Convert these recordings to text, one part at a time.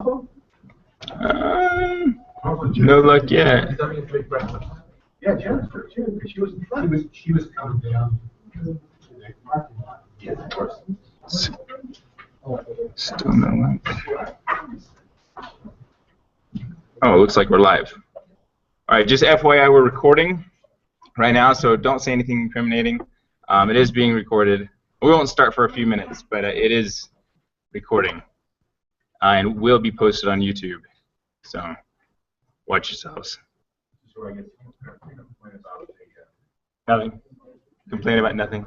No luck yet. Yeah, Jennifer too. She was coming down to the parking lot. Yeah, of course. Still no luck. Oh, it looks like we're live. All right, just FYI, we're recording right now, so don't say anything incriminating. It is being recorded. We won't start for a few minutes, but it is recording, and will be posted on YouTube. So watch yourselves. Nothing. Complain about nothing.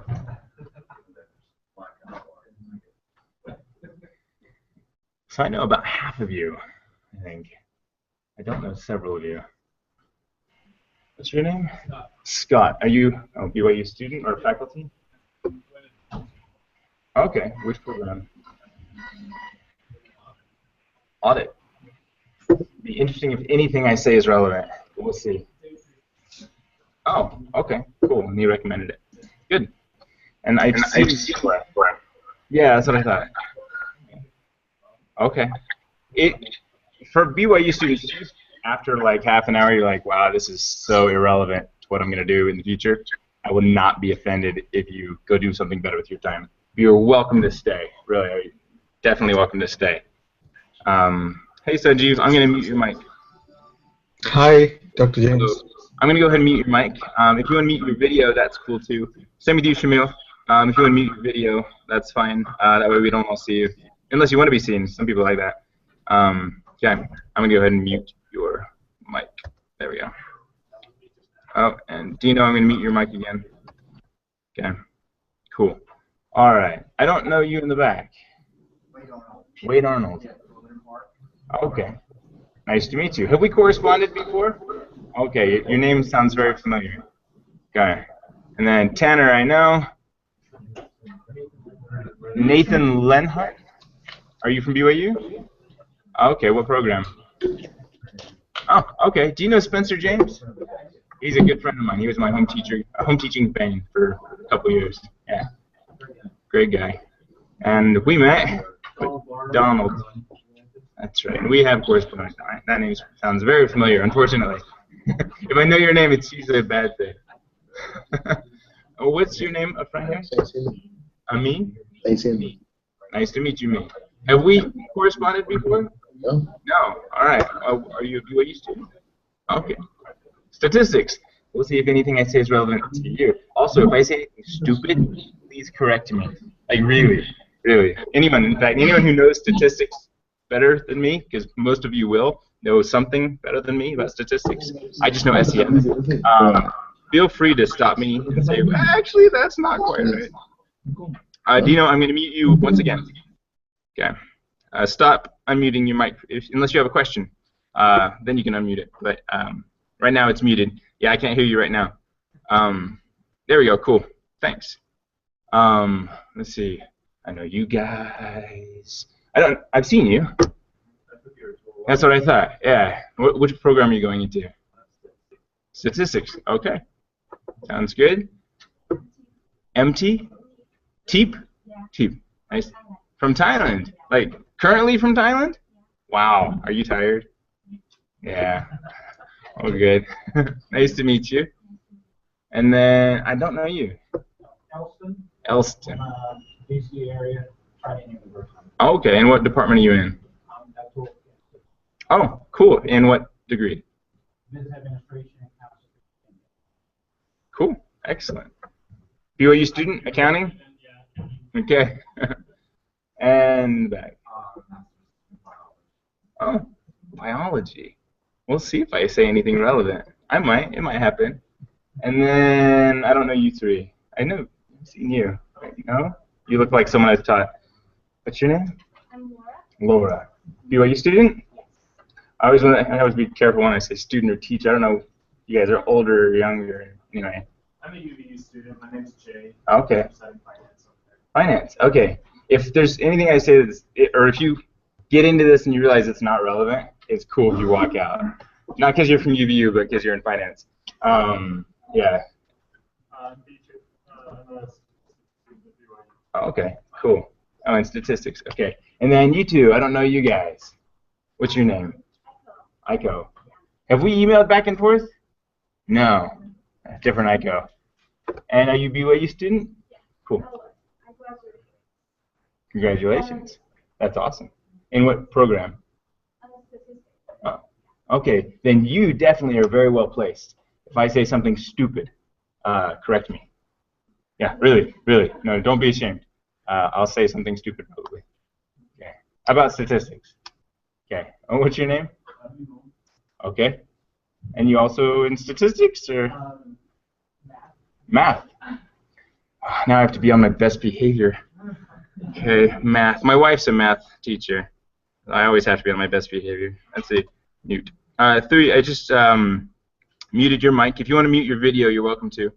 So I know about half of you, I think. I don't know several of you. What's your name? Scott. Are you a BYU student or faculty? Okay. Which program? Audit. Be interesting if anything I say is relevant. We'll see. Oh, okay. Cool. And you recommended it. Good. And I've seen yeah, that's what I thought. Okay. For BYU students, after like half an hour, you're like, wow, this is so irrelevant to what I'm going to do in the future. I would not be offended if you go do something better with your time. You're welcome to stay. Really, definitely welcome to stay. Hey, Sanjeev, I'm going to mute your mic. Hi, Dr. James. Hello. I'm going to go ahead and mute your mic. If you want to mute your video, that's cool too. Same with you, Shamil. If you want to mute your video, that's fine. That way we don't all see you. Unless you want to be seen. Some people like that. Yeah, I'm going to go ahead and mute your mic. There we go. Oh, and Dino, I'm going to mute your mic again. Okay. Cool. All right. I don't know you in the back. Wade Arnold. Okay. Nice to meet you. Have we corresponded before? Okay. Your name sounds very familiar. Okay. And then Tanner, I know. Nathan Lenhart. Are you from BYU? Okay, what program? Oh, okay. Do you know Spencer James? He's a good friend of mine. He was my home teacher, home teaching thing for a couple years. Yeah, great guy. And we met with Donald. That's right. And we have correspondence. That name sounds very familiar, unfortunately. If I know your name, it's usually a bad thing. Oh, what's your name, a friend here? Amin? Nice to meet you, me. Have we corresponded before? No. No. All right. Are you a BYU student? Okay. Statistics. We'll see if anything I say is relevant to you. Also, if I say anything stupid, please correct me. Like really, really. Anyone, in fact, anyone who knows statistics better than me, because most of you will know something better than me about statistics. I just know SEM. Feel free to stop me and say, well, actually, that's not quite right. Dino, I'm going to mute you once again. Okay. Stop unmuting your mic unless you have a question. Then you can unmute it. But right now it's muted. Yeah, I can't hear you right now. There we go. Cool. Thanks. Let's see. I know you guys. I've seen you. That's what I thought. Yeah. Which program are you going into? Statistics. Okay. Sounds good. MT? Teep? Teep. Nice. From Thailand. Like, currently from Thailand? Wow. Are you tired? Yeah. Oh, good. Nice to meet you. And then, I don't know you. Elston. Elston. DC area, Training University. Okay. And what department are you in? Oh, cool. In what degree? Business Administration and Accounting. Cool. Excellent. BYU student? Accounting? Okay. And back. Oh, biology. We'll see if I say anything relevant. I might. It might happen. And then I don't know you three. I know. I've seen you. No? You look like someone I've taught. What's your name? I'm Laura. Laura. BYU student? I always be careful when I say student or teacher. I don't know if you guys are older or younger. Anyway. I'm a UVU student. My name's Jay. Okay. I'm studying finance. Finance. Okay. If there's anything I say that's, or if you get into this and you realize it's not relevant, it's cool if you walk out. Not because you're from UVU, but because you're in finance. Yeah. Oh, okay. Cool. Oh, and statistics. Okay. And then you two, I don't know you guys. What's your name? Aiko. Have we emailed back and forth? No. Different Aiko. And are you a BYU student? Cool. Congratulations. That's awesome. In what program? Oh, okay, then you definitely are very well placed. If I say something stupid, correct me. Yeah, really, really. No, don't be ashamed. I'll say something stupid probably. Okay. How about statistics? Okay. Oh, what's your name? Okay. And you also in statistics or? Math. Now I have to be on my best behavior. Okay, math. My wife's a math teacher. I always have to be on my best behavior. Let's see. Mute. 3, I just muted your mic. If you want to mute your video, you're welcome to.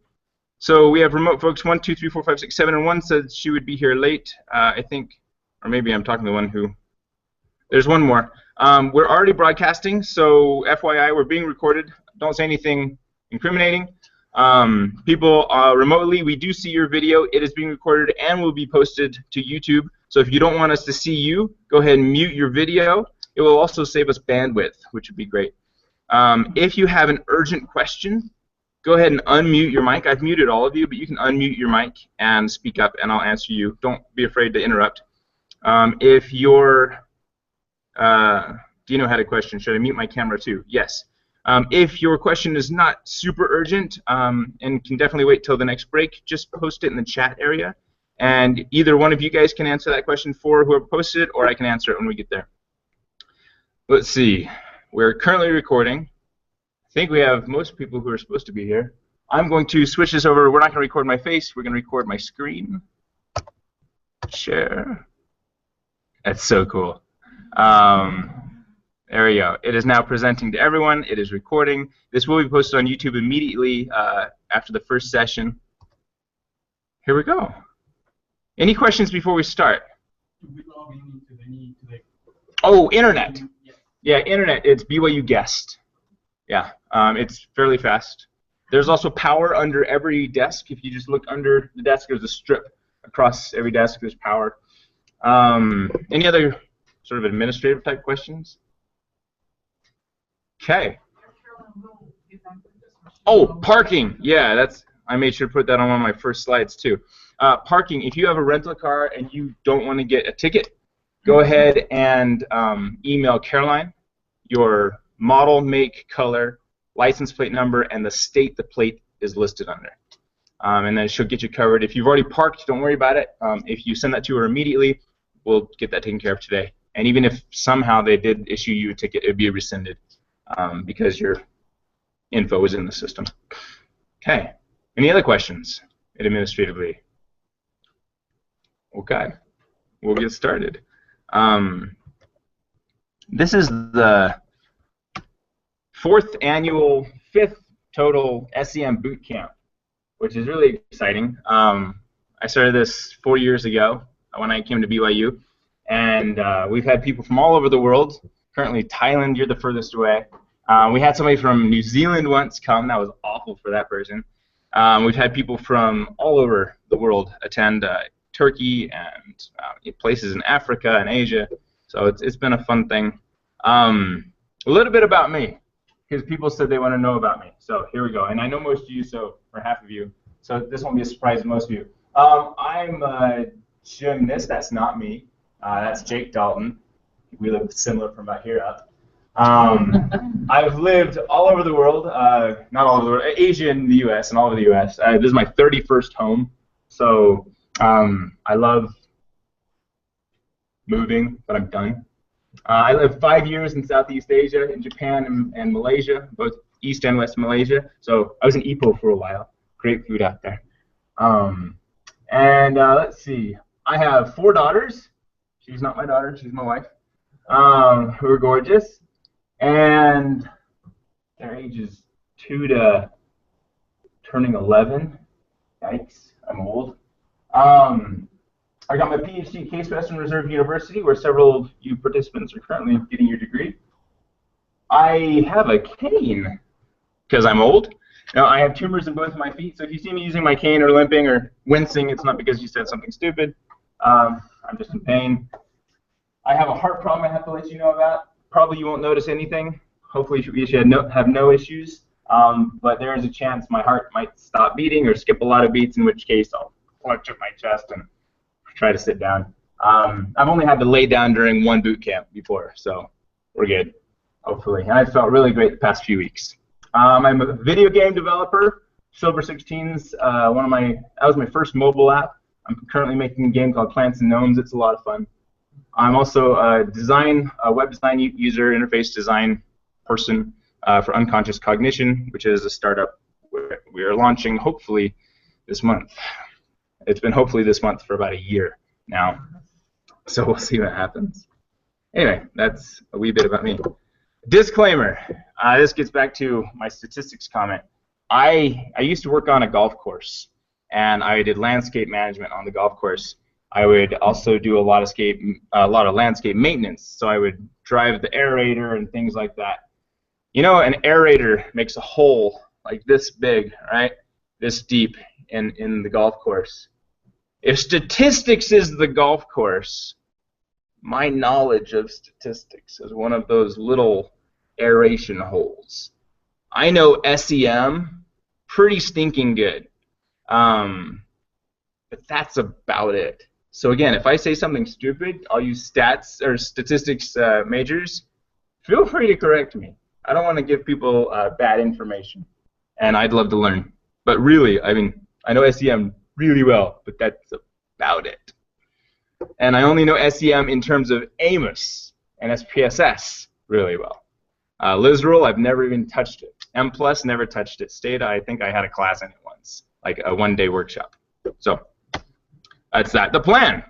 So we have remote folks 1, 2, 3, 4, 5, 6, 7, and 1 said she would be here late. I think, or maybe I'm talking to the one who. There's one more. We're already broadcasting, so FYI, we're being recorded. Don't say anything incriminating. People remotely, we do see your video. It is being recorded and will be posted to YouTube. So if you don't want us to see you, go ahead and mute your video. It will also save us bandwidth, which would be great. If you have an urgent question, go ahead and unmute your mic. I've muted all of you, but you can unmute your mic and speak up, and I'll answer you. Don't be afraid to interrupt. If you're, Dino had a question. Should I mute my camera too? Yes. If your question is not super urgent and can definitely wait till the next break, just post it in the chat area. And either one of you guys can answer that question for whoever posted it, or I can answer it when we get there. Let's see. We're currently recording. I think we have most people who are supposed to be here. I'm going to switch this over. We're not going to record my face. We're going to record my screen. Share. That's so cool. There we go. It is now presenting to everyone. It is recording. This will be posted on YouTube immediately after the first session. Here we go. Any questions before we start? Do we log into Oh, internet. Yeah, internet. It's BYU Guest. Yeah, it's fairly fast. There's also power under every desk. If you just look under the desk, there's a strip across every desk. There's power. Any other sort of administrative type questions? Okay. Oh, parking. Yeah, I made sure to put that on one of my first slides too. Parking. If you have a rental car and you don't want to get a ticket, go ahead and email Caroline your model, make, color, license plate number, and the state the plate is listed under. And then she'll get you covered. If you've already parked, don't worry about it. If you send that to her immediately, we'll get that taken care of today. And even if somehow they did issue you a ticket, it would be rescinded because your info is in the system. Okay. Any other questions administratively? Okay. We'll get started. This is the 4th annual, 5th total SEM Bootcamp, which is really exciting. I started this 4 years ago when I came to BYU, and we've had people from all over the world. Currently, Thailand, you're the furthest away. We had somebody from New Zealand once come. That was awful for that person. We've had people from all over the world attend, Turkey and places in Africa and Asia. So it's been a fun thing. A little bit about me, because people said they want to know about me. So here we go. And I know most of you, so or half of you. So this won't be a surprise to most of you. I'm a gymnast. That's not me. That's Jake Dalton. We look similar from about here up. I've lived all over the world, not all over the world, Asia and the U.S. and all over the U.S. This is my 31st home, so I love moving, but I'm done. I lived 5 years in Southeast Asia, in Japan and Malaysia, both East and West Malaysia. So I was in Ipoh for a while. Great food out there. Let's see. I have 4 daughters. She's not my daughter. She's my wife. Who are gorgeous. And their age is 2 to turning 11. Yikes, I'm old. I got my PhD at Case Western Reserve University, where several of you participants are currently getting your degree. I have a cane because I'm old. Now, I have tumors in both of my feet, so if you see me using my cane or limping or wincing, it's not because you said something stupid. I'm just in pain. I have a heart problem I have to let you know about. probably you won't notice anything. Hopefully you should have no issues. But there is a chance my heart might stop beating or skip a lot of beats, in which case I'll clutch at my chest and try to sit down. I've only had to lay down during one boot camp before, so we're good, hopefully. And I felt really great the past few weeks. I'm a video game developer. Silver 16's that was my first mobile app. I'm currently making a game called Plants and Gnomes. It's a lot of fun. I'm also a web design user interface design person for Unconscious Cognition, which is a startup we are launching hopefully this month. It's been hopefully this month for about a year now, so we'll see what happens. Anyway, that's a wee bit about me. Disclaimer, this gets back to my statistics comment. I used to work on a golf course, and I did landscape management on the golf course. I would also do a lot of landscape maintenance, so I would drive the aerator and things like that. You know, an aerator makes a hole like this big, right? This deep in the golf course. If statistics is the golf course, my knowledge of statistics is one of those little aeration holes. I know SEM pretty stinking good, but that's about it. So again, if I say something stupid, all you stats or statistics majors, feel free to correct me. I don't want to give people bad information, and I'd love to learn. But really, I mean, I know SEM really well, but that's about it. And I only know SEM in terms of Amos and SPSS really well. Literal, I've never even touched it. M+, never touched it. Stata, I think I had a class in it once, like a one-day workshop. So that's that. The plan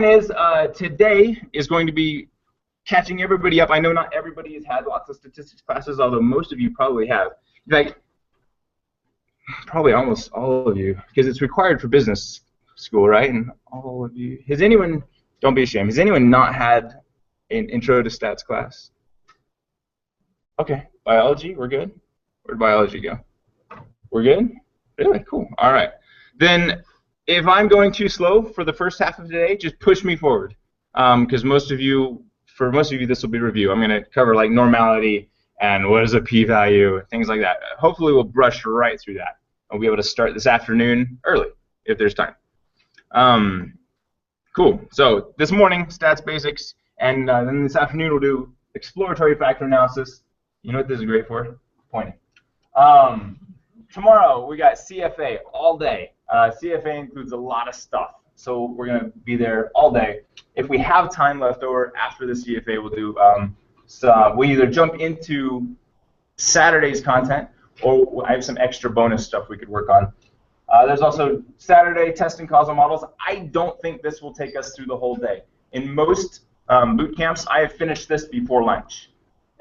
is today is going to be catching everybody up. I know not everybody has had lots of statistics classes, although most of you probably have. In fact, probably almost all of you, because it's required for business school, right? And all of you. Has anyone, don't be ashamed, has anyone not had an intro to stats class? Okay, biology, we're good? Where'd biology go? We're good? Really? Cool. All right. Then if I'm going too slow for the first half of today, just push me forward. Because for most of you, this will be review. I'm going to cover like normality and what is a p-value, things like that. Hopefully we'll brush right through that. We'll be able to start this afternoon early, if there's time. Cool. So this morning, stats basics, and then this afternoon we'll do exploratory factor analysis. You know what this is great for? Pointing. Tomorrow we got CFA all day. CFA includes a lot of stuff, so we're going to be there all day. If we have time left over after the CFA, we'll do we'll either jump into Saturday's content, or I have some extra bonus stuff we could work on. There's also Saturday testing causal models. I don't think this will take us through the whole day. In most boot camps, I have finished this before lunch.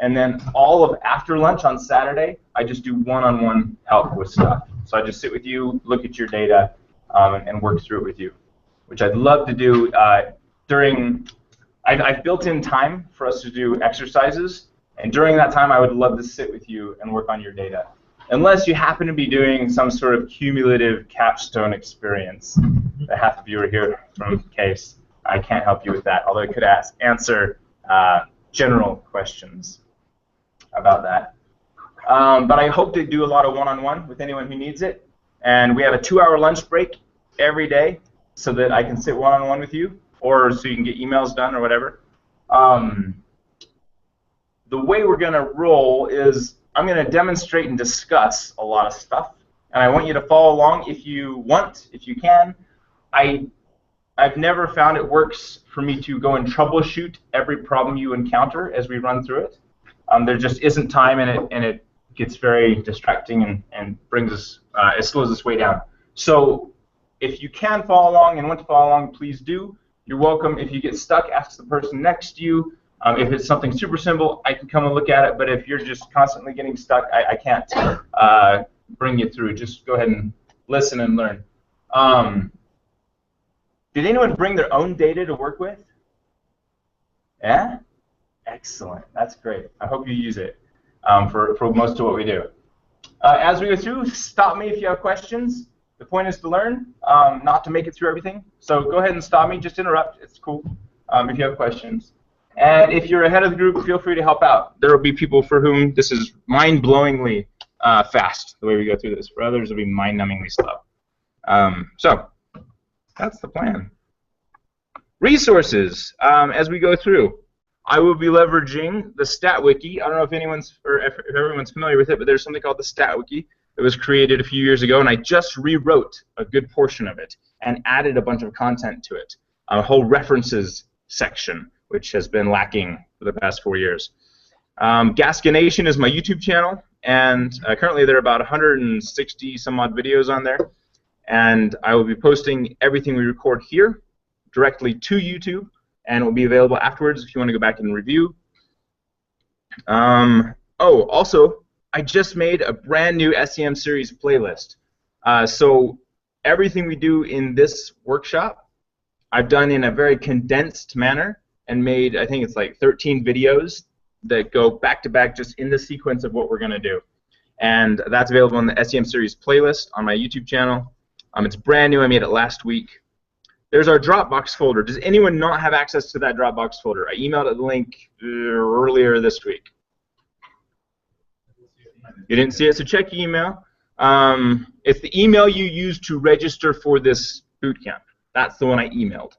And then all of after lunch on Saturday, I just do one-on-one help with stuff. So I just sit with you, look at your data, and work through it with you, which I'd love to do I've built in time for us to do exercises, and during that time I would love to sit with you and work on your data. Unless you happen to be doing some sort of cumulative capstone experience that half of you are here from case. I can't help you with that, although I could answer general questions about that. But I hope to do a lot of one-on-one with anyone who needs it. And we have a 2-hour lunch break every day so that I can sit one-on-one with you, or so you can get emails done or whatever. The way we're going to roll is I'm going to demonstrate and discuss a lot of stuff. And I want you to follow along if you want, if you can. I've never found it works for me to go and troubleshoot every problem you encounter as we run through it. There just isn't time in it, and it gets very distracting and brings us, it slows us way down. So if you can follow along and want to follow along, please do. You're welcome. If you get stuck, ask the person next to you. If it's something super simple, I can come and look at it. But if you're just constantly getting stuck, I can't bring you through. Just go ahead and listen and learn. Did anyone bring their own data to work with? Yeah? Excellent. That's great. I hope you use it for most of what we do. As we go through, stop me if you have questions. The point is to learn, not to make it through everything. So go ahead and stop me. Just interrupt. It's cool if you have questions. And if you're ahead of the group, feel free to help out. There will be people for whom this is mind-blowingly fast, the way we go through this. For others, it'll be mind-numbingly slow. So that's the plan. Resources, as we go through. I will be leveraging the StatWiki. I don't know if anyone's or if everyone's familiar with it, but there's something called the StatWiki that was created a few years ago, and I just rewrote a good portion of it and added a bunch of content to it. A whole references section, which has been lacking for the past 4 years. Gaskination is my YouTube channel, and currently there are about 160 some odd videos on there, and I will be posting everything we record here directly to YouTube, and it will be available afterwards if you want to go back and review. Oh, also, I just made a brand new SEM series playlist. So everything we do in this workshop, I've done in a very condensed manner and made, I think it's like 13 videos that go back to back just in the sequence of what we're going to do. And that's available in the SEM series playlist on my YouTube channel. It's brand new. I made it last week. There's our Dropbox folder. Does anyone not have access to that Dropbox folder? I emailed the link earlier this week. You didn't see it, so check your email. It's the email you used to register for this bootcamp. That's the one I emailed.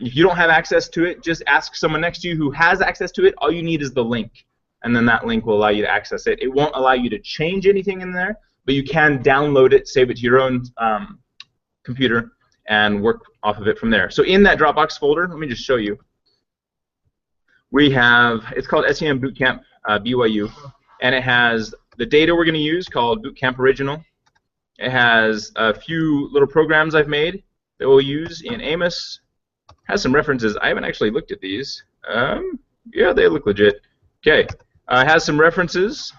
If you don't have access to it, just ask someone next to you who has access to it. All you need is the link, and then that link will allow you to access it. It won't allow you to change anything in there, but you can download it, save it to your own computer, and work off of it from there. So in that Dropbox folder, let me just show you. We have, it's called SEM Bootcamp BYU, and it has the data we're going to use called Bootcamp Original. It has a few little programs I've made that we'll use in Amos. It has some references. I haven't actually looked at these. Yeah, they look legit. Okay. It has some references.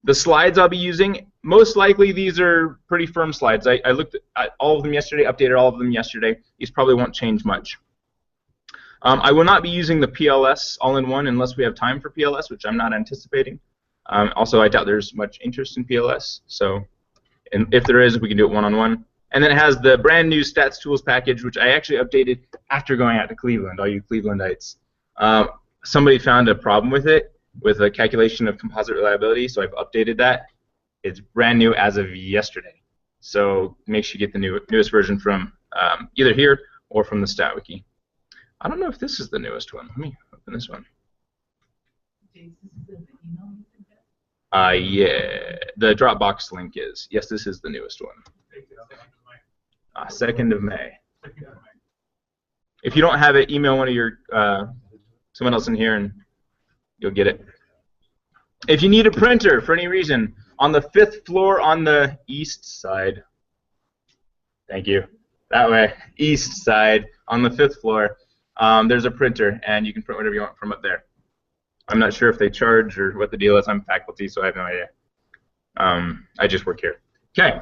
The slides I'll be using, most likely these are pretty firm slides. I looked at all of them yesterday, updated all of them yesterday. These probably won't change much. I will not be using the PLS all-in-one unless we have time for PLS, which I'm not anticipating. Also, I doubt there's much interest in PLS, so if there is, we can do it one-on-one. And then it has the brand new Stats Tools package, which I actually updated after going out to Cleveland, all you Clevelandites. Somebody found a problem with it, with a calculation of composite reliability, so I've updated that. It's brand new as of yesterday. So make sure you get the newest version from either here or from the StatWiki. I don't know if this is the newest one. Let me open this one. Yeah, the Dropbox link is. Yes, this is the newest one. 2nd of May. If you don't have it, email one of your someone else in here and you'll get it. If you need a printer for any reason, on the 5th floor on the east side, thank you, that way, east side, on the 5th floor, there's a printer, and you can print whatever you want from up there. I'm not sure if they charge or what the deal is. I'm faculty, so I have no idea. I just work here. Okay.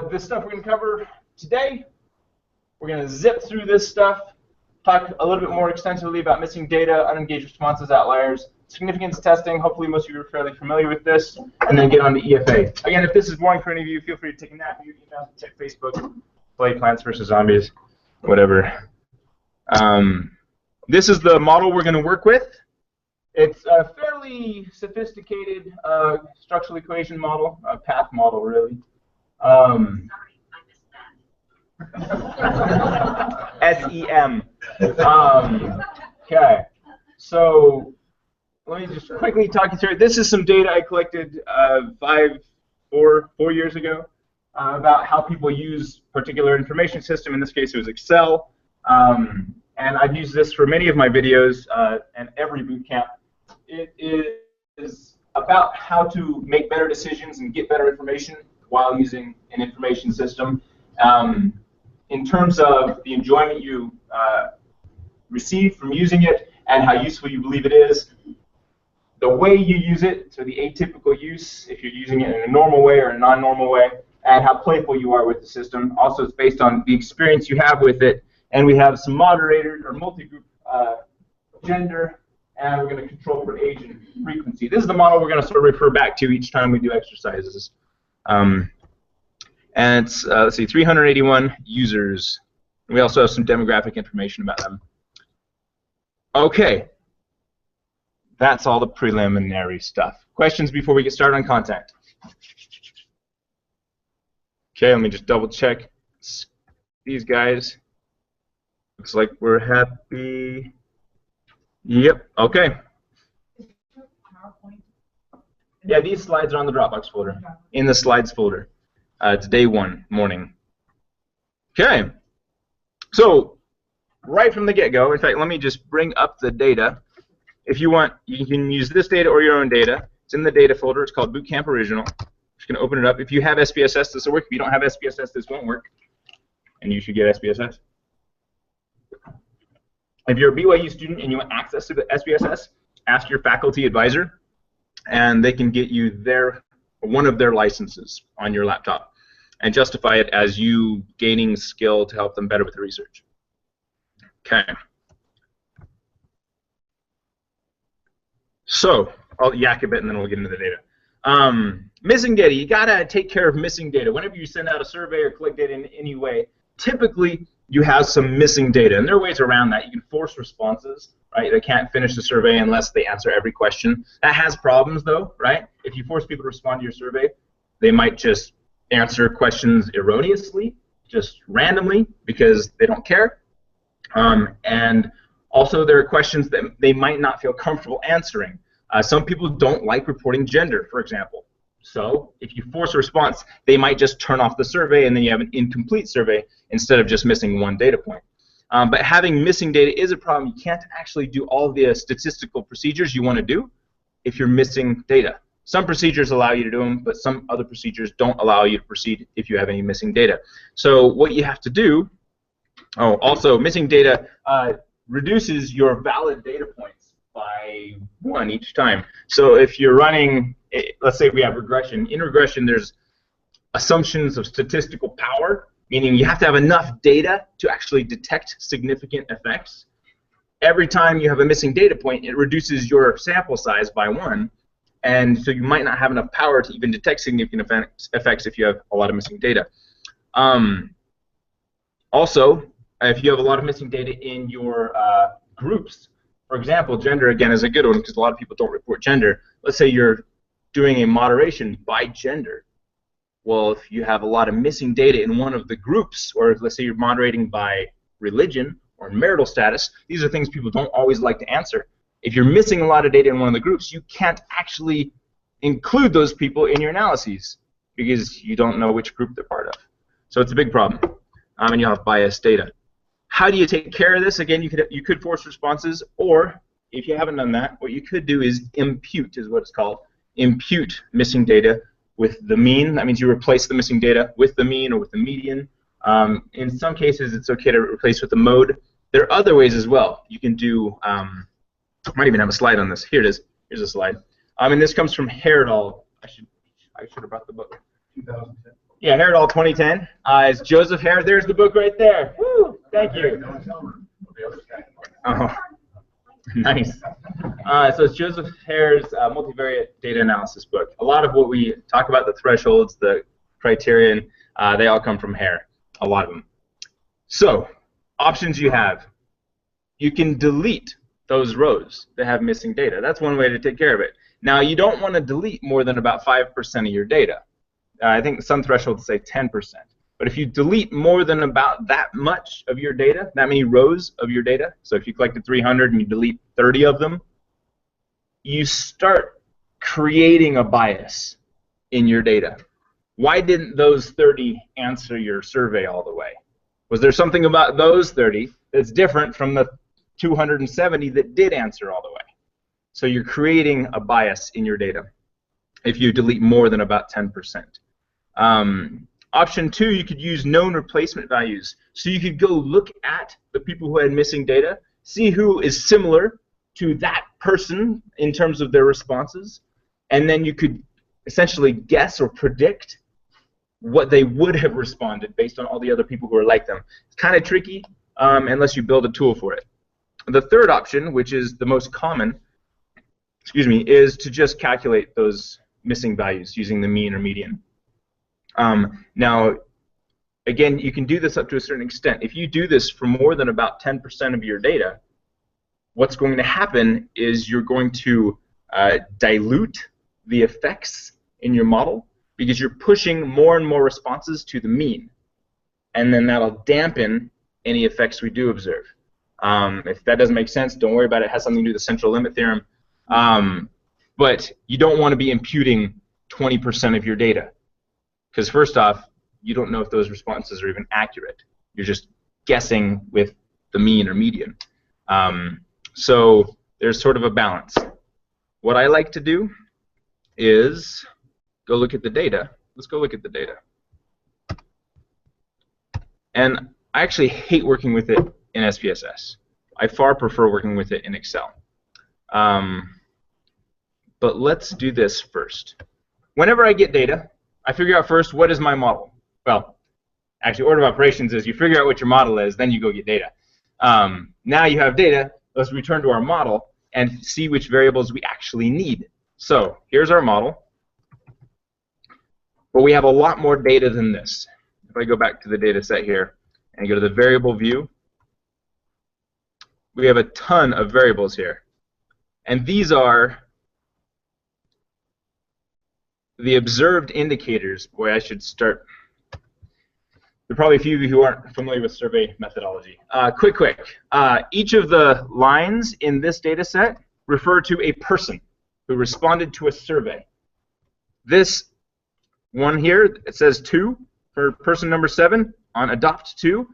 This stuff we're going to cover today, we're going to zip through this stuff, talk a little bit more extensively about missing data, unengaged responses, outliers, significance testing. Hopefully most of you are fairly familiar with this, and then get on to EFA. Again, if this is boring for any of you, feel free to take a nap, email, check Facebook, play Plants vs. Zombies, whatever. This is the model we're going to work with. It's a fairly sophisticated structural equation model, a path model, really. SEM. Okay, so let me just quickly talk you through it. This is some data I collected 4 years ago about how people use particular information system. In this case, it was Excel. And I've used this for many of my videos and every bootcamp. It is about how to make better decisions and get better information while using an information system. In terms of the enjoyment you receive from using it and how useful you believe it is, the way you use it, so the atypical use, if you're using it in a normal way or a non-normal way, and how playful you are with the system. Also, it's based on the experience you have with it. And we have some moderators or multi-group gender, and we're going to control for age and frequency. This is the model we're going to sort of refer back to each time we do exercises. And it's, let's see, 381 users. We also have some demographic information about them. Okay. That's all the preliminary stuff. Questions before we get started on content? Okay, let me just double check these guys. Looks like we're happy. Yep, okay. Yeah, these slides are on the Dropbox folder, in the slides folder. It's day 1, morning. Okay, so right from the get-go, in fact, let me just bring up the data. If you want, you can use this data or your own data. It's in the data folder. It's called Bootcamp Original. I'm just going to open it up. If you have SPSS, this will work. If you don't have SPSS, this won't work. And you should get SPSS. If you're a BYU student and you want access to the SPSS, ask your faculty advisor, and they can get you one of their licenses on your laptop and justify it as you gaining skill to help them better with the research. Okay. So I'll yak a bit and then we'll get into the data. Missing data. You gotta take care of missing data. Whenever you send out a survey or collect data in any way, typically you have some missing data, and there are ways around that. You can force responses, right? They can't finish the survey unless they answer every question. That has problems, though, right? If you force people to respond to your survey, they might just answer questions erroneously, just randomly, because they don't care. And also, there are questions that they might not feel comfortable answering. Some people don't like reporting gender, for example. So if you force a response, they might just turn off the survey, and then you have an incomplete survey instead of just missing one data point. But having missing data is a problem. You can't actually do all the statistical procedures you want to do if you're missing data. Some procedures allow you to do them, but some other procedures don't allow you to proceed if you have any missing data. So what you have to do, also missing data reduces your valid data points by 1 each time. So if you're running, let's say we have regression. In regression, there's assumptions of statistical power, meaning you have to have enough data to actually detect significant effects. Every time you have a missing data point, it reduces your sample size by 1, and so you might not have enough power to even detect significant effects if you have a lot of missing data. Also, if you have a lot of missing data in your groups, for example, gender again is a good one because a lot of people don't report gender. Let's say you're doing a moderation by gender. Well, if you have a lot of missing data in one of the groups, or let's say you're moderating by religion or marital status, these are things people don't always like to answer. If you're missing a lot of data in one of the groups, you can't actually include those people in your analyses because you don't know which group they're part of. So it's a big problem, and you'll have biased data. How do you take care of this? Again, you could force responses, or if you haven't done that, what you could do is impute, is what it's called. Impute missing data with the mean. That means you replace the missing data with the mean or with the median. In some cases, it's okay to replace with the mode. There are other ways as well. You can do, I might even have a slide on this. Here it is. Here's a slide. And this comes from Hare et al. I should have brought the book. 2010. Yeah, Hare et al. 2010. It's Joseph Hare. There's the book right there. Woo! Thank you. Oh, nice. So it's Joseph Hare's multivariate data analysis book. A lot of what we talk about, the thresholds, the criterion, they all come from Hare. A lot of them. So, options you have. You can delete those rows that have missing data. That's one way to take care of it. Now, you don't want to delete more than about 5% of your data. I think some thresholds say 10%. But if you delete more than about that much of your data, that many rows of your data, so if you collected 300 and you delete 30 of them, you start creating a bias in your data. Why didn't those 30 answer your survey all the way? Was there something about those 30 that's different from the 270 that did answer all the way? So you're creating a bias in your data if you delete more than about 10%. Option 2, you could use known replacement values. So you could go look at the people who had missing data, see who is similar to that person in terms of their responses, and then you could essentially guess or predict what they would have responded based on all the other people who are like them. It's kind of tricky unless you build a tool for it. The third option, which is the most common, is to just calculate those missing values using the mean or median. Now, again, you can do this up to a certain extent. If you do this for more than about 10% of your data, what's going to happen is you're going to dilute the effects in your model because you're pushing more and more responses to the mean. And then that'll dampen any effects we do observe. If that doesn't make sense, don't worry about it. It has something to do with the central limit theorem. But you don't want to be imputing 20% of your data. Because first off, you don't know if those responses are even accurate. You're just guessing with the mean or median. So there's sort of a balance. What I like to do is go look at the data. Let's go look at the data. And I actually hate working with it in SPSS. I far prefer working with it in Excel. But let's do this first. Whenever I get data, I figure out first what is my model. Well, actually, order of operations is you figure out what your model is, then you go get data. Now you have data. Let's return to our model and see which variables we actually need. So here's our model. But we have a lot more data than this. If I go back to the data set here and go to the variable view, we have a ton of variables here. And these are the observed indicators. Boy, I should start. There are probably a few of you who aren't familiar with survey methodology. Quick. Each of the lines in this data set refer to a person who responded to a survey. This one here, it says 2 for person number 7 on adopt 2.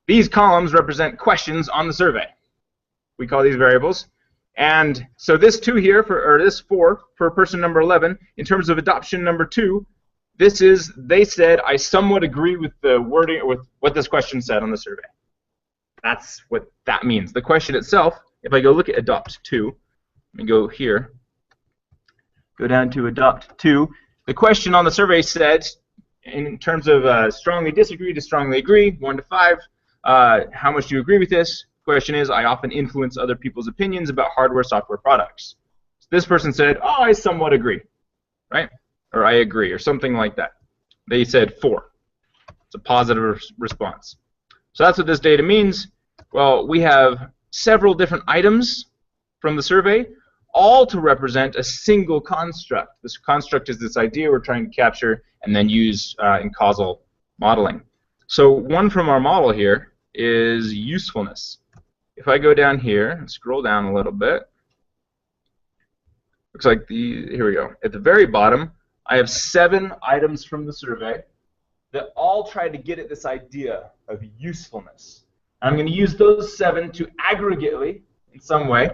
These columns represent questions on the survey. We call these variables. And so this 2 here, or this 4 for person number 11, in terms of adoption number 2, this is, they said, I somewhat agree with the wording, or with what this question said on the survey. That's what that means. The question itself, if I go look at adopt 2, let me go here, go down to adopt 2, the question on the survey said, in terms of strongly disagree to strongly agree, 1 to 5, how much do you agree with this? The question is, I often influence other people's opinions about hardware, software products. So this person said, oh, I somewhat agree, right? Or I agree, or something like that. They said 4. It's a positive response. So that's what this data means. Well, we have several different items from the survey, all to represent a single construct. This construct is this idea we're trying to capture and then use in causal modeling. So one from our model here is usefulness. If I go down here and scroll down a little bit, looks like here we go. At the very bottom, I have 7 items from the survey that all try to get at this idea of usefulness. I'm going to use those 7 to aggregately, in some way,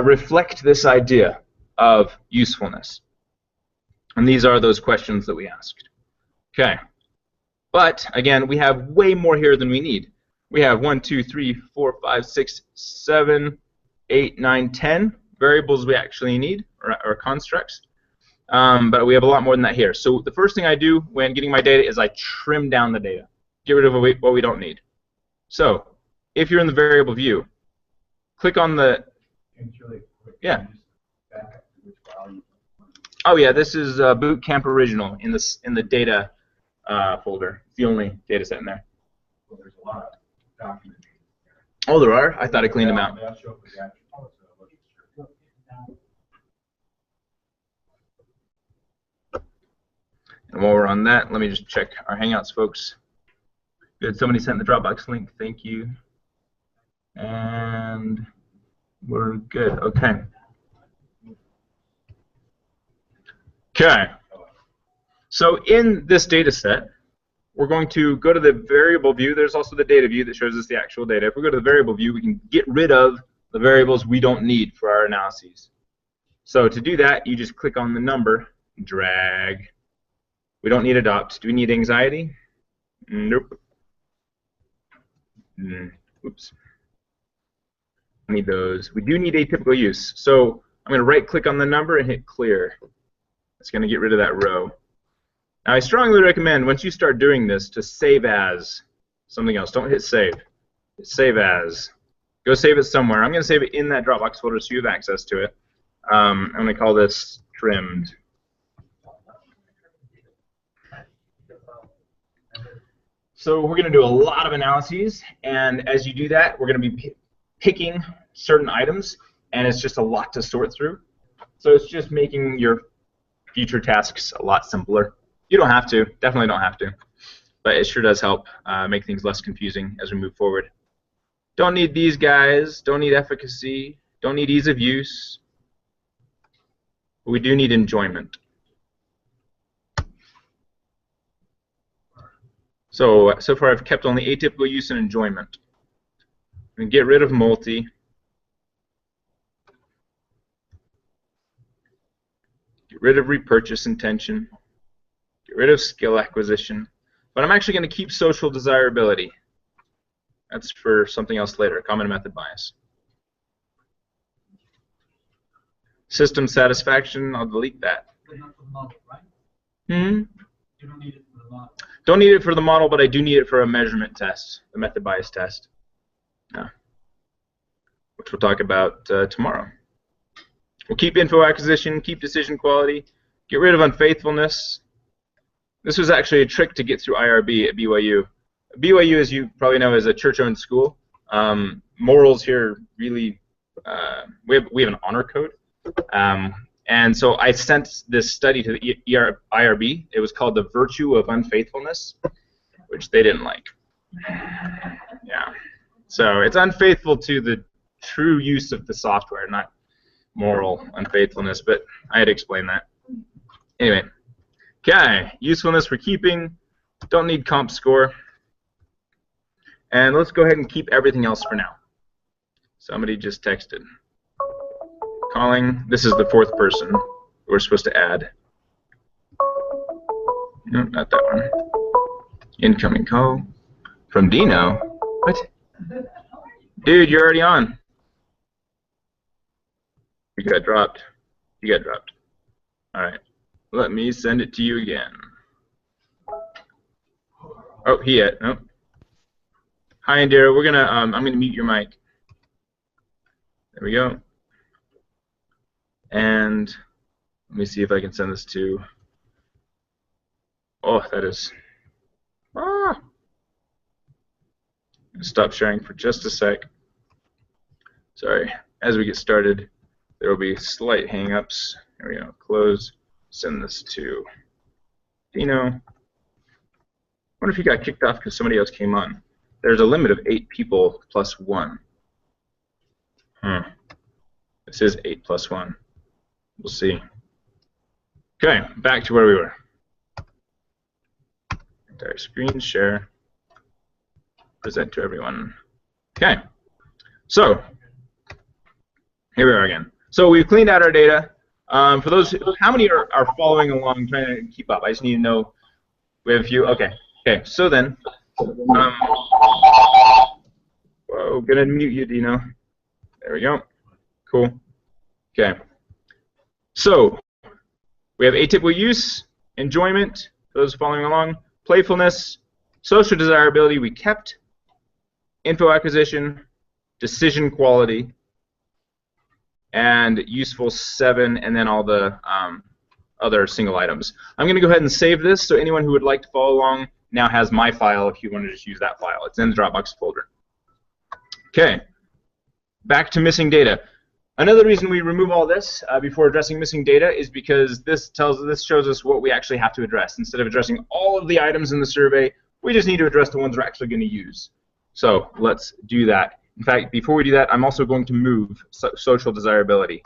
reflect this idea of usefulness. And these are those questions that we asked. Okay. But, again, we have way more here than we need. We have 1, 2, 3, 4, 5, 6, 7, 8, 9, 10 variables we actually need, or constructs. But we have a lot more than that here. So the first thing I do when getting my data is I trim down the data. Get rid of what we don't need. So if you're in the variable view, click on the... Yeah. Oh yeah, this is Bootcamp original in the data folder. It's the only data set in there. Well, there's a lot of documents. Oh, there are? I thought I cleaned them out. And while we're on that, let me just check our Hangouts, folks. Good, somebody sent the Dropbox link. Thank you. And we're good. Okay. Okay. So in this data set, we're going to go to the variable view. There's also the data view that shows us the actual data. If we go to the variable view, we can get rid of the variables we don't need for our analyses. So to do that, you just click on the number, drag. We don't need adopt. Do we need anxiety? Nope. Oops. I need those. We do need atypical use. So I'm going to right-click on the number and hit clear. It's going to get rid of that row. Now I strongly recommend once you start doing this to save as something else. Don't hit save. Hit save as. Go save it somewhere. I'm going to save it in that Dropbox folder so you have access to it. I'm going to call this trimmed. So we're going to do a lot of analyses, and as you do that, we're going to be picking certain items, and it's just a lot to sort through. So it's just making your future tasks a lot simpler. You don't have to, definitely don't have to, but it sure does help make things less confusing as we move forward. Don't need these guys, don't need efficacy, don't need ease of use, but we do need enjoyment. So far I've kept only atypical use and enjoyment. I'm going to get rid of multi. Get rid of repurchase intention. Get rid of skill acquisition. But I'm actually going to keep social desirability. That's for something else later, common method bias. System satisfaction, I'll delete that. But not for the model, right? Hmm? You don't need it for the model. Don't need it for the model, but I do need it for a measurement test, the method bias test, which we'll talk about tomorrow. We'll keep info acquisition, keep decision quality, get rid of unfaithfulness. This was actually a trick to get through IRB at BYU. BYU, as you probably know, is a church-owned school. Morals here really, we have an honor code. And so I sent this study to the IRB. It was called The Virtue of Unfaithfulness, which they didn't like. Yeah. So it's unfaithful to the true use of the software, not moral unfaithfulness, but I had to explain that. Anyway. Okay, usefulness for keeping. Don't need comp score. And let's go ahead and keep everything else for now. Somebody just texted. Calling. This is the fourth person we're supposed to add. No, not that one. Incoming call. From Dino. What? Dude, you're already on. You got dropped. You got dropped. All right. Let me send it to you again. Oh, he hit. Oh. Hi, Indira. We're gonna. I'm gonna mute your mic. There we go. And let me see if I can send this to. Oh, that is. Ah. Stop sharing for just a sec. Sorry. As we get started, there will be slight hang-ups. There we go. Close. Send this to Dino. I wonder if he got kicked off because somebody else came on. There's a limit of 8 people plus 1. This is 8 plus 1. We'll see. Okay, back to where we were. Entire screen share. Present to everyone. Okay, so here we are again. So we've cleaned out our data. For those, how many are following along, trying to keep up? I just need to know. We have a few. Okay. Okay. So then, whoa, gonna mute you, Dino. There we go. Cool. Okay. So we have atypical use, enjoyment. For those following along, playfulness, social desirability. We kept info acquisition, decision quality, and useful 7, and then all the other single items. I'm going to go ahead and save this, so anyone who would like to follow along now has my file if you want to just use that file. It's in the Dropbox folder. Okay, back to missing data. Another reason we remove all this before addressing missing data is because this shows us what we actually have to address. Instead of addressing all of the items in the survey, we just need to address the ones we're actually going to use. So let's do that. In fact, before we do that, I'm also going to move social desirability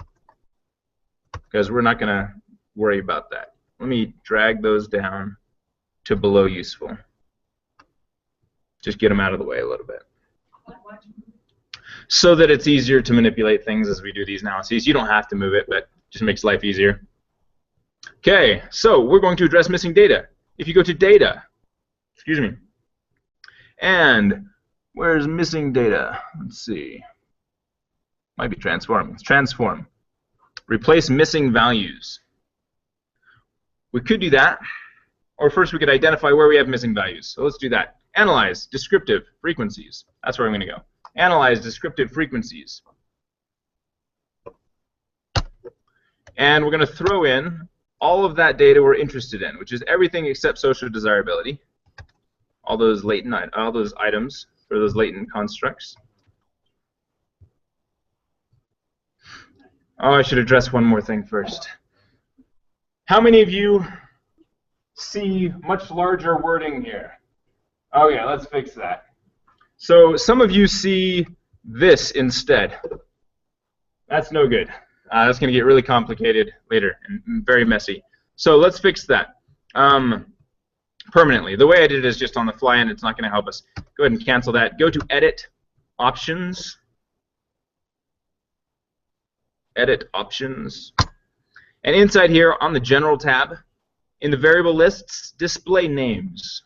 because we're not going to worry about that. Let me drag those down to below useful. Just get them out of the way a little bit. So that it's easier to manipulate things as we do these analyses. You don't have to move it, but it just makes life easier. Okay, so we're going to address missing data. If you go to data, excuse me, and where's missing data? Let's see. Might be transform. It's transform. Replace missing values. We could do that, or first we could identify where we have missing values. So let's do that. Analyze descriptive frequencies. That's where I'm going to go. Analyze descriptive frequencies. And we're going to throw in all of that data we're interested in, which is everything except social desirability. All those items for those latent constructs. Oh, I should address one more thing first. How many of you see much larger wording here? Oh yeah, let's fix that. So some of you see this instead. That's no good. That's going to get really complicated later and very messy. So let's fix that permanently. The way I did it is just on the fly, and it's not going to help us. Go ahead and cancel that. Go to Edit, Options. Edit, Options. And inside here on the General tab, in the Variable Lists, Display Names.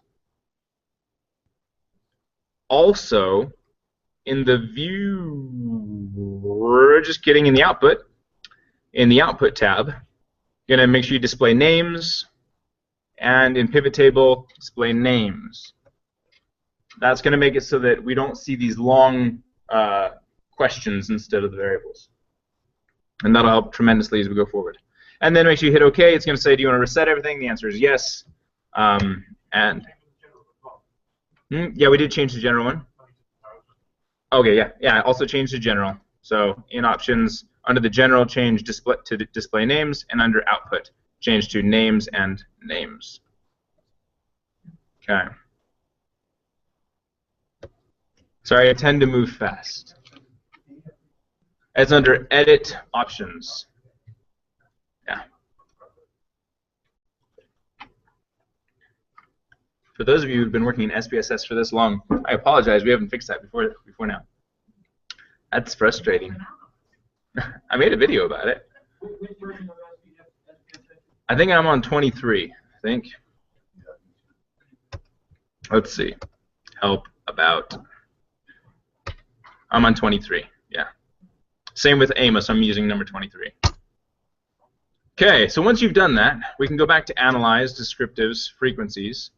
Also, in the View, we're just kidding, in the Output tab, you're going to make sure you display names, and in Pivot Table, display names. That's going to make it so that we don't see these long questions instead of the variables. And that'll help tremendously as we go forward. And then make sure you hit OK. It's going to say, do you want to reset everything? The answer is yes. Yeah, we did change the general one. Okay, yeah. Also change to general. So in Options, under the general, change display to display names, and under Output, change to names and names. Okay. Sorry, I tend to move fast. It's under Edit, Options. Yeah. For those of you who've been working in SPSS for this long, I apologize. We haven't fixed that before now. That's frustrating. I made a video about it. I think I'm on 23. I think. Let's see. Help about. I'm on 23. Yeah. Same with Amos. I'm using number 23. Okay. So once you've done that, we can go back to Analyze, Descriptives, Frequencies.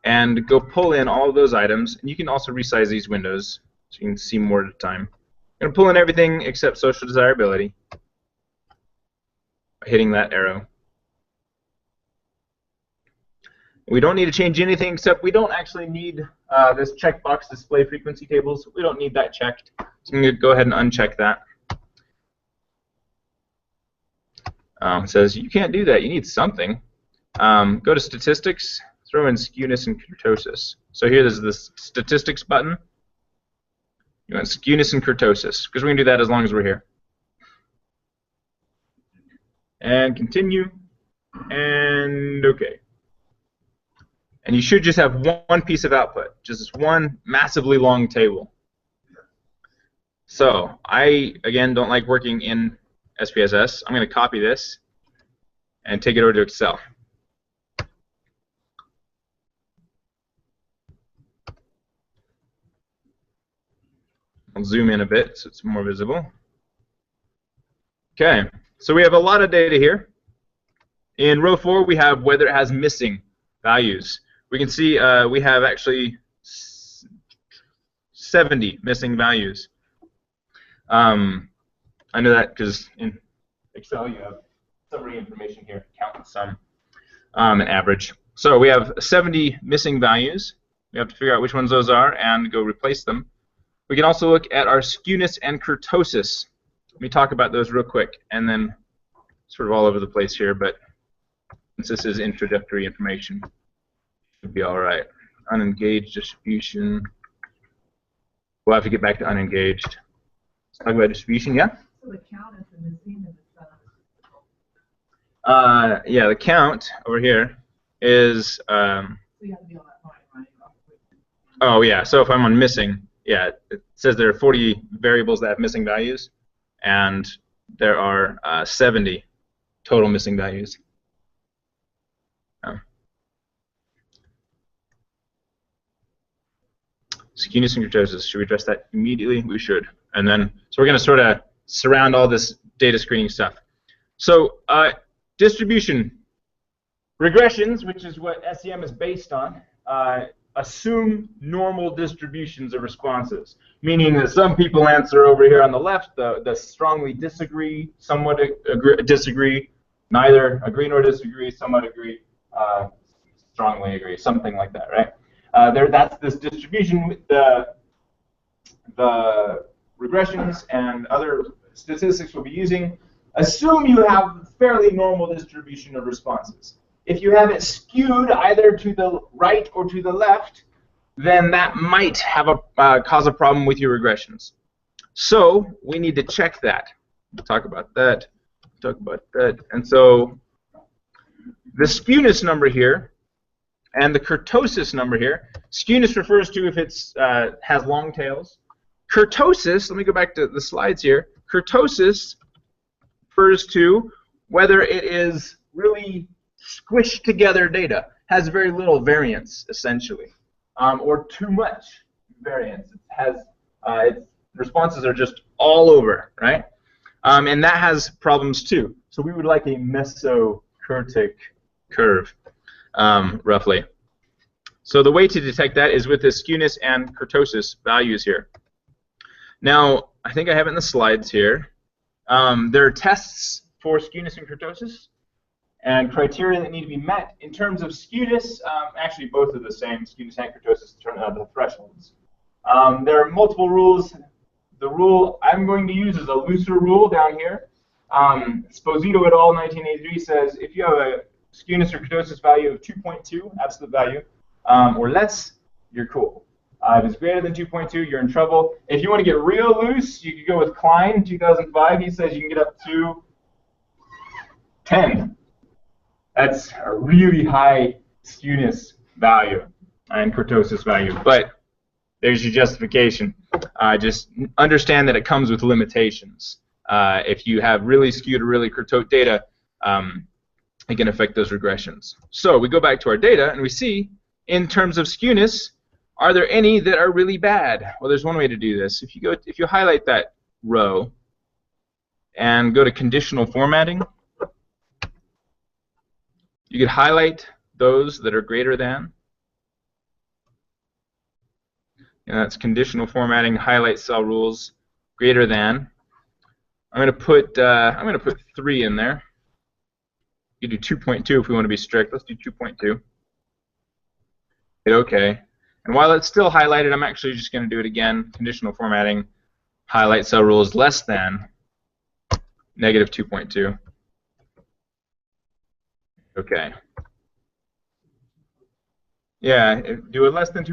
And go pull in all of those items. And you can also resize these windows so you can see more at a time. I'm going to pull in everything except social desirability by hitting that arrow. We don't need to change anything except we don't actually need this checkbox display frequency tables. We don't need that checked. So I'm going to go ahead and uncheck that. It says you can't do that. You need something. Go to Statistics. Throw in skewness and kurtosis. So here there's this Statistics button. You want skewness and kurtosis, because we're going to do that as long as we're here. And continue. And OK. And you should just have one piece of output, just this one massively long table. So I, again, don't like working in SPSS. I'm going to copy this and take it over to Excel. I'll zoom in a bit so it's more visible. Okay, so we have a lot of data here. In row 4, we have whether it has missing values. We can see we have actually 70 missing values. I know that because in Excel you have summary information here, count and sum, and average. So we have 70 missing values. We have to figure out which ones those are and go replace them. We can also look at our skewness and kurtosis. Let me talk about those real quick, and then sort of all over the place here, but since this is introductory information, should be all right. Unengaged distribution. We'll have to get back to unengaged. Let's talk about distribution, yeah? So the count is in the scene of the yeah, the count over here is. So you have to be on that line, right? Oh yeah. So if I'm on missing. Yeah, it says there are 40 variables that have missing values, and there are 70 total missing values. Skewness and kurtosis. Should we address that immediately? We should. And then, so we're going to sort of surround all this data screening stuff. So distribution. Regressions, which is what SEM is based on, assume normal distributions of responses, meaning that some people answer over here on the left, the strongly disagree, somewhat disagree, neither agree nor disagree, somewhat agree, strongly agree, something like that, right? That's this distribution with the regressions and other statistics we'll be using. Assume you have fairly normal distribution of responses. If you have it skewed either to the right or to the left, then that might have cause a problem with your regressions. So we need to check that. We'll talk about that. And so the skewness number here and the kurtosis number here. Skewness refers to if it's has long tails. Kurtosis, let me go back to the slides here. Kurtosis refers to whether it is really squished together data, has very little variance essentially, or too much variance. It has its responses are just all over, right? And that has problems too. So we would like a mesokurtic curve, roughly. So the way to detect that is with the skewness and kurtosis values here. Now, I think I have it in the slides here. There are tests for skewness and kurtosis and criteria that need to be met. In terms of skewness, actually both are the same, skewness and kurtosis, the thresholds. There are multiple rules. The rule I'm going to use is a looser rule down here. Esposito et al. 1983 says if you have a skewness or kurtosis value of 2.2, absolute value, or less, you're cool. If it's greater than 2.2, you're in trouble. If you want to get real loose, you could go with Klein, 2005. He says you can get up to 10. That's a really high skewness value and kurtosis value. But there's your justification. Just understand that it comes with limitations. If you have really skewed or really kurtote data, it can affect those regressions. So we go back to our data and we see, in terms of skewness, are there any that are really bad? Well, there's one way to do this. If you highlight that row and go to conditional formatting, you could highlight those that are greater than. And that's conditional formatting, highlight cell rules, greater than. I'm going to put 3 in there. You do 2.2 if we want to be strict. Let's do 2.2. Hit OK. And while it's still highlighted, I'm actually just going to do it again. Conditional formatting, highlight cell rules less than negative 2.2. OK. Yeah, do a less than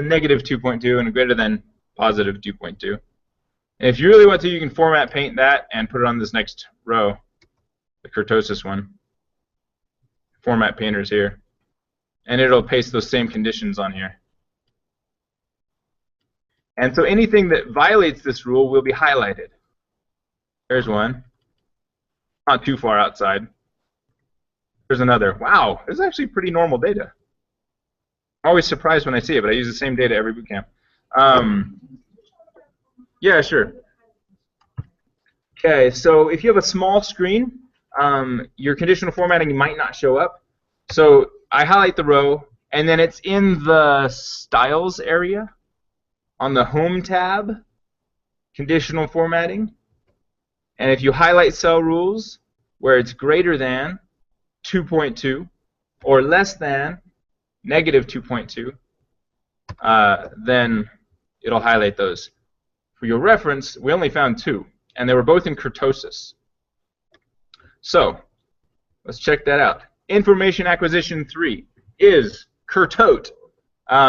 negative 2.2 and a greater than positive 2.2. And if you really want to, you can format paint that and put it on this next row, the kurtosis one. Format painters here. And it'll paste those same conditions on here. And so anything that violates this rule will be highlighted. There's one. Not too far outside. There's another. Wow, this is actually pretty normal data. I'm always surprised when I see it, but I use the same data every bootcamp. Yeah, sure. Okay, so if you have a small screen, your conditional formatting might not show up. So I highlight the row, and then it's in the styles area on the home tab, conditional formatting. And if you highlight cell rules where it's greater than 2.2 or less than negative 2.2, then it'll highlight those. For your reference, we only found 2, and they were both in kurtosis. So let's check that out. Information acquisition 3 is kurtote.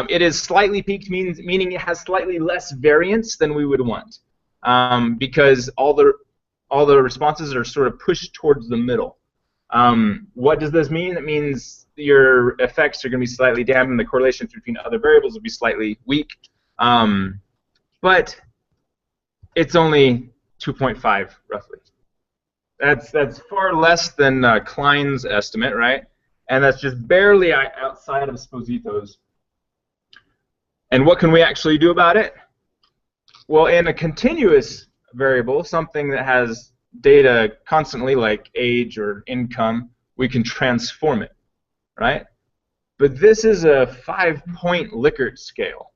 It is slightly peaked, meaning it has slightly less variance than we would want, because all the responses are sort of pushed towards the middle. What does this mean? It means your effects are going to be slightly dampened. The correlations between other variables will be slightly weak. But it's only 2.5, roughly. That's far less than Klein's estimate, right? And that's just barely outside of Esposito's. And what can we actually do about it? Well, in a continuous variable, something that has data constantly, like age or income, we can transform it, right? But this is a 5-point Likert scale.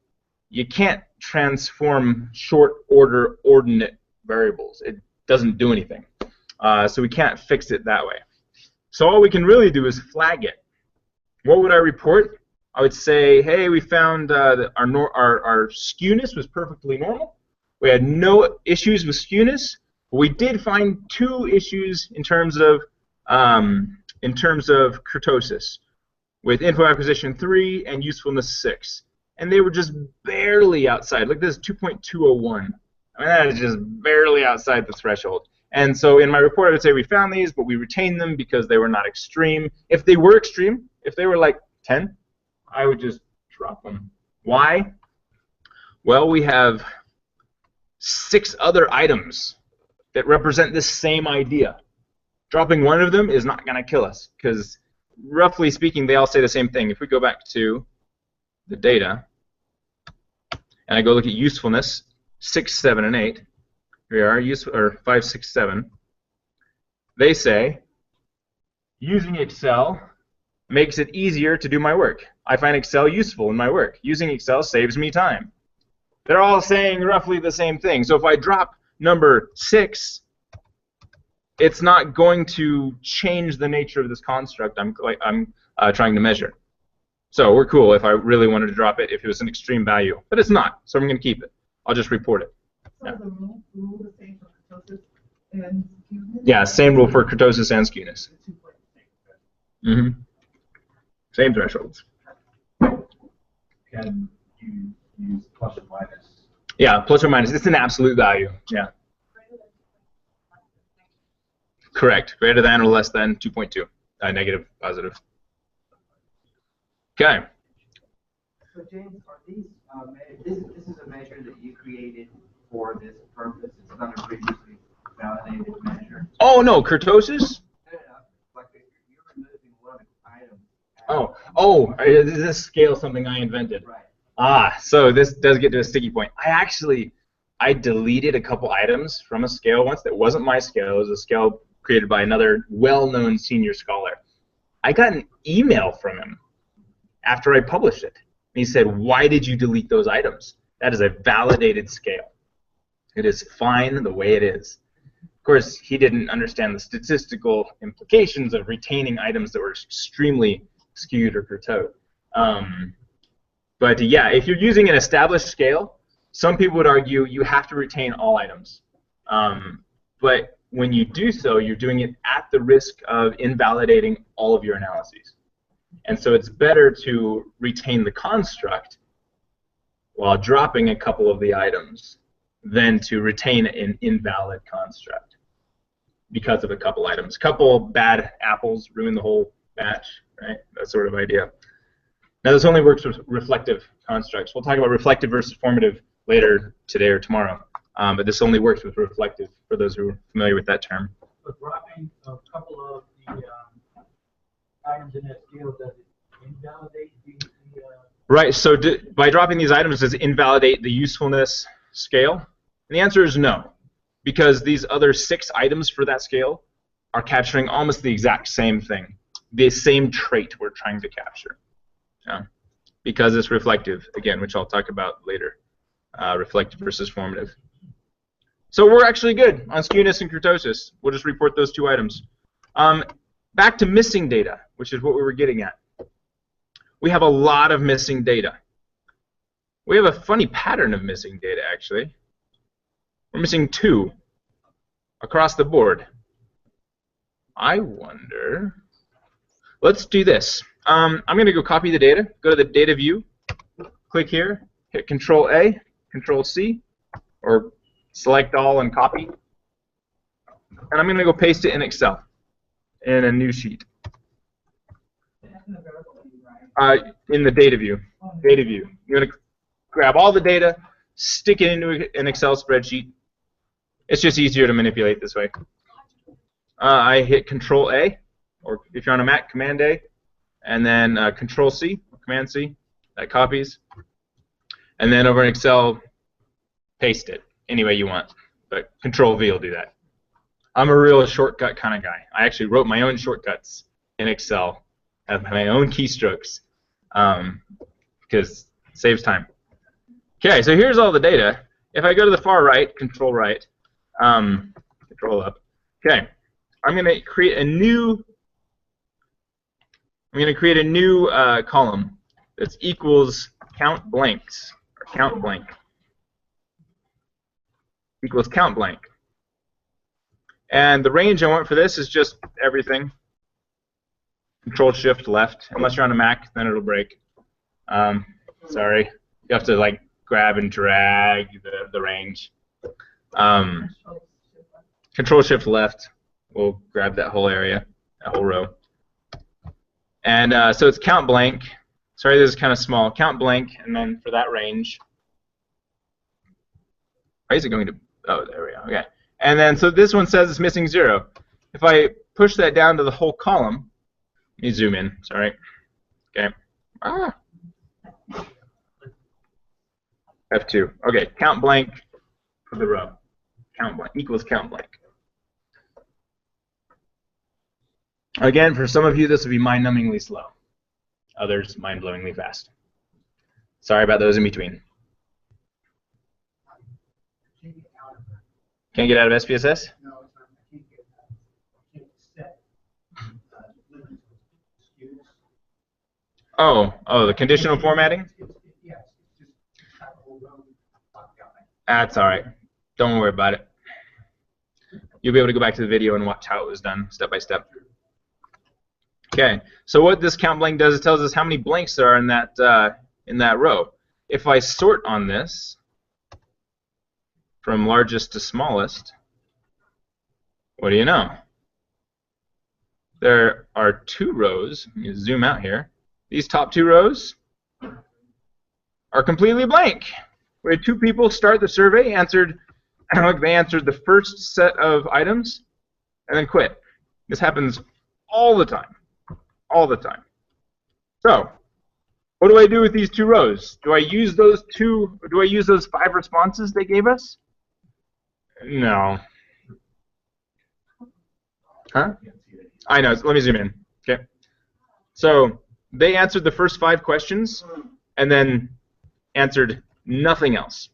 You can't transform short-order ordinate variables. It doesn't do anything. So we can't fix it that way. So all we can really do is flag it. What would I report? I would say, hey, we found that our skewness was perfectly normal. We had no issues with skewness. But we did find 2 issues in terms of kurtosis, with info acquisition 3 and usefulness 6. And they were just barely outside. Look, this is 2.201. I mean, that is just barely outside the threshold. And so in my report, I would say we found these, but we retained them because they were not extreme. If they were extreme, if they were like 10, I would just drop them. Why? Well, we have 6 other items that represent this same idea. Dropping one of them is not going to kill us, because roughly speaking, they all say the same thing. If we go back to the data, and I go look at usefulness, 6, 7, and 8, here we are, or 5, 6, 7, they say, using Excel makes it easier to do my work. I find Excel useful in my work. Using Excel saves me time. They're all saying roughly the same thing. So if I drop number 6, it's not going to change the nature of this construct I'm trying to measure. So we're cool if I really wanted to drop it if it was an extreme value. But it's not, so I'm going to keep it. I'll just report it. So the rule the same for kurtosis and skewness? Yeah, same rule for kurtosis and skewness. 2.6. Same thresholds. Can you use plus or minus? Yeah, plus or minus. It's an absolute value. Yeah. Correct. Greater than or less than 2.2. Negative, positive. Okay. So James, are these this is a measure that you created for this purpose? It's not a previously validated measure. Oh no, kurtosis? No. Like you're removing one item. Is this scale something I invented? Right. So this does get to a sticky point. I deleted a couple items from a scale once that wasn't my scale. It was a scale created by another well-known senior scholar. I got an email from him after I published it. And he said, why did you delete those items? That is a validated scale. It is fine the way it is. Of course, he didn't understand the statistical implications of retaining items that were extremely skewed or kurtoed. But yeah, if you're using an established scale, some people would argue you have to retain all items. But when you do so, you're doing it at the risk of invalidating all of your analyses. And so it's better to retain the construct while dropping a couple of the items than to retain an invalid construct because of a couple items. A couple bad apples ruin the whole batch, right? That sort of idea. Now this only works with reflective constructs. We'll talk about reflective versus formative later today or tomorrow. But this only works with reflective for those who are familiar with that term. But dropping a couple of the items in that scale, does it invalidate the Right, so by dropping these items, does it invalidate the usefulness scale? And the answer is no, because these other 6 items for that scale are capturing almost the exact same thing, the same trait we're trying to capture. Yeah. Because it's reflective, again, which I'll talk about later, reflective versus formative. So we're actually good on skewness and kurtosis. We'll just report those 2 items. Back to missing data, which is what we were getting at. We have a lot of missing data. We have a funny pattern of missing data, actually. We're missing 2 across the board. I wonder... Let's do this. I'm going to go copy the data, go to the data view, click here, hit Control-A, Control-C, or select all and copy. And I'm going to go paste it in Excel in a new sheet. In the data view. Data view. You're going to grab all the data, stick it into an Excel spreadsheet. It's just easier to manipulate this way. I hit Control-A, or if you're on a Mac, Command-A, and then Control-C, Command-C. That copies. And then over in Excel, paste it any way you want. But Control-V will do that. I'm a real shortcut kind of guy. I actually wrote my own shortcuts in Excel. I have my own keystrokes because it saves time. Okay, so here's all the data. If I go to the far right, Control right, Control up. Okay, I'm going to create a new. I'm going to create a new column. that's equals count blanks, or count blank, equals count blank. And the range I want for this is just everything. Control-Shift left. Unless you're on a Mac, then it'll break. Sorry. You have to like grab and drag the range. Control-Shift left will grab that whole area, that whole row. And so it's count blank. Sorry, this is kind of small. Count blank, and then for that range. Why is it going to? Oh, there we go. Okay. And then so this one says it's missing 0. If I push that down to the whole column, let me zoom in. Sorry. Okay. F2. Okay. Count blank for the row. Count blank equals count blank. Again, for some of you, this will be mind-numbingly slow. Others, mind-blowingly fast. Sorry about those in between. Can't get out of SPSS? No, it's not. I can't get that. I can't set limits of SKUs. Oh, the conditional formatting? Yes, it's just that whole row locked out. That's all right. Don't worry about it. You'll be able to go back to the video and watch how it was done step by step. Okay, so what this count blank does, it tells us how many blanks there are in that row. If I sort on this from largest to smallest, what do you know? There are 2 rows. Let me zoom out here. These top 2 rows are completely blank. We had 2 people start the survey, they answered the first set of items, and then quit. This happens all the time. All the time. So, what do I do with these 2 rows? Do I use those 5 responses they gave us? No. Huh? I know. Let me zoom in. Okay. So, they answered the first 5 questions and then answered nothing else.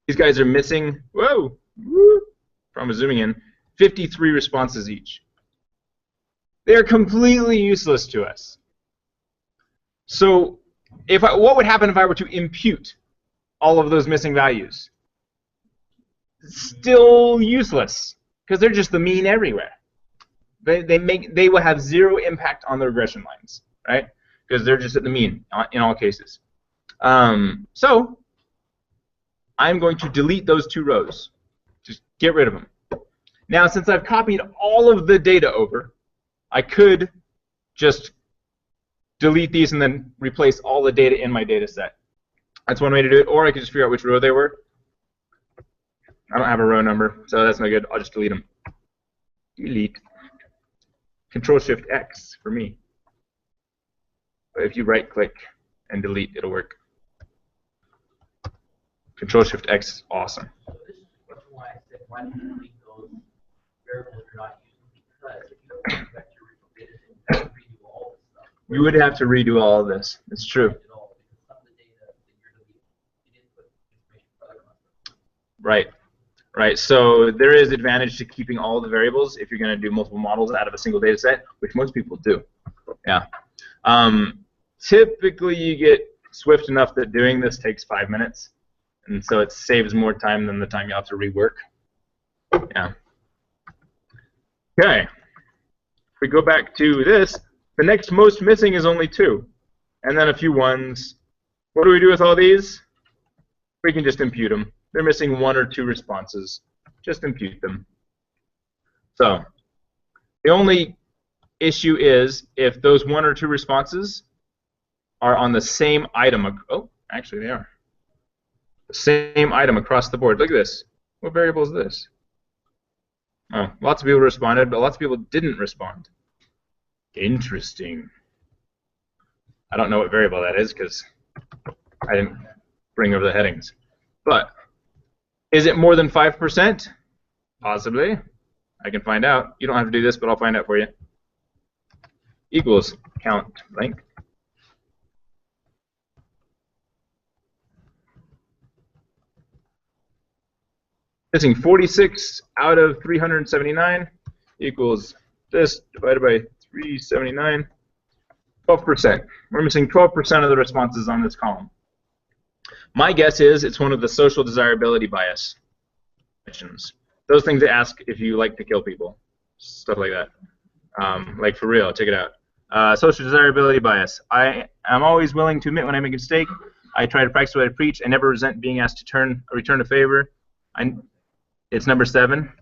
These guys are missing, from zooming in, 53 responses each. They're completely useless to us. So what would happen if I were to impute all of those missing values? Still useless, because they're just the mean everywhere. They will have 0 impact on the regression lines, right? Because they're just at the mean in all cases. So I'm going to delete those 2 rows. Just get rid of them. Now, since I've copied all of the data over, I could just delete these and then replace all the data in my data set. That's one way to do it, or I could just figure out which row they were. I don't have a row number, so that's no good. I'll just delete them. Delete. Control-Shift-X for me. But if you right-click and delete, it'll work. Control-Shift-X is awesome. So this is why I said, why don't you delete those variables you're not using? Because if you don't expect your original data set, you have to redo all this stuff. You would have to redo all of this. It's true. Right. Right. So there is advantage to keeping all the variables if you're going to do multiple models out of a single data set, which most people do. Yeah. Typically, you get swift enough that doing this takes 5 minutes, and so it saves more time than the time you have to rework. Yeah. Okay. If we go back to this, the next most missing is only 2, and then a few 1s. What do we do with all these? We can just impute them. They're missing 1 or 2 responses. Just impute them. So the only issue is if those 1 or 2 responses are on the same item. Oh, actually they are. The same item across the board. Look at this. What variable is this? Oh, lots of people responded, but lots of people didn't respond. Interesting. I don't know what variable that is because I didn't bring over the headings. But is it more than 5%? Possibly. I can find out. You don't have to do this, but I'll find out for you. Equals count blank. Missing 46 out of 379 equals this divided by 379. 12%. We're missing 12% of the responses on this column. My guess is it's one of the social desirability bias questions. Those things that ask if you like to kill people, stuff like that. Like for real, check it out. Social desirability bias. I am always willing to admit when I make a mistake. I try to practice what I preach. I never resent being asked to return a favor. It's number 7.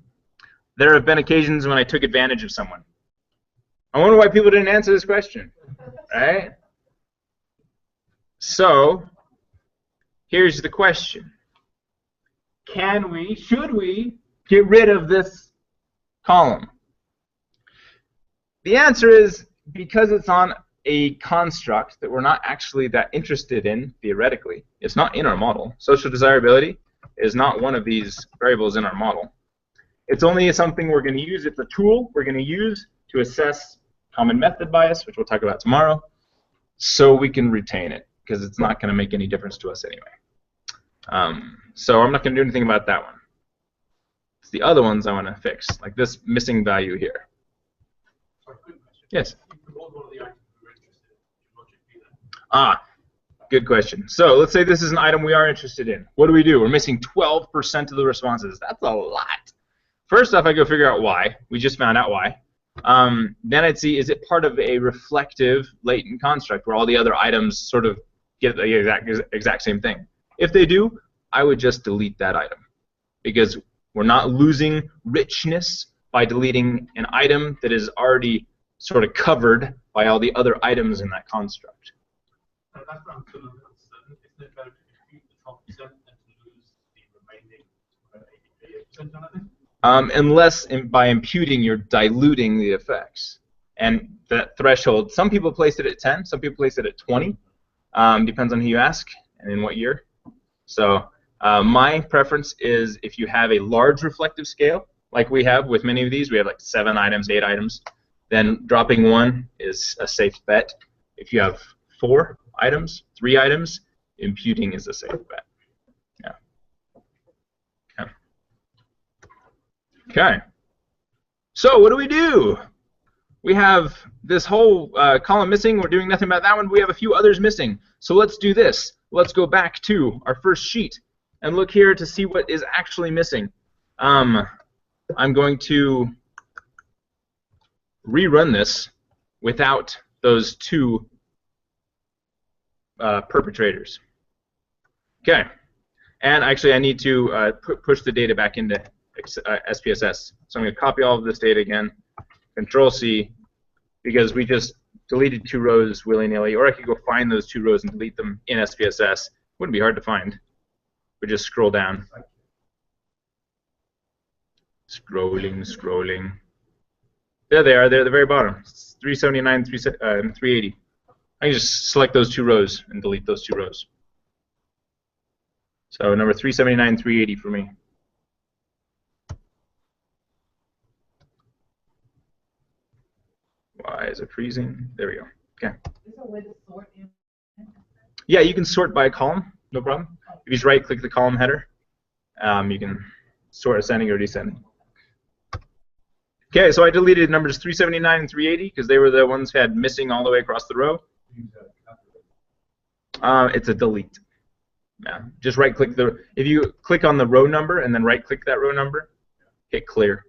There have been occasions when I took advantage of someone. I wonder why people didn't answer this question, right? So, here's the question. Should we get rid of this column? The answer is because it's on a construct that we're not actually that interested in, theoretically. It's not in our model. Social desirability is not one of these variables in our model. It's only something we're going to use. It's a tool we're going to use to assess common method bias, which we'll talk about tomorrow, so we can retain it, because it's not going to make any difference to us anyway. So I'm not going to do anything about that one. It's the other ones I want to fix, like this missing value here. Yes? Good question. So let's say this is an item we are interested in. What do? We're missing 12% of the responses. That's a lot. First off, I go figure out why. We just found out why. Then I'd see, is it part of a reflective latent construct where all the other items sort of get the exact same thing? If they do, I would just delete that item, because we're not losing richness by deleting an item that is already sort of covered by all the other items in that construct. That's what I'm still uncertain. Isn't it better to compute the 12% than to lose the remaining 88% on it? Unless by imputing you're diluting the effects. And that threshold, some people place it at 10, some people place it at 20. Depends on who you ask and in what year. So my preference is if you have a large reflective scale, like we have with many of these, we have like 7 items, 8 items, then dropping 1 is a safe bet. If you have 4 items, 3 items, imputing is a safe bet. Yeah. Okay. So what do? We have this whole column missing. We're doing nothing about that one. We have a few others missing. So let's do this. Let's go back to our first sheet and look here to see what is actually missing. I'm going to rerun this without those 2 perpetrators. Okay. And actually, I need to push the data back into SPSS. So I'm going to copy all of this data again, Control-C, because we just deleted 2 rows willy-nilly, or I could go find those 2 rows and delete them in SPSS. Wouldn't be hard to find. We just scroll down. Scrolling. There they are. They're at the very bottom. It's 379, 380. I can just select those 2 rows and delete those 2 rows. So number 379, 380 for me. Why is it freezing? There we go. Okay. Is there a way to sort in? Yeah, you can sort by column, no problem. If you just right-click the column header, you can sort ascending or descending. Okay, so I deleted numbers 379 and 380 because they were the ones who had missing all the way across the row. It's a delete. Yeah, just right-click the. If you click on the row number and then right-click that row number, hit clear.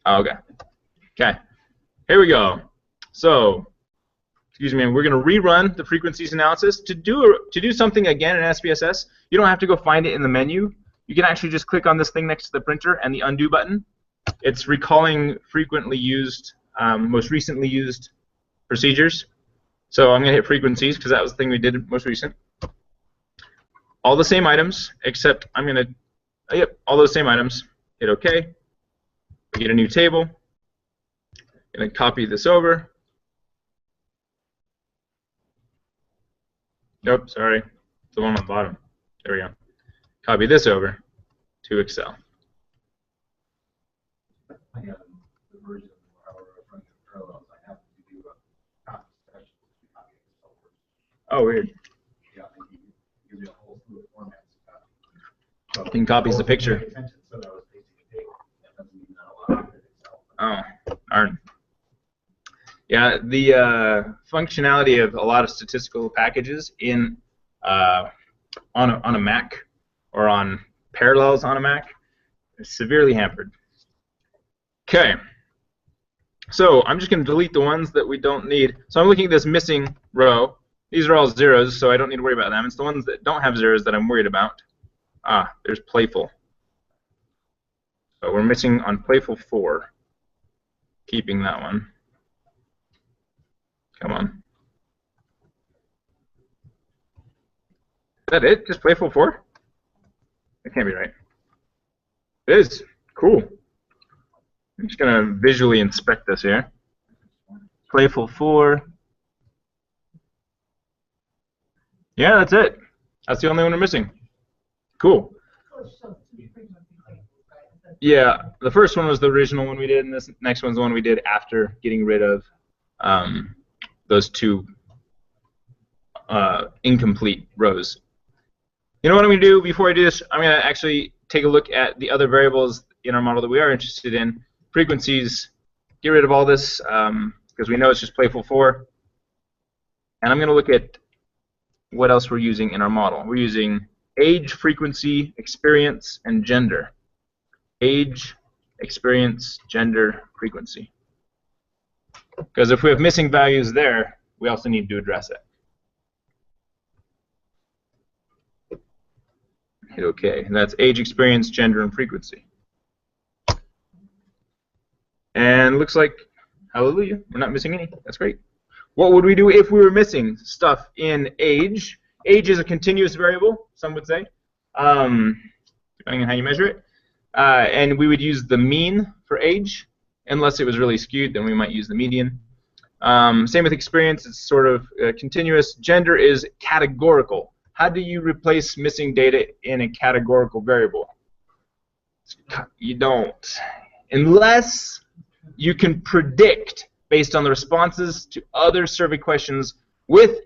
Oh, okay. Okay. Here we go. So, excuse me. We're going to rerun the frequencies analysis. To do something again in SPSS, you don't have to go find it in the menu. You can actually just click on this thing next to the printer and the undo button. It's recalling frequently used, most recently used procedures. So I'm going to hit frequencies because that was the thing we did most recent. All the same items, except I'm going to, yep, all those same items. Hit OK. We get a new table. I'm going to copy this over. Nope, sorry. It's the one on the bottom. There we go. Copy this over to Excel. I have the version where I run the parallels. I have to do a copy special. Oh, weird. Yeah, it gives you a whole slew of formats to copy. So King copies the picture. Attention, so that was pasting a table. That doesn't mean that a lot of it itself. Oh, darn. Yeah, the functionality of a lot of statistical packages in on a Mac or on Parallels on a Mac is severely hampered. Okay. So I'm just going to delete the ones that we don't need. So I'm looking at this missing row. These are all zeros, so I don't need to worry about them. It's the ones that don't have zeros that I'm worried about. Ah, there's playful. So we're missing on playful 4. Keeping that one. Come on. Is that it? Just playful 4? That can't be right. It is. Cool. I'm just going to visually inspect this here. Playful 4. Yeah, that's it. That's the only one we're missing. Cool. Yeah, the first one was the original one we did, and this next one's the one we did after getting rid of those 2 incomplete rows. You know what I'm going to do before I do this? I'm going to actually take a look at the other variables in our model that we are interested in. Frequencies, get rid of all this because we know it's just playful 4. And I'm going to look at what else we're using in our model. We're using age, frequency, experience, and gender. Age, experience, gender, frequency. Because if we have missing values there, we also need to address it. Hit OK. And that's age, experience, gender, and frequency. And looks like, hallelujah, we're not missing any. That's great. What would we do if we were missing stuff in age? Age is a continuous variable, some would say, depending on how you measure it. And we would use the mean for age. Unless it was really skewed, then we might use the median. Same with experience. It's sort of continuous. Gender is categorical. How do you replace missing data in a categorical variable? You don't. Unless you can predict, based on the responses to other survey questions with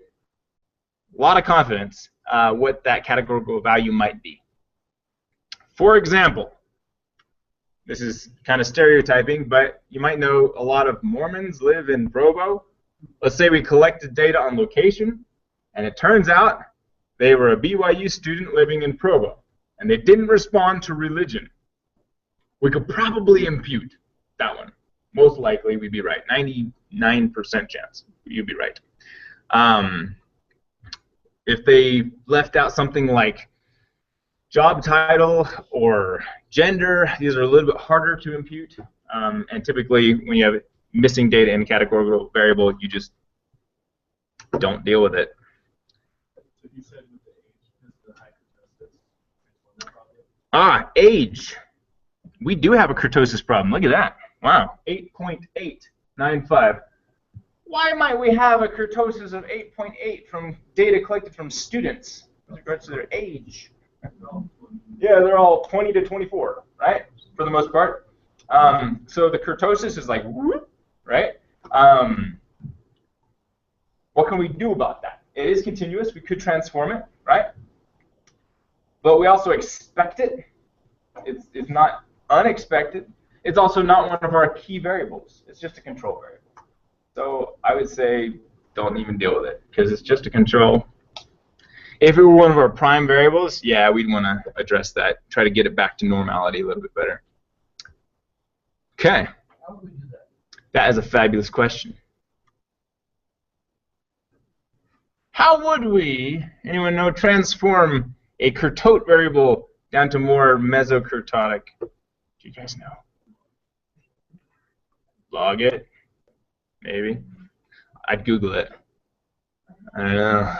a lot of confidence, what that categorical value might be. For example, this is kind of stereotyping, but you might know a lot of Mormons live in Provo. Let's say we collected data on location, and it turns out they were a BYU student living in Provo, and they didn't respond to religion. We could probably impute that one. Most likely we'd be right. 99% chance you'd be right. If they left out something like job title or gender, these are a little bit harder to impute. And typically when you have missing data in a categorical variable, you just don't deal with it. So you said with the age is the high kurtosis problem? Age. We do have a kurtosis problem. Look at that. Wow, 8.895. Why might we have a kurtosis of 8.8 from data collected from students with regards to their age? Yeah, they're all 20 to 24, right? For the most part. So the kurtosis is like, whoop, right? What can we do about that? It is continuous. We could transform it, right? But we also expect it. It's not unexpected. It's also not one of our key variables. It's just a control variable. So I would say don't even deal with it because it's just a control. If it were one of our prime variables, yeah, we'd want to address that, try to get it back to normality a little bit better. Okay. How would we do that? That is a fabulous question. How would we, anyone know, transform a kurtote variable down to more mesokurtotic? Do you guys know? Log it? Maybe. I'd Google it. I don't know.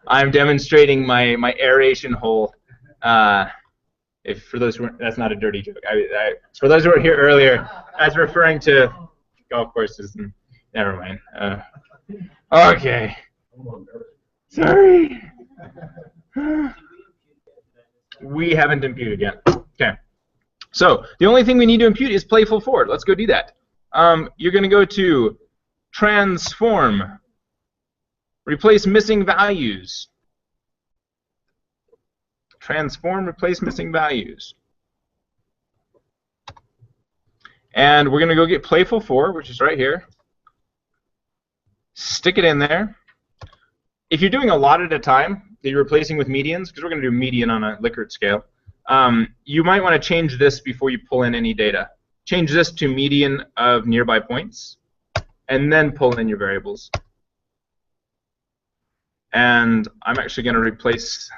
I'm demonstrating my aeration hole. If for those who that's not a dirty joke. For those who were here earlier, I was referring to golf courses. And, never mind. Okay. Sorry. We haven't imputed yet. Okay. So the only thing we need to impute is playful forward. Let's go do that. You're going to go to transform, replace missing values. Transform, replace missing values. And we're going to go get playful for, which is right here. stick it in there. If you're doing a lot at a time that you're replacing with medians, because we're going to do median on a Likert scale, you might want to change this before you pull in any data. Change this to median of nearby points, and then pull in your variables. And I'm actually going to replace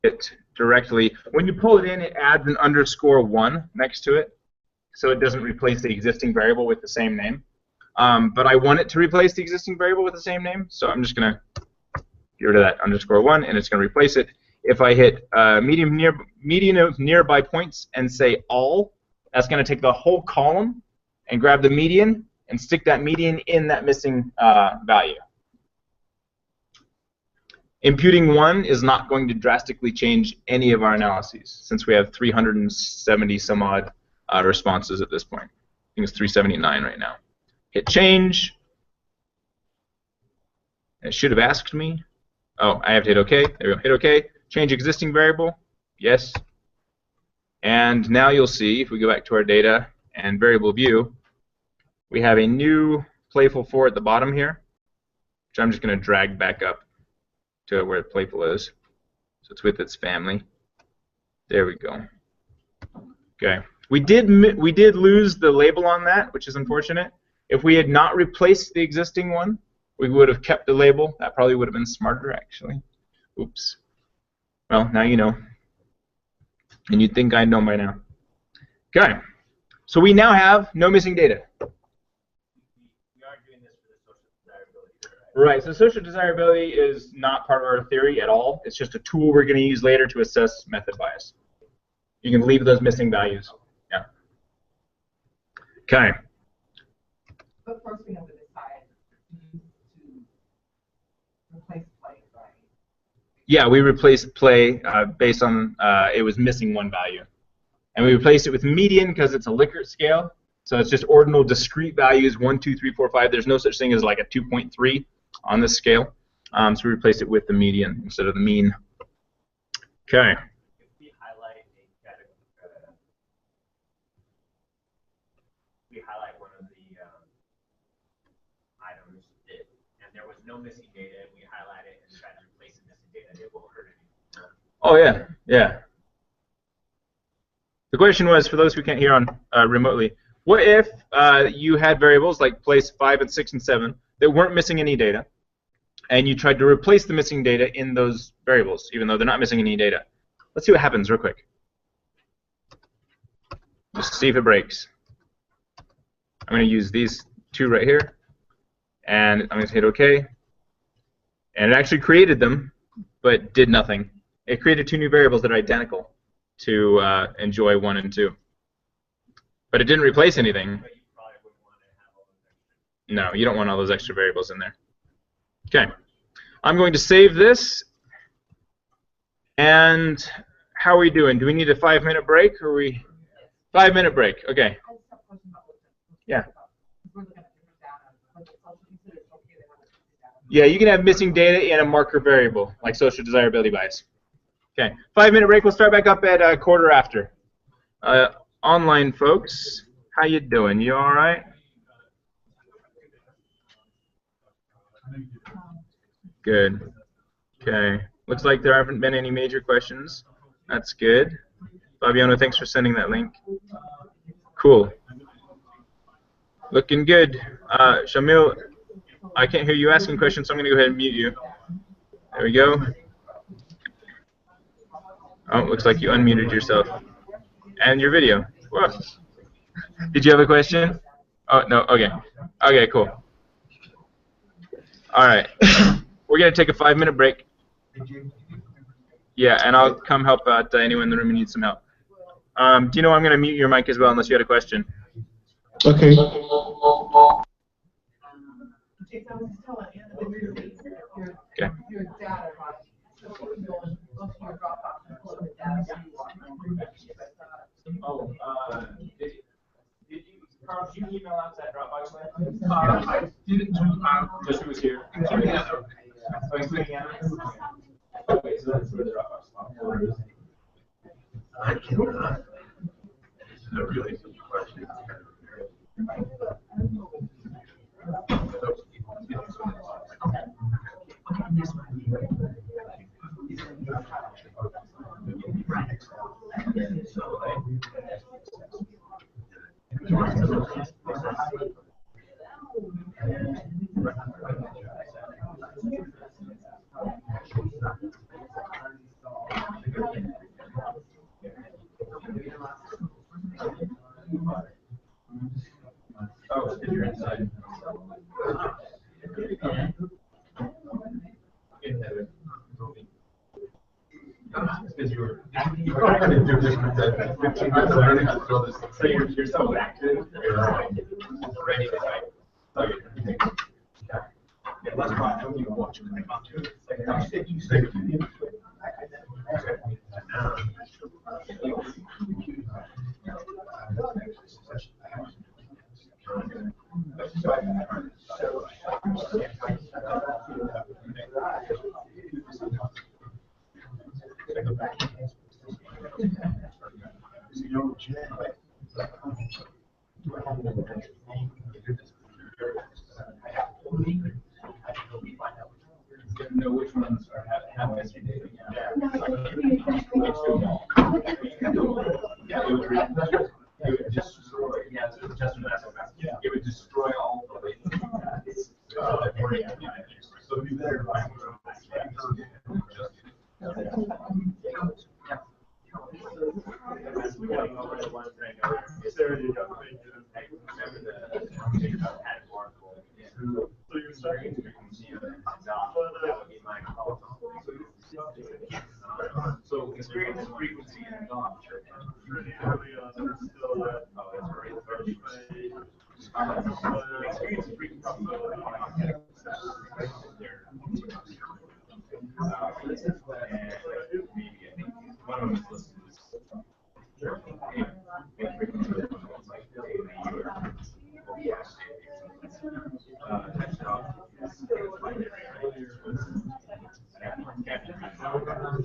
it directly. When you pull it in, it adds an _1 next to it, so it doesn't replace the existing variable with the same name. But I want it to replace the existing variable with the same name, so I'm just going to get rid of that _1, and it's going to replace it. If I hit median of nearby points and say all, that's going to take the whole column and grab the median and stick that median in that missing value. Imputing 1 is not going to drastically change any of our analyses, since we have 370 some odd responses at this point. I think it's 379 right now. Hit change. It should have asked me. Oh, I have to hit OK. There we go. Hit OK. Change existing variable. Yes. And now you'll see, if we go back to our data and variable view, we have a new playful 4 at the bottom here, which I'm just going to drag back up to where playful is. So it's with its family. There we go. Okay. We did lose the label on that, which is unfortunate. If we had not replaced the existing one, we would have kept the label. That probably would have been smarter, actually. Oops. Well, now you know. And you'd think I'd know by now. Okay. So we now have no missing data. Right, so social desirability is not part of our theory at all. It's just a tool we're going to use later to assess method bias. You can leave those missing values. Yeah. Okay. But first we have to decide to replace play, right? Yeah, we replaced play based on it was missing one value. And we replaced it with median because it's a Likert scale. So it's just ordinal discrete values, 1, 2, 3, 4, 5. There's no such thing as like a 2.3 on this scale. So we replaced it with the median instead of the mean. Okay. If we highlight a category, we highlight one of the items and there was no missing data, and we highlight it and try to replace the missing data, it won't hurt anything. Oh yeah, yeah. The question was, for those who can't hear on remotely, what if you had variables like place 5 and 6 and 7 that weren't missing any data, and you tried to replace the missing data in those variables, even though they're not missing any data? Let's see what happens real quick. Just see if it breaks. I'm going to use these two right here, and I'm going to hit OK. And it actually created them, but did nothing. It created 2 new variables that are identical to enjoy 1 and 2. But it didn't replace anything. But you probably wouldn't want to have all those extra. No, you don't want all those extra variables in there. Okay. I'm going to save this. And how are we doing? Do we need a 5-minute break? Or are we 5-minute break? Okay. I just have a question about what Yeah. we're looking at different data, but it's also considered okay to have a different data. Yeah, you can have missing data in a marker variable, like social desirability bias. Okay. 5-minute break. We'll start back up at 1/4 after. Online folks, how you doing? You all right? Good. Okay. Looks like there haven't been any major questions. That's good. Fabiano, thanks for sending that link. Cool. Looking good. Shamil, I can't hear you asking questions, so I'm going to go ahead and mute you. There we go. Oh, looks like you unmuted yourself. And your video. Whoa. Did you have a question? Oh, no. Okay. Okay, cool. All right. We're going to take a 5-minute break. Yeah, and I'll come help out anyone in the room who needs some help. Do you know I'm going to mute your mic as well unless you had a question? Okay. Jason, I was just telling you, your data, right? So you can go to your Dropbox and pull up the data. Oh, did you, Carl, did you email out that Dropbox link? I didn't Just who was here? Yeah. Oh, including Anna? Okay, so that's where the Dropbox is. I cannot. This is a really simple question. Oh, if you're inside. Because you were trying to do different than 15 minutes of learning how to throw this. So you're so active, you're like ready to fight. Okay. Yeah, let's try. I wouldn't even watch it. Know which ones are have missing data. Yeah, it would destroy. Yeah, it's just it would destroy all the weights. So be better. So experience and frequency and experience and frequency. One of them is listed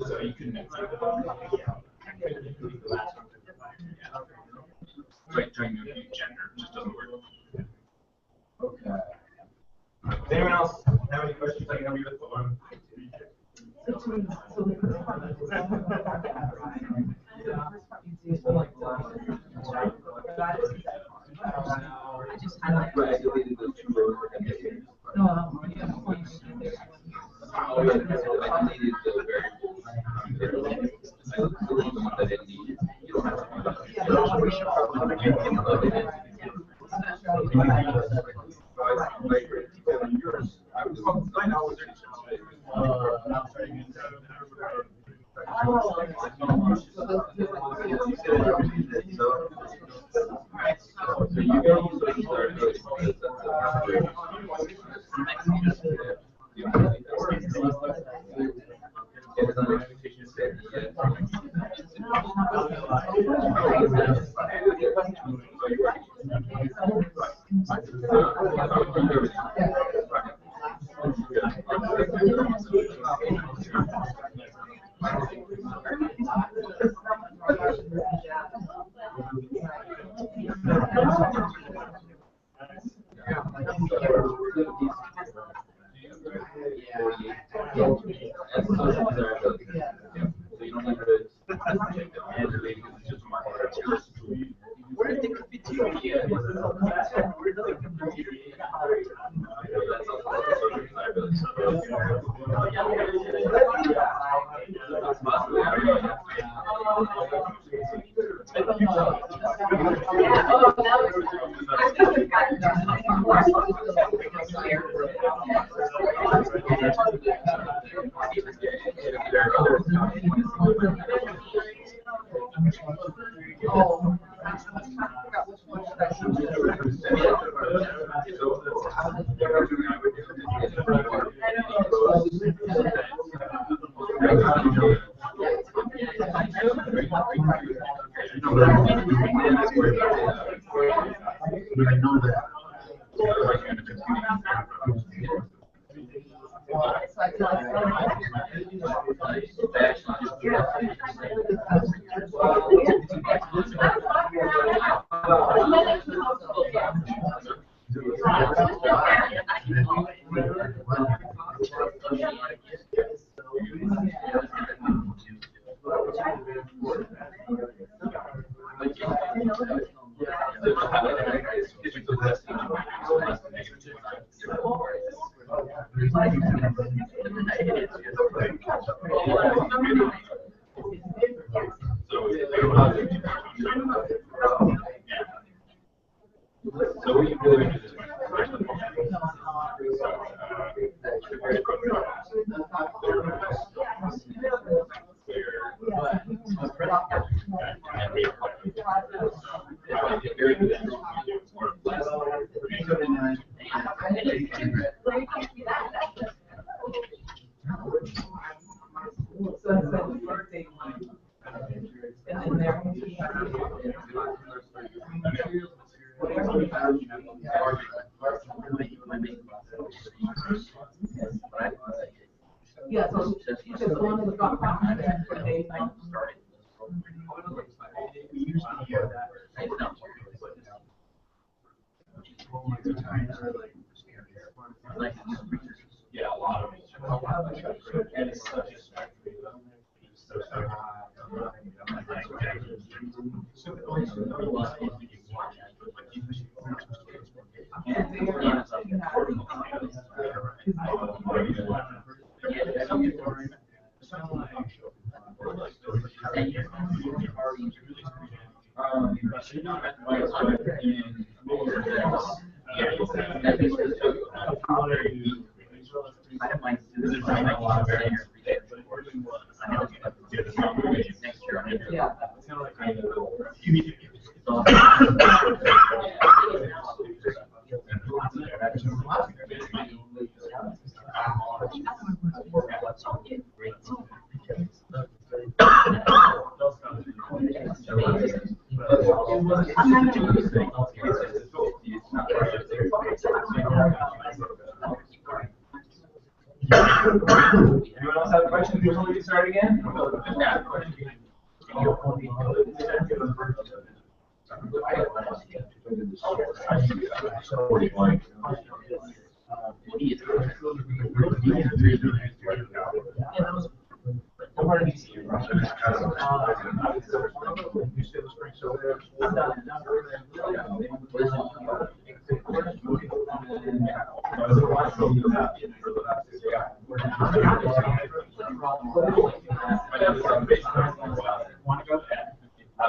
so you can trying to view gender just doesn't work. Okay. Does anyone else have any questions I can help you with? I deleted those 2 rows. No, I deleted the variables. I deleted the ones that I didn't need. You don't have to do that. We should probably load it in. So we really make this Yeah, so just the one who's got content for daytime. Yeah, a lot of it. And it's such a spectrum. It's so Anyone else have questions before we start again?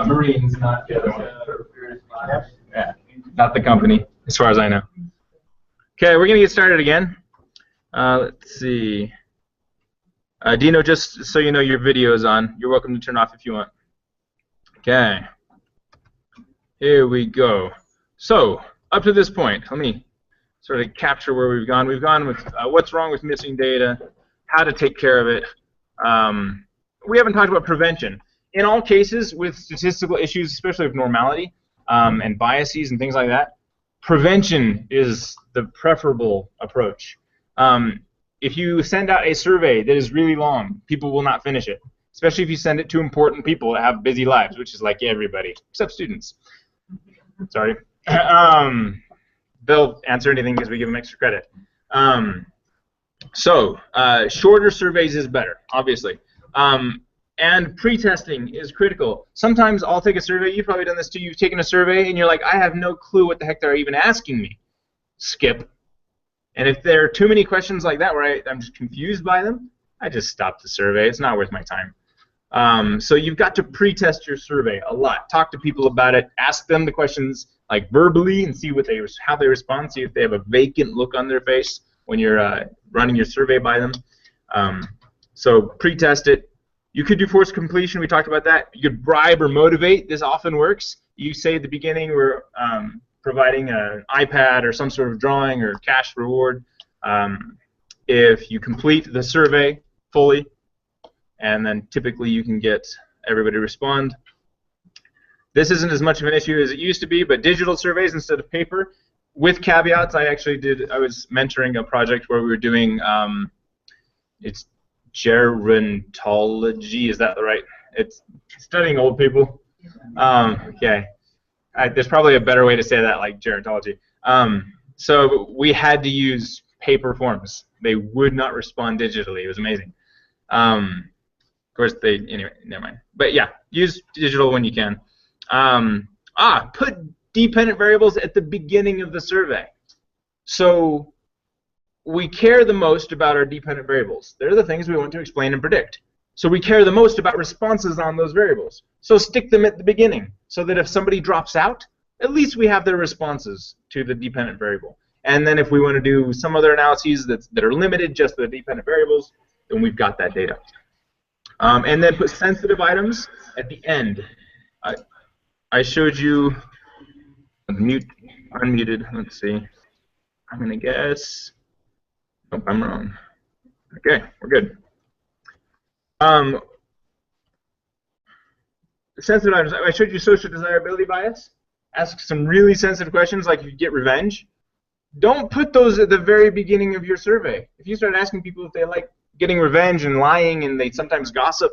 Marines, not Yeah, not the company, as far as I know. Okay, we're gonna get started again. Let's see. Dino, just so you know, your video is on. You're welcome to turn off if you want. Okay. Here we go. So, up to this point, let me sort of capture where we've gone. We've gone with what's wrong with missing data, how to take care of it. We haven't talked about prevention. In all cases with statistical issues, especially with normality and biases and things like that, prevention is the preferable approach. If you send out a survey that is really long, people will not finish it, especially if you send it to important people that have busy lives, which is like everybody, except students. Sorry. They'll answer anything because we give them extra credit. Shorter surveys is better, obviously. And pre-testing is critical. Sometimes I'll take a survey, you've probably done this too, you've taken a survey and you're like, I have no clue what the heck they're even asking me. Skip. And if there are too many questions like that where I'm just confused by them, I just stop the survey. It's not worth my time. So you've got to pre-test your survey a lot. Talk to people about it. Ask them the questions like verbally and see how they respond. See if they have a vacant look on their face when you're running your survey by them. So pre-test it. You could do forced completion. We talked about that. You could bribe or motivate. This often works. You say at the beginning we're providing an iPad or some sort of drawing or cash reward if you complete the survey fully, and then typically you can get everybody to respond. This isn't as much of an issue as it used to be, but digital surveys instead of paper, with caveats. I was mentoring a project where we were doing it's gerontology, is that the right? It's studying old people. Okay. There's probably a better way to say that, like gerontology. So we had to use paper forms. They would not respond digitally. It was amazing. Of course, anyway, never mind. But yeah, use digital when you can. Put dependent variables at the beginning of the survey. So we care the most about our dependent variables. They're the things we want to explain and predict. So we care the most about responses on those variables. So stick them at the beginning so that if somebody drops out, at least we have their responses to the dependent variable. And then if we want to do some other analyses that are limited just to the dependent variables, then we've got that data. And then put sensitive items at the end. I showed you unmuted. Let's see. I'm going to guess. Nope, I'm wrong. Okay, we're good. Sensitive items. I showed you social desirability bias. Ask some really sensitive questions like if you get revenge. Don't put those at the very beginning of your survey. If you start asking people if they like getting revenge and lying and they sometimes gossip,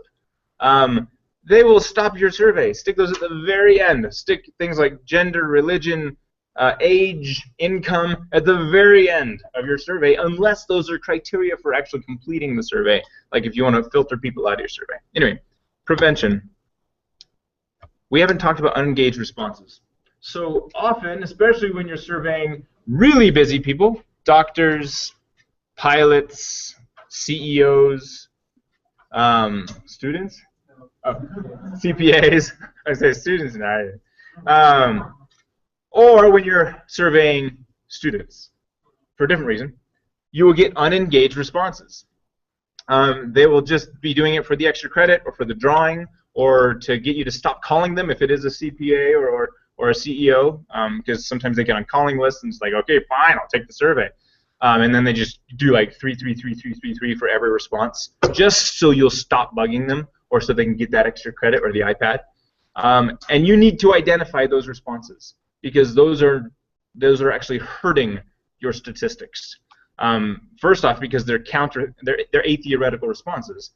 they will stop your survey. Stick those at the very end. Stick things like gender, religion, age, income at the very end of your survey, unless those are criteria for actually completing the survey, like if you want to filter people out of your survey. Anyway, prevention. We haven't talked about unengaged responses. So often, especially when you're surveying really busy people, doctors, pilots, CEOs, students, CPAs, I say students now. Or when you're surveying students for a different reason, you will get unengaged responses. They will just be doing it for the extra credit or for the drawing or to get you to stop calling them if it is a CPA or a CEO, because sometimes they get on calling lists and it's like, okay, fine, I'll take the survey. And then they just do like 3, 3, 3, 3, 3, 3 for every response, just so you'll stop bugging them or so they can get that extra credit or the iPad. And you need to identify those responses because those are actually hurting your statistics. First off, because they're atheoretical responses.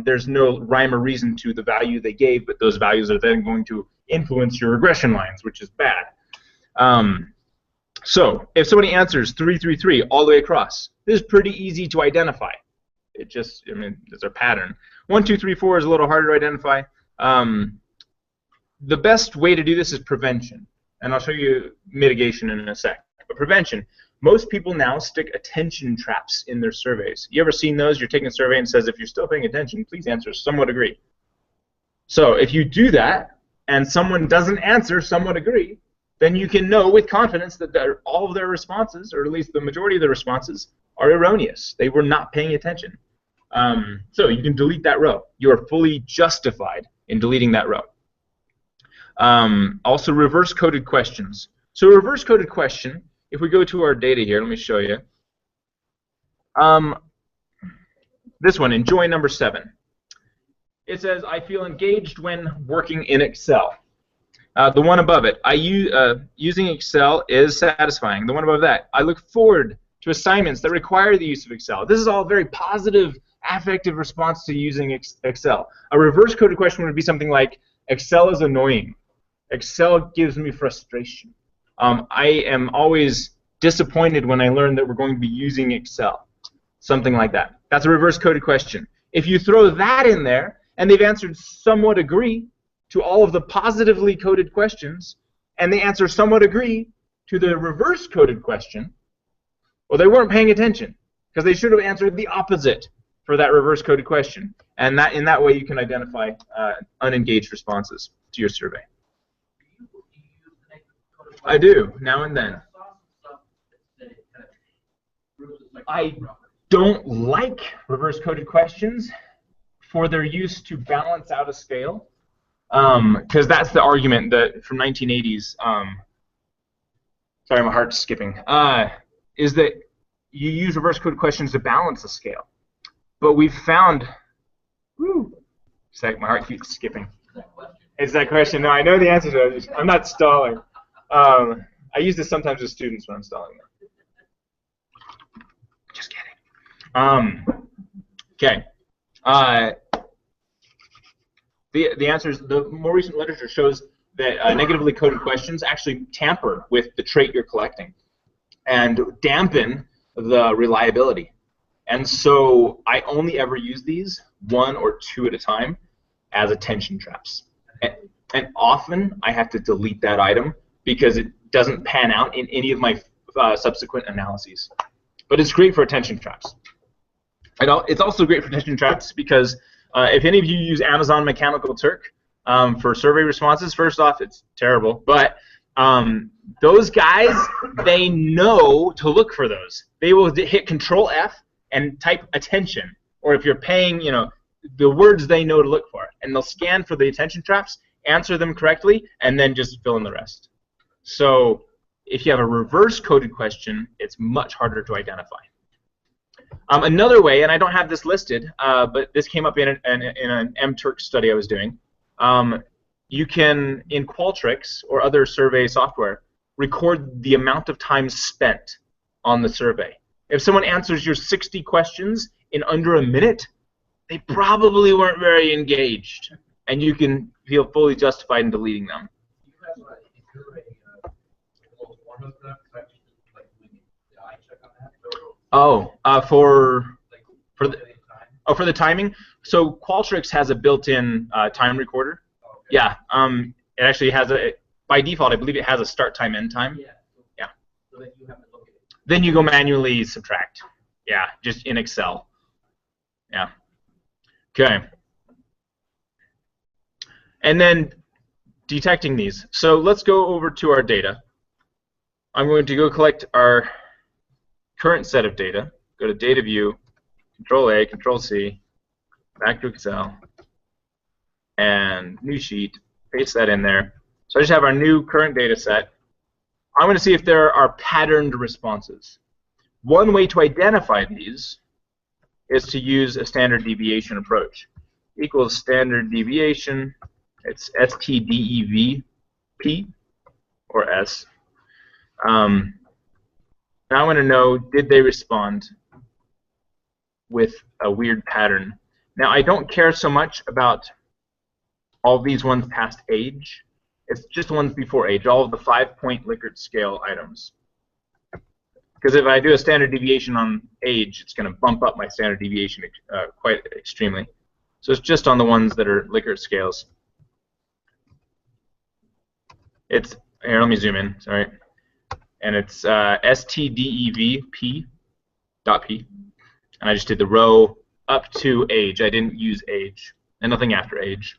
There's no rhyme or reason to the value they gave, but those values are then going to influence your regression lines, which is bad. So if somebody answers 3, 3, 3 all the way across, this is pretty easy to identify. It just, I mean, there's a pattern. 1, 2, 3, 4 is a little harder to identify. The best way to do this is prevention, and I'll show you mitigation in a sec. But prevention, most people now stick attention traps in their surveys. You ever seen those? You're taking a survey and it says, if you're still paying attention, please answer somewhat agree. So if you do that and someone doesn't answer somewhat agree, then you can know with confidence that all of their responses, or at least the majority of the responses, are erroneous. They were not paying attention. So you can delete that row. You are fully justified in deleting that row. Also, reverse-coded questions. So a reverse-coded question, if we go to our data here, let me show you. This one, enjoy number 7. It says, I feel engaged when working in Excel. The one above it, using Excel is satisfying. The one above that, I look forward to assignments that require the use of Excel. This is all very positive, affective response to using Excel. A reverse-coded question would be something like, Excel is annoying. Excel gives me frustration. I am always disappointed when I learn that we're going to be using Excel. Something like that. That's a reverse-coded question. If you throw that in there, and they've answered somewhat agree to all of the positively coded questions, and they answer somewhat agree to the reverse-coded question, well, they weren't paying attention, because they should have answered the opposite for that reverse-coded question. And in that way, you can identify unengaged responses to your survey. I do, now and then. I don't like reverse-coded questions for their use to balance out a scale, because that's the argument that from 1980s. Sorry, my heart's skipping. Is that you use reverse-coded questions to balance a scale, but we've found. Woo, my heart keeps skipping. It's that question. No, I know the answer to it. I'm not stalling. I use this sometimes with students when I'm stalling them. Just kidding. Okay. The answer is the more recent literature shows that negatively coded questions actually tamper with the trait you're collecting and dampen the reliability. And so I only ever use these 1 or 2 at a time as attention traps. And often I have to delete that item because it doesn't pan out in any of my subsequent analyses. but it's great for attention traps. It's also great for attention traps because if any of you use Amazon Mechanical Turk for survey responses, first off, it's terrible, but those guys, they know to look for those. They will hit Control F and type attention, or if you're paying, you know, the words they know to look for, and they'll scan for the attention traps, answer them correctly, and then just fill in the rest. So if you have a reverse coded question, it's much harder to identify. Another way, and I don't have this listed, but this came up in an MTurk study I was doing. You can, in Qualtrics or other survey software, record the amount of time spent on the survey. If someone answers your 60 questions in under a minute, they probably weren't very engaged, and you can feel fully justified in deleting them. Oh, for the timing. So Qualtrics has a built-in time recorder. Yeah. It actually has a, by default, I believe it has a start time, end time. Yeah. So then you have to look at it. Then you go manually subtract. Yeah, just in Excel. Yeah. Okay. And then detecting these. So let's go over to our data. I'm going to go collect our current set of data. Go to Data View, Control A, Control C, back to Excel, and new sheet. Paste that in there. So I just have our new current data set. I'm going to see if there are patterned responses. One way to identify these is to use a standard deviation approach. Equals standard deviation. It's STDEV P or S. Now I want to know, did they respond with a weird pattern? Now I don't care so much about all these ones past age. It's just the ones before age, all of the 5-point Likert scale items. Because if I do a standard deviation on age, it's going to bump up my standard deviation quite extremely. So it's just on the ones that are Likert scales. It's, here, let me zoom in, sorry. And it's STDEV dot P. And I just did the row up to age. I didn't use age, and nothing after age.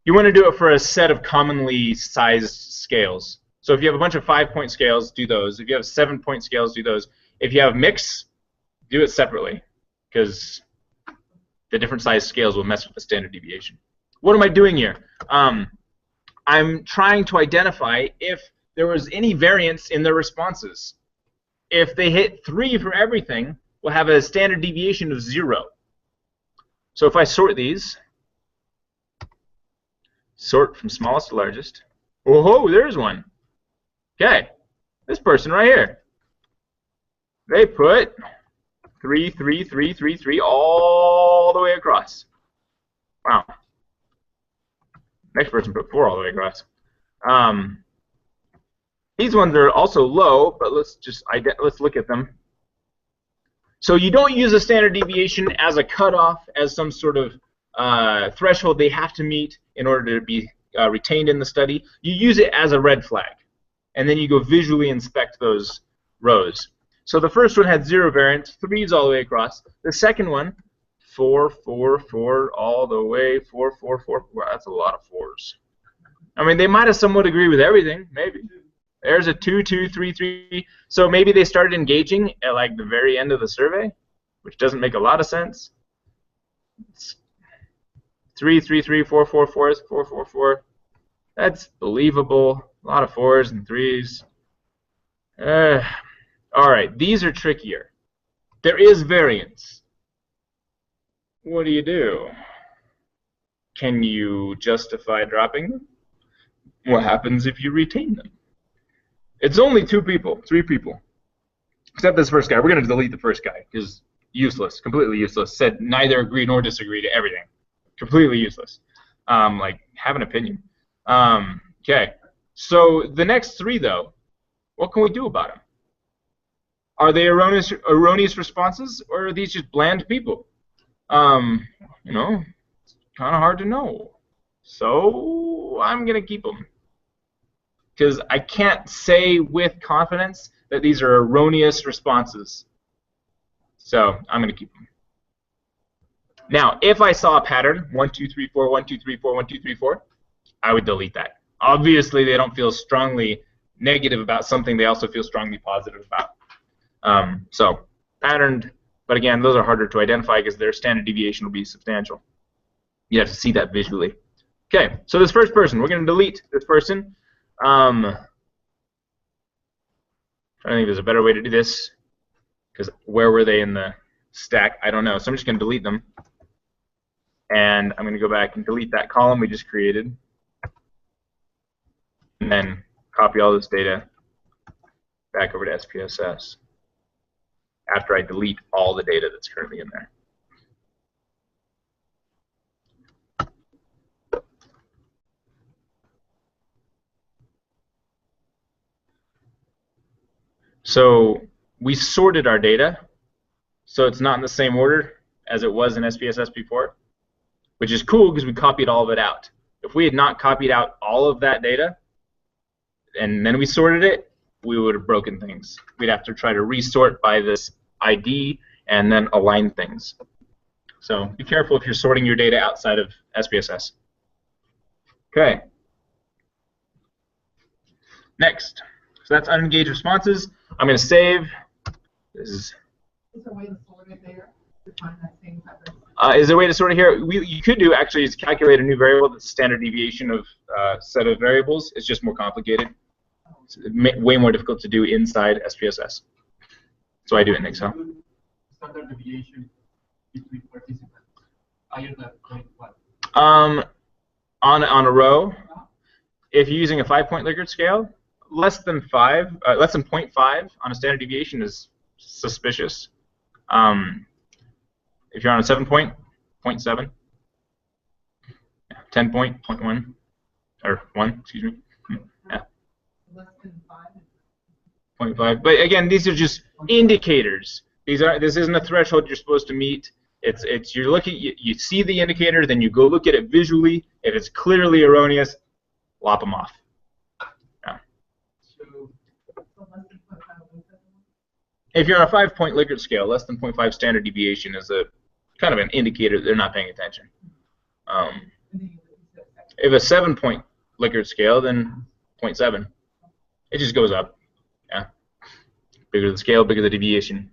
You want to do it for a set of commonly sized scales. So if you have a bunch of 5-point scales, do those. If you have 7-point scales, do those. If you have mix, do it separately, because the different size scales will mess with the standard deviation. What am I doing here? I'm trying to identify if there was any variance in their responses. If they hit 3 for everything, we'll have a standard deviation of 0. So if I sort these, sort from smallest to largest. Oh, there's one. Okay, this person right here. They put 3, 3, 3, 3, 3 all the way across. Wow. Next person put 4 all the way across. These ones are also low, but let's look at them. So you don't use a standard deviation as a cutoff, as some sort of threshold they have to meet in order to be retained in the study. You use it as a red flag, and then you go visually inspect those rows. So the first one had 0 variance, 3's all the way across. The second one, 4, 4, 4, all the way, 4, 4, 4. Wow, that's a lot of 4s. I mean, they might have somewhat agreed with everything, maybe. There's a 2, 2, 3, 3. So maybe they started engaging at like the very end of the survey, which doesn't make a lot of sense. It's 3, 3, 3, 4, 4, 4, 4, 4, 4. That's believable. A lot of 4s and 3s. All right, these are trickier. There is variance. What do? Can you justify dropping them? What happens if you retain them? It's only 2 people, 3 people. Except this first guy. We're going to delete the first guy because useless, completely useless. Said neither agree nor disagree to everything. Completely useless. Like, have an opinion. Okay. So the next 3, though, what can we do about them? Are they erroneous responses, or are these just bland people? You know, it's kind of hard to know. So I'm going to keep them. Because I can't say with confidence that these are erroneous responses. So I'm going to keep them. Now, if I saw a pattern, 1, 2, 3, 4, 1, 2, 3, 4, 1, 2, 3, 4, I would delete that. Obviously, they don't feel strongly negative about something. They also feel strongly positive about. So patterned, but again, those are harder to identify because their standard deviation will be substantial. You have to see that visually. Okay, so this first person, we're going to delete this person. I think there's a better way to do this, because where were they in the stack? I don't know. So I'm just going to delete them. And I'm going to go back and delete that column we just created. And then copy all this data back over to SPSS after I delete all the data that's currently in there. So we sorted our data, so it's not in the same order as it was in SPSS before, which is cool because we copied all of it out. If we had not copied out all of that data and then we sorted it, we would have broken things. We'd have to try to resort by this ID and then align things. So be careful if you're sorting your data outside of SPSS. Okay. Next. So that's unengaged responses. I'm going to save. This is. Is there a way to sort it there to find that same pattern? Is there a way to sort it here? You could do actually is calculate a new variable that's standard deviation of set of variables. It's just more complicated. It's way more difficult to do inside SPSS. So I do it in Excel. Standard deviation between participants. Higher than what? On a row, if you're using a 5-point Likert scale, less than 0.5 on a standard deviation is suspicious. If you're on a 7-point, 0.7. 10-point, 0.1, or 1, excuse me. Yeah. Less than 5? 0.5. But again, these are just indicators. This isn't a threshold you're supposed to meet. It's you're looking, you see the indicator, then you go look at it visually. If it's clearly erroneous, lop them off. Yeah. If you're on a 5-point Likert scale, less than 0.5 standard deviation is a kind of an indicator that they're not paying attention. If a 7-point Likert scale, then 0.7. It just goes up. Yeah. Bigger the scale, bigger the deviation.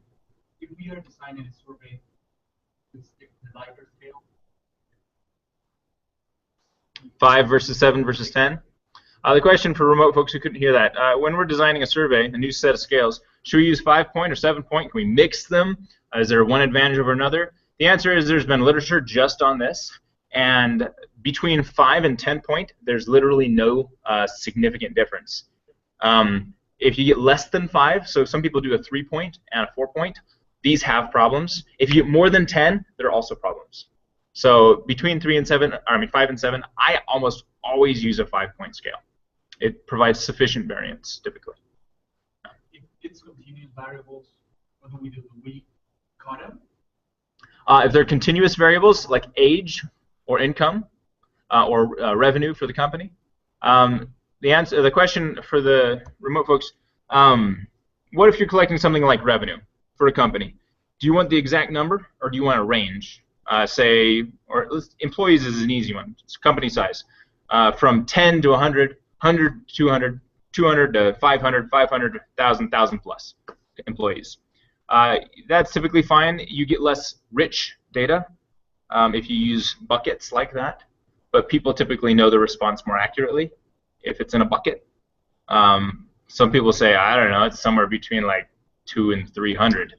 If we are designing a survey with the Likert scale, 5 versus 7 versus 10. The question for remote folks who couldn't hear that, when we're designing a survey, a new set of scales, should we use 5-point or 7-point? Can we mix them? Is there one advantage over another? The answer is there's been literature just on this, and between 5 and 10-point, there's literally no significant difference. If you get less than 5, so some people do a 3-point and a 4-point, these have problems. If you get more than 10, there are also problems. So between 5 and 7, I almost always use a 5-point scale. It provides sufficient variance, typically. if it's continuous variables, what do? Do we cut them? If they're continuous variables, like age or income or revenue for the company, the question for the remote folks, what if you're collecting something like revenue for a company? Do you want the exact number, or do you want a range? Employees is an easy one. It's company size. From 10 to 100, 100 to 200, 200 to 500, 500 to 1,000, 1,000 plus employees. That's typically fine. You get less rich data if you use buckets like that, but people typically know the response more accurately if it's in a bucket. Some people say, I don't know, it's somewhere between like 2 and 300.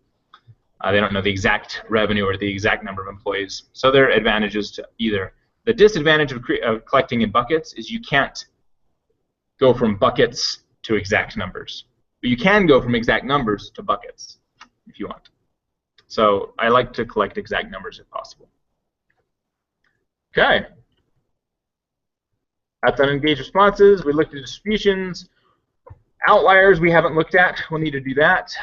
They don't know the exact revenue or the exact number of employees. So there are advantages to either. The disadvantage of collecting in buckets is you can't go from buckets to exact numbers. But you can go from exact numbers to buckets if you want. So I like to collect exact numbers if possible. Okay. That's unengaged responses. We looked at distributions. Outliers we haven't looked at. We'll need to do that.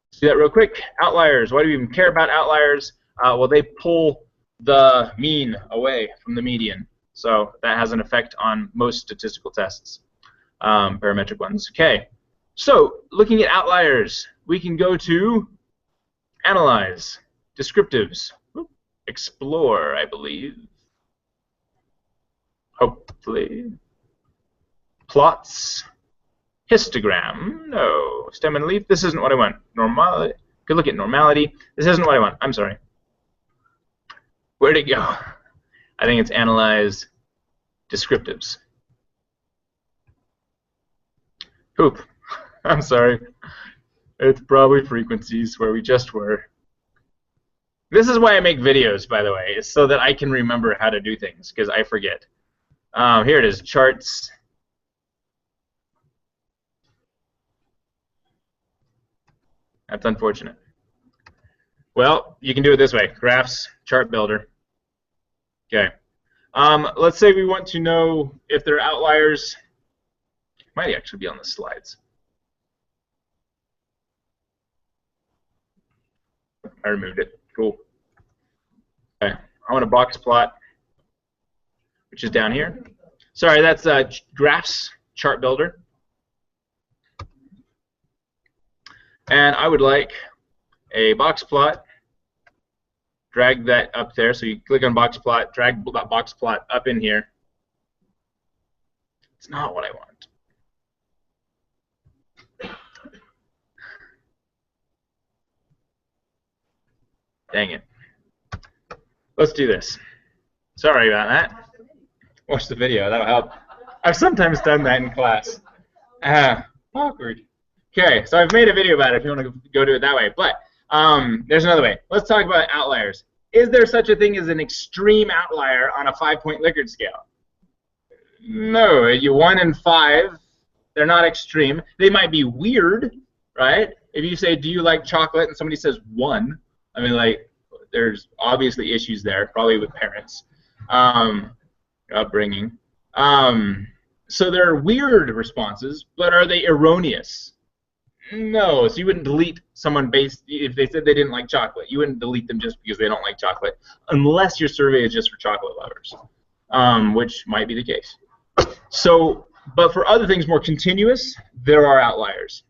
Let's do that real quick. Outliers. Why do we even care about outliers? Well, they pull the mean away from the median. So that has an effect on most statistical tests, parametric ones. Okay. So, looking at outliers, we can go to Analyze, Descriptives, Explore, I believe. Hopefully. Plots, Histogram, no. Stem and leaf, this isn't what I want. Normality, could look at normality. This isn't what I want, I'm sorry. Where'd it go? I think it's Analyze, Descriptives. Poop. I'm sorry. It's probably frequencies where we just were. This is why I make videos, by the way, is so that I can remember how to do things, because I forget. Here it is, charts. That's unfortunate. Well, you can do it this way. Graphs, chart builder. Okay. Let's say we want to know if there are outliers. Might actually be on the slides. I removed it. Cool. Okay. I want a box plot, which is down here. Sorry, that's graphs, chart builder. And I would like a box plot. Drag that up there. So you click on box plot, drag that box plot up in here. It's not what I want. Dang it. Let's do this. Sorry about that. Watch the video. That'll help. I've sometimes done that in class. Awkward. Okay, so I've made a video about it if you want to go do it that way. But there's another way. Let's talk about outliers. Is there such a thing as an extreme outlier on a 5-point Likert scale? No. You 1 and 5, they're not extreme. They might be weird, right? If you say, do you like chocolate, and somebody says 1, I mean, like, there's obviously issues there, probably with parents, upbringing. So they're weird responses, but are they erroneous? No. So you wouldn't delete someone based, if they said they didn't like chocolate, you wouldn't delete them just because they don't like chocolate, unless your survey is just for chocolate lovers, which might be the case. So, but for other things more continuous, there are outliers,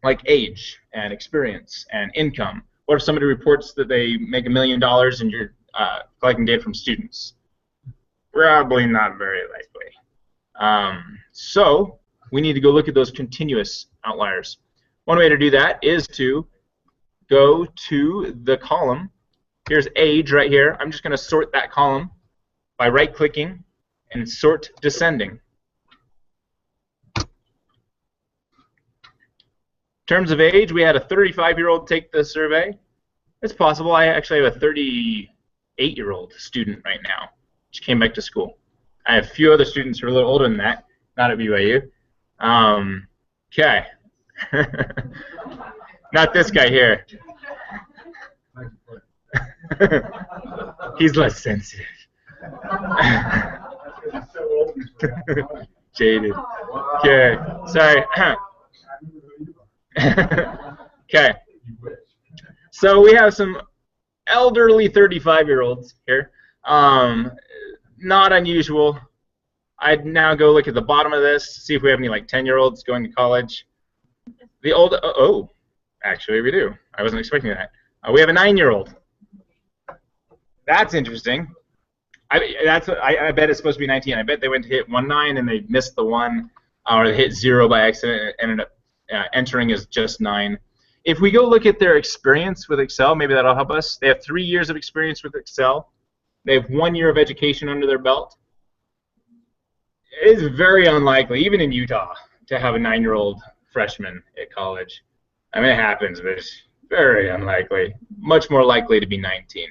like age and experience and income. What if somebody reports that they make $1 million and you're collecting data from students? Probably not very likely. So we need to go look at those continuous outliers. One way to do that is to go to the column. Here's age right here. I'm just going to sort that column by right-clicking and sort descending. In terms of age, we had a 35-year-old take the survey. It's possible. I actually have a 38-year-old student right now. She came back to school. I have a few other students who are a little older than that, not at BYU. Okay. Not this guy here. He's less sensitive. Jaded. Okay. Sorry. Okay. So we have some elderly 35-year-olds here. Not unusual. I'd now go look at the bottom of this, see if we have any like 10-year-olds going to college. The old, oh, actually we do. I wasn't expecting that. We have a 9-year-old. That's interesting. I bet it's supposed to be 19. I bet they went to hit 19 and they missed the 1, or they hit 0 by accident and ended up entering as just 9. If we go look at their experience with Excel, maybe that'll help us. They have 3 years of experience with Excel. They have 1 year of education under their belt. It is very unlikely, even in Utah, to have a 9-year-old freshman at college. I mean, it happens, but it's very unlikely. Much more likely to be 19.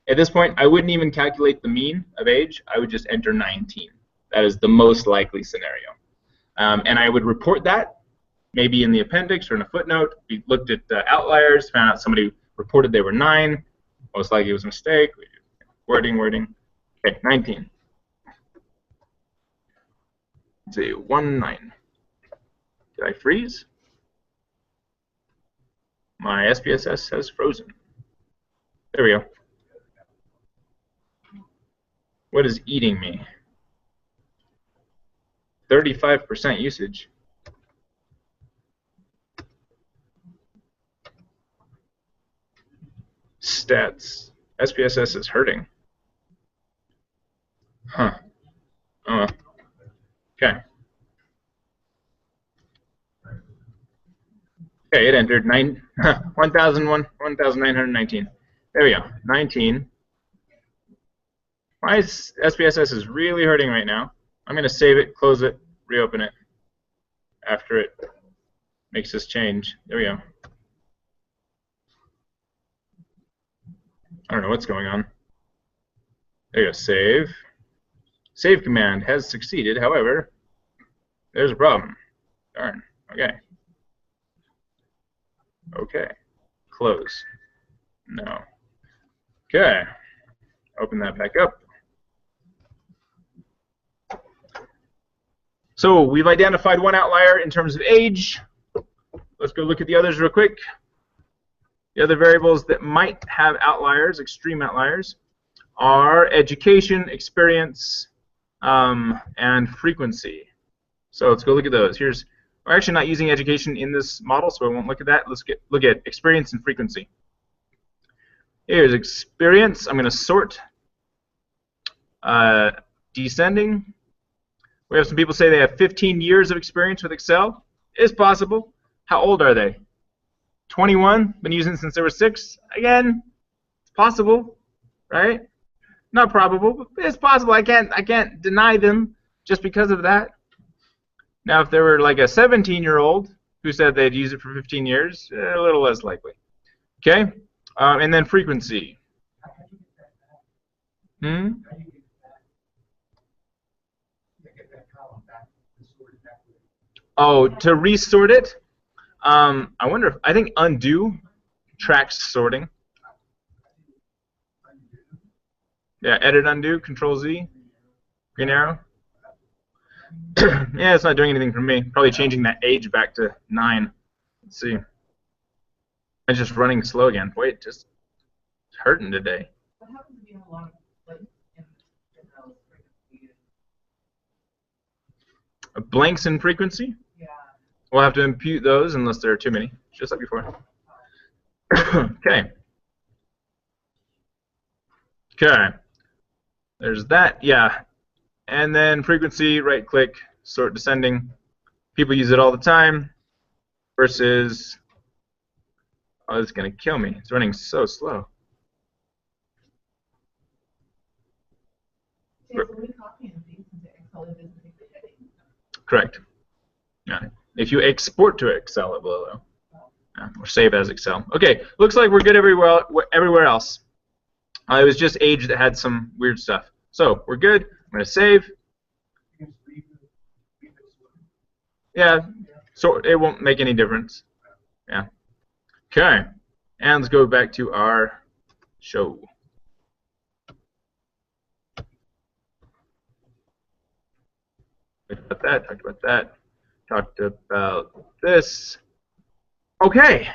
At this point, I wouldn't even calculate the mean of age. I would just enter 19. That is the most likely scenario. And I would report that, maybe in the appendix or in a footnote. We looked at the outliers, found out somebody reported they were 9. Most likely it was a mistake. Wording. Okay, 19. Let's see, 19. Did I freeze? My SPSS has frozen. There we go. What is eating me? 35% usage. stats. SPSS is hurting. Huh. Oh well. Okay. Okay, it entered 1,919. There we go. 19. My SPSS is really hurting right now. I'm going to save it, close it, reopen it after it makes this change. There we go. I don't know what's going on. There you go. Save. Save command has succeeded. However, there's a problem. Darn. Okay. Okay. Close. No. Okay. Open that back up. So we've identified one outlier in terms of age. Let's go look at the others real quick. The other variables that might have outliers, extreme outliers, are education, experience, and frequency. So let's go look at those. We're actually not using education in this model, so I won't look at that. Let's look at experience and frequency. Here's experience. I'm going to sort descending. We have some people say they have 15 years of experience with Excel. It's possible. How old are they? 21. Been using it since they were 6. Again, it's possible, right? Not probable, but it's possible. I can't deny them just because of that. Now, if there were like a 17-year-old who said they'd use it for 15 years, a little less likely. Okay, and then frequency. Oh, to resort it? I wonder if, I think undo tracks sorting. Yeah, edit undo, control Z, green arrow. Yeah, it's not doing anything for me. Probably changing that age back to 9. Let's see. It's just running slow again. Wait, just it's hurting today. What happens if you have a lot of blanks in Blanks in frequency? Yeah. We'll have to impute those unless there are too many, just like before. Okay. Okay. There's that, yeah. And then frequency, right-click, sort descending. People use it all the time. Versus, oh, it's going to kill me. It's running so slow. Correct. Yeah. If you export to Excel, it will, though. Yeah, or save as Excel. Okay, looks like we're good everywhere else. It was just age that had some weird stuff. So we're good. I'm going to save. Yeah, so it won't make any difference. Yeah. Okay, and let's go back to our show. Talked about that, talked about that, talked about this. Okay,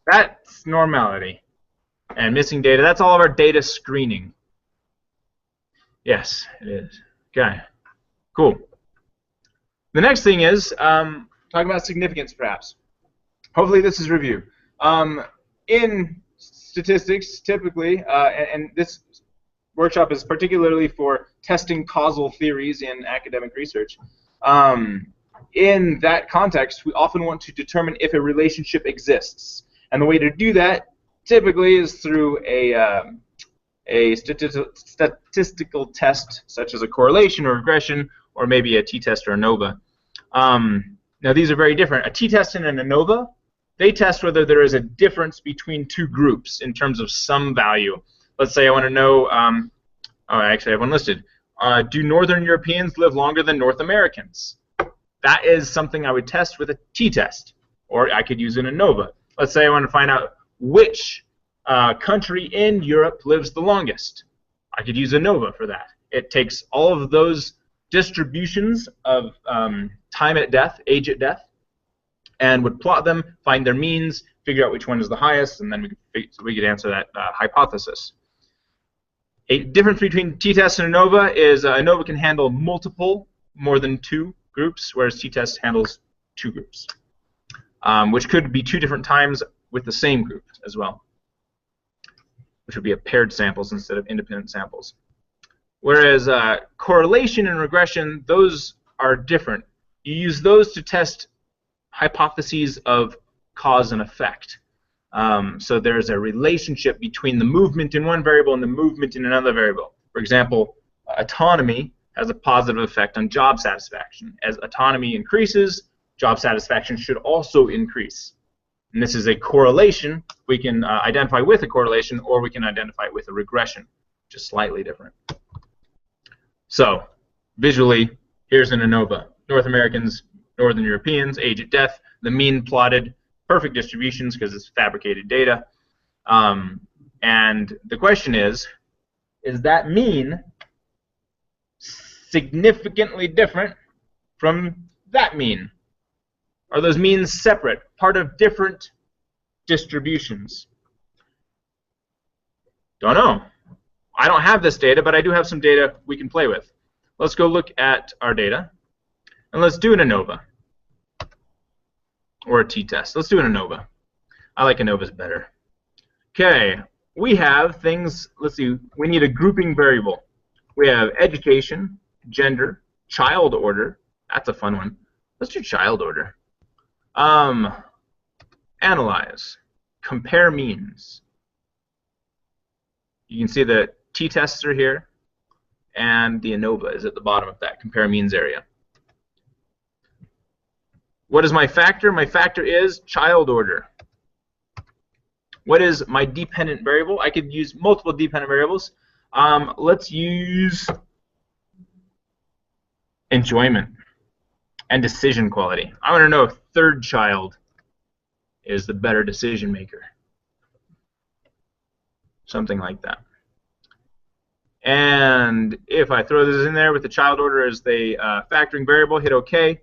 that's normality. And missing data, that's all of our data screening. Yes, it is. Okay, cool. The next thing is talking about significance, perhaps. Hopefully this is review. In statistics, typically, and this workshop is particularly for testing causal theories in academic research. In that context, we often want to determine if a relationship exists. And the way to do that typically is through a statistical test, such as a correlation or regression, or maybe a t-test or ANOVA. Now these are very different. A t-test and an ANOVA, they test whether there is a difference between two groups in terms of some value. Let's say I want to know, oh, I actually have one listed. Do Northern Europeans live longer than North Americans? That is something I would test with a t-test, or I could use an ANOVA. Let's say I want to find out which country in Europe lives the longest. I could use ANOVA for that. It takes all of those distributions of time at death, age at death, and would plot them, find their means, figure out which one is the highest, and then we could answer that hypothesis. A difference between t-test and ANOVA is ANOVA can handle more than 2 groups, whereas t-test handles 2 groups, which could be 2 different times with the same group as well. which would be a paired samples instead of independent samples. Whereas correlation and regression, those are different. You use those to test hypotheses of cause and effect. So there's a relationship between the movement in one variable and the movement in another variable. For example, autonomy has a positive effect on job satisfaction. As autonomy increases, job satisfaction should also increase. And this is a correlation. We can identify with a correlation, or we can identify it with a regression, which is slightly different. So, visually, here's an ANOVA. North Americans, Northern Europeans, age at death, the mean plotted, perfect distributions because it's fabricated data. And the question is that mean significantly different from that mean? Are those means separate, part of different distributions? Don't know. I don't have this data, but I do have some data we can play with. Let's go look at our data, and let's do an ANOVA, or a t-test. Let's do an ANOVA. I like ANOVAs better. Okay, we have things, let's see, we need a grouping variable. We have education, gender, child order. That's a fun one. Let's do child order. Analyze, compare means. You can see the t-tests are here, and the ANOVA is at the bottom of that compare means area. What is my factor? My factor is child order. What is my dependent variable? I could use multiple dependent variables. Let's use enjoyment and decision quality. I want to know if third child is the better decision maker. Something like that. And if I throw this in there with the child order as the factoring variable, hit OK.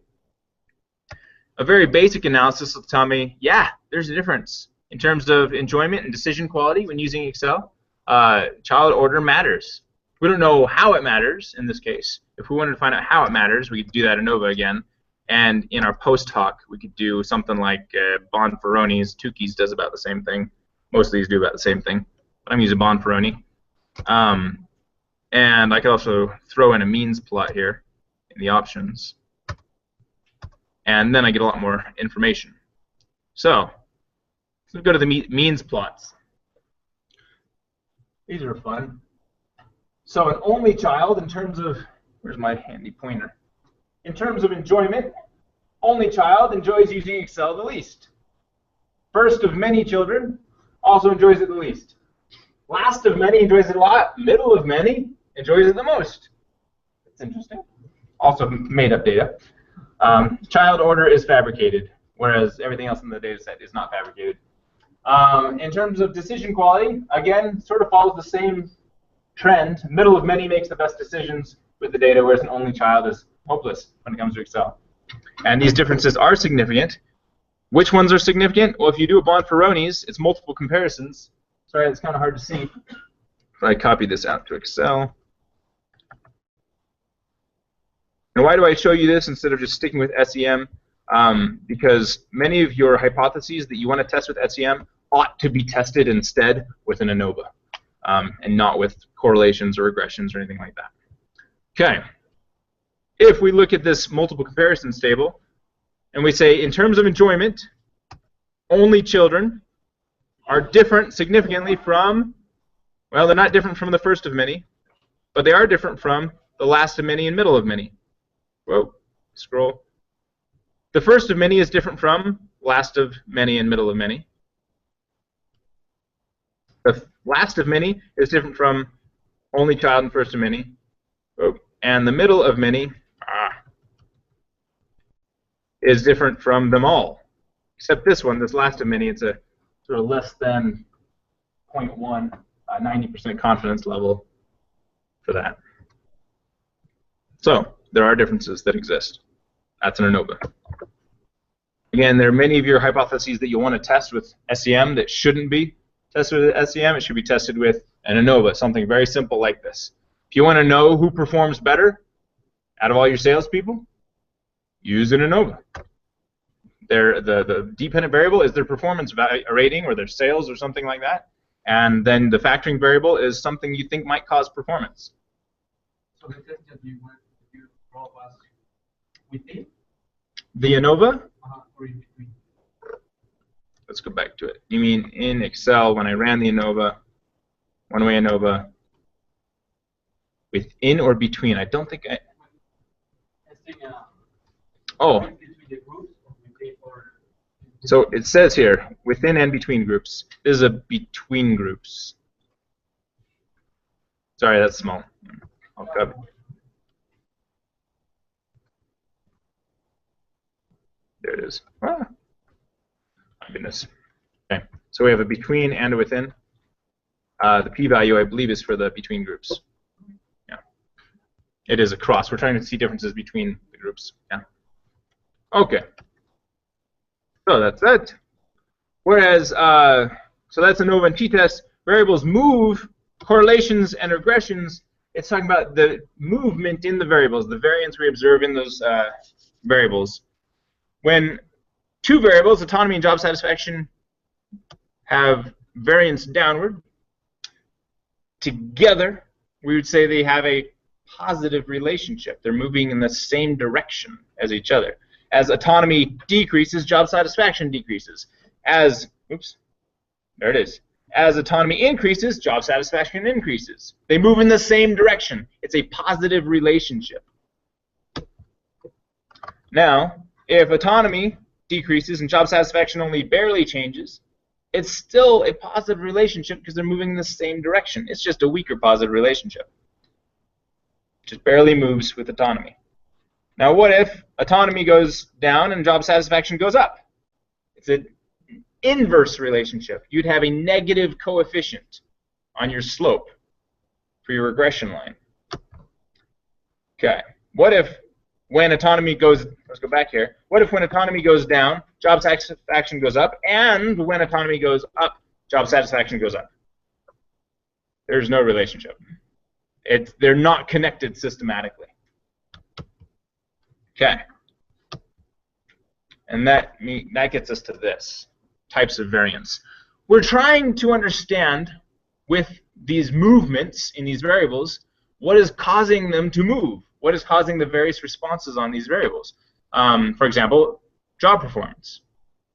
A very basic analysis will tell me, yeah, there's a difference in terms of enjoyment and decision quality when using Excel. Child order matters. We don't know how it matters in this case. If we wanted to find out how it matters, we could do that in ANOVA again. And in our post hoc, we could do something like Bonferroni's. Tukey's does about the same thing. Most of these do about the same thing. But I'm using Bonferroni. And I could also throw in a means plot here in the options. And then I get a lot more information. So let's go to the means plots. These are fun. So an only child in terms of, where's my handy pointer? In terms of enjoyment, only child enjoys using Excel the least. First of many children also enjoys it the least. Last of many enjoys it a lot. Middle of many enjoys it the most. That's interesting. Also made up data. Child order is fabricated, whereas everything else in the data set is not fabricated. In terms of decision quality, again, sort of follows the same trend. Middle of many makes the best decisions with the data, whereas an only child is hopeless when it comes to Excel. And these differences are significant. Which ones are significant? Well, if you do a Bonferroni's, it's multiple comparisons. Sorry, it's kind of hard to see. If I copy this out to Excel. And why do I show you this instead of just sticking with SEM? Because many of your hypotheses that you want to test with SEM ought to be tested instead with an ANOVA, and not with correlations or regressions or anything like that. Okay. If we look at this multiple comparisons table, and we say, in terms of enjoyment, only children are different significantly from, well, they're not different from the first of many, but they are different from the last of many and middle of many. Whoa, scroll. The first of many is different from last of many and middle of many. The last of many is different from only child and first of many. Whoa. And the middle of many is different from them all. Except this one, this last of many, it's a sort of less than 0.1, 90% confidence level for that. So there are differences that exist. That's an ANOVA. Again, there are many of your hypotheses that you want to test with SEM that shouldn't be tested with SEM. It should be tested with an ANOVA, something very simple like this. If you want to know who performs better out of all your salespeople, use an ANOVA. The dependent variable is their performance rating or their sales or something like that. And then the factoring variable is something you think might cause performance. So the test that you draw was within The ANOVA? or in between? Let's go back to it. You mean in Excel when I ran the ANOVA, one-way ANOVA, within or between? I don't think I... Oh. Between the groups or So it says here, within and between groups. This is a between groups. Sorry, that's small. I'll grab it. There it is. Ah. My goodness. Okay, so we have a between and a within. The p-value, I believe, is for the between groups. Yeah. It is a cross. We're trying to see differences between the groups. Yeah. Okay. So that's that. Whereas, so that's ANOVA and t-test. Variables move, correlations and regressions. It's talking about the movement in the variables, the variance we observe in those variables. When two variables, autonomy and job satisfaction, have variance downward, together, we would say they have a positive relationship. They're moving in the same direction as each other. As autonomy decreases, job satisfaction decreases. As, oops, there it is. As autonomy increases, job satisfaction increases. They move in the same direction. It's a positive relationship. Now, if autonomy decreases and job satisfaction only barely changes, it's still a positive relationship because they're moving in the same direction. It's just a weaker positive relationship. It just barely moves with autonomy. Now, what if autonomy goes down and job satisfaction goes up? It's an inverse relationship. You'd have a negative coefficient on your slope for your regression line. Okay. What if when autonomy goes, let's go back here. What if when autonomy goes down, job satisfaction goes up, and when autonomy goes up, job satisfaction goes up? There's no relationship. They're not connected systematically. Okay. And that gets us to this, types of variance. We're trying to understand, with these movements in these variables, what is causing them to move? What is causing the various responses on these variables? For example, job performance.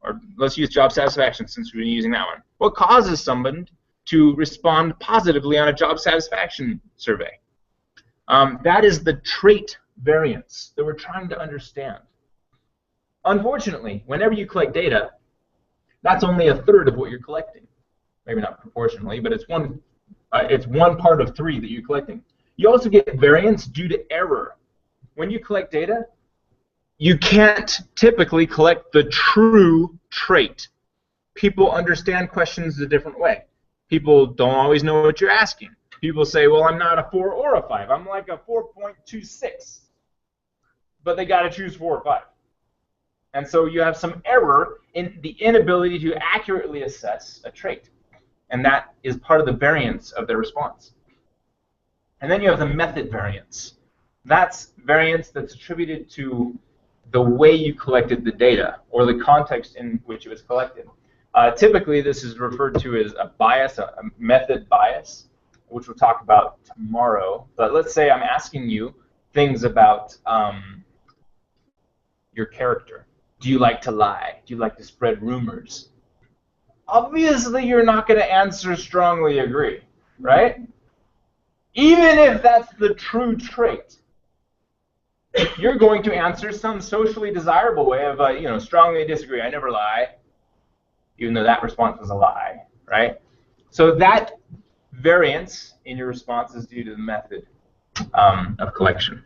Or let's use job satisfaction since we've been using that one. What causes someone to respond positively on a job satisfaction survey? That is the trait variance that we're trying to understand. Unfortunately, whenever you collect data, that's only a third of what you're collecting. Maybe not proportionally, but it's one part of three that you're collecting. You also get variance due to error. When you collect data, you can't typically collect the true trait. People understand questions a different way. People don't always know what you're asking. People say, well, I'm not a 4 or a 5. I'm like a 4.26. But they got to choose 4 or 5. And so you have some error in the inability to accurately assess a trait. And that is part of the variance of their response. And then you have the method variance. That's variance that's attributed to the way you collected the data or the context in which it was collected. Typically, this is referred to as a bias, a method bias, which we'll talk about tomorrow. But let's say I'm asking you things about your character. Do you like to lie? Do you like to spread rumors? Obviously, you're not going to answer strongly agree, right? Even if that's the true trait, you're going to answer some socially desirable way of, strongly disagree. I never lie, even though that response was a lie, right? So that variance in your response is due to the method of collection.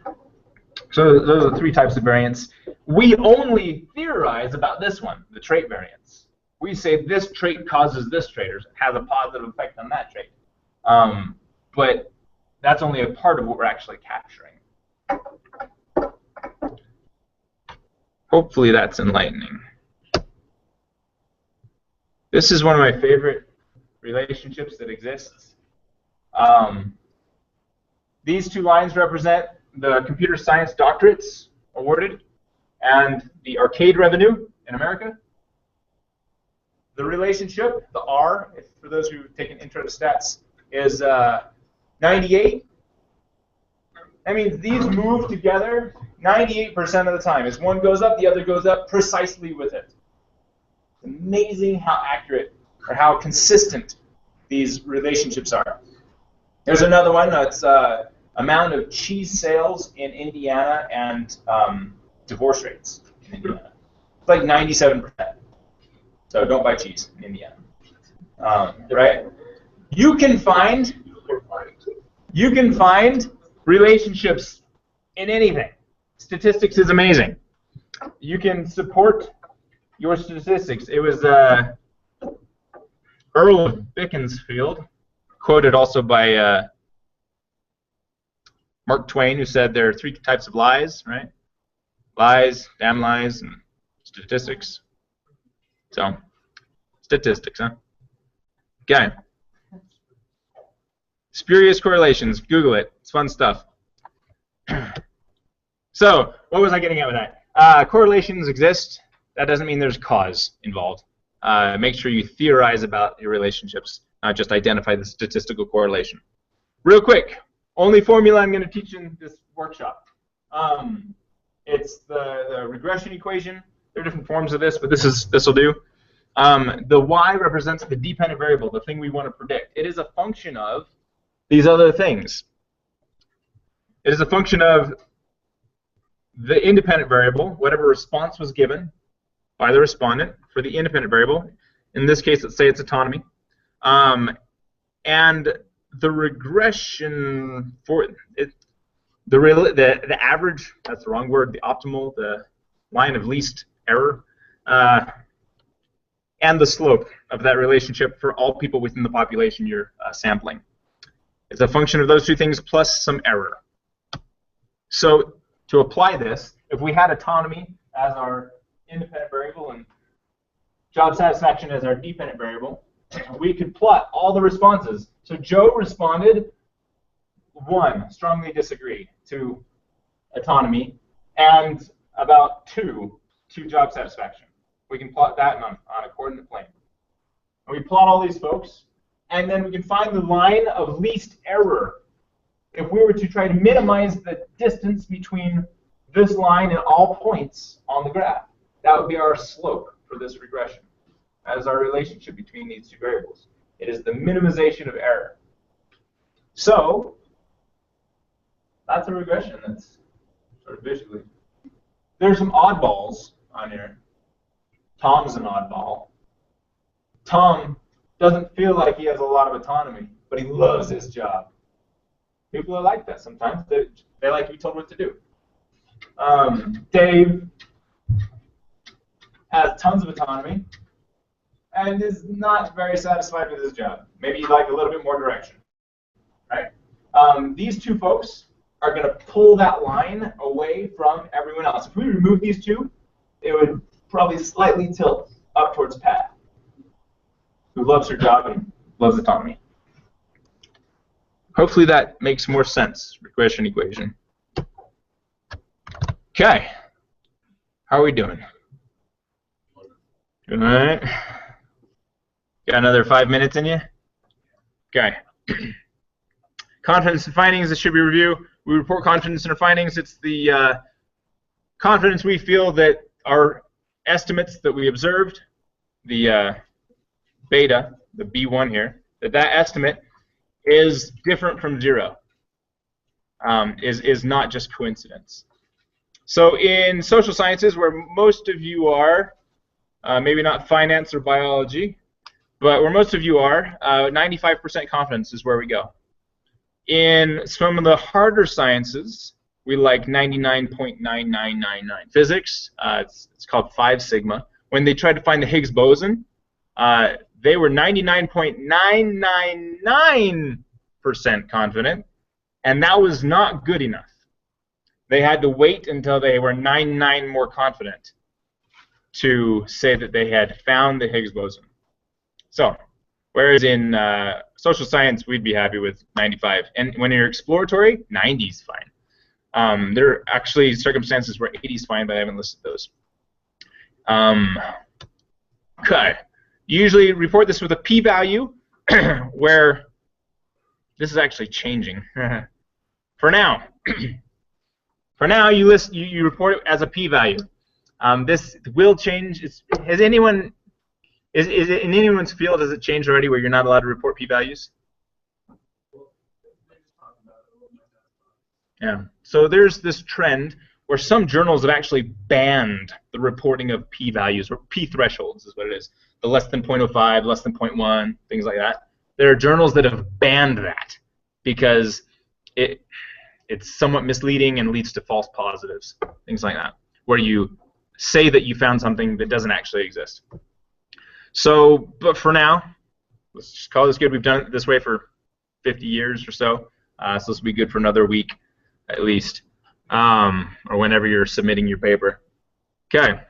So those are the three types of variance. We only theorize about this one, the trait variance. We say this trait causes this trait or has a positive effect on that trait. But that's only a part of what we're actually capturing. Hopefully that's enlightening. This is one of my favorite relationships that exists. These two lines represent the computer science doctorates awarded and the arcade revenue in America. The relationship, the R, for those who've taken intro to stats, is 98. That means these move together 98% of the time. As one goes up, the other goes up precisely with it. It's amazing how accurate or how consistent these relationships are. There's another one that's amount of cheese sales in Indiana and divorce rates in Indiana. It's like 97%. So don't buy cheese in Indiana. Right? You can find relationships in anything. Statistics is amazing. You can support your statistics. It was Earl of Beaconsfield, quoted also by Mark Twain, who said there are 3 types of lies, right? Lies, damn lies, and statistics. So, statistics, huh? Okay. Spurious correlations. Google it. It's fun stuff. So, what was I getting at with that? Correlations exist. That doesn't mean there's cause involved. Make sure you theorize about your relationships, not just identify the statistical correlation. Real quick, only formula I'm going to teach in this workshop. It's the regression equation. There are different forms of this, but this will do. The y represents the dependent variable, the thing we want to predict. It is a function of these other things. It is a function of the independent variable, whatever response was given by the respondent for the independent variable. In this case, let's say it's autonomy. And the regression for it, the average, that's the wrong word, the optimal, the line of least error, and the slope of that relationship for all people within the population you're sampling. It's a function of those 2 things plus some error. So to apply this, if we had autonomy as our independent variable and job satisfaction as our dependent variable, we could plot all the responses. So Joe responded 1, strongly disagree to autonomy, and about 2 to job satisfaction. We can plot that on a coordinate plane. And we plot all these folks, and then we can find the line of least error. If we were to try to minimize the distance between this line and all points on the graph, that would be our slope for this regression. That is our relationship between these 2 variables. It is the minimization of error. So that's a regression. That's sort of visually. There's some oddballs on here. Tom's an oddball. Tom doesn't feel like he has a lot of autonomy, but he loves his job. People are like that sometimes. They like to be told what to do. Dave has tons of autonomy and is not very satisfied with his job. Maybe he'd like a little bit more direction. Right? These 2 folks are going to pull that line away from everyone else. If we remove these 2, it would probably slightly tilt up towards Pat, who loves her job and loves autonomy. Hopefully that makes more sense, regression equation. Okay. How are we doing? Good. All right. Got another 5 minutes in you? Okay. Confidence in findings, this should be review. We report confidence in our findings. It's the confidence we feel that our estimates that we observed, the beta, the B1 here, that estimate is different from 0, is not just coincidence. So in social sciences, where most of you are, maybe not finance or biology, but where most of you are, 95% confidence is where we go. In some of the harder sciences, we like 99.9999. Physics, it's called 5 sigma. When they tried to find the Higgs boson, they were 99.999% confident, and that was not good enough. They had to wait until they were 99 more confident to say that they had found the Higgs boson. So, whereas in social science, we'd be happy with 95. And when you're exploratory, 90 is fine. There are actually circumstances where 80 is fine, but I haven't listed those. Okay. You usually report this with a p-value, where this is actually changing. For now, you report it as a p-value. This will change. Has anyone is it in anyone's field? Has it changed already where you're not allowed to report p-values? Yeah. So there's this trend where some journals have actually banned the reporting of p-values, or p-thresholds is what it is. The less than 0.05, less than 0.1, things like that. There are journals that have banned that because it's somewhat misleading and leads to false positives, things like that, where you say that you found something that doesn't actually exist. So, but for now, let's just call this good. We've done it this way for 50 years or so, so this will be good for another week at least, or whenever you're submitting your paper. Okay,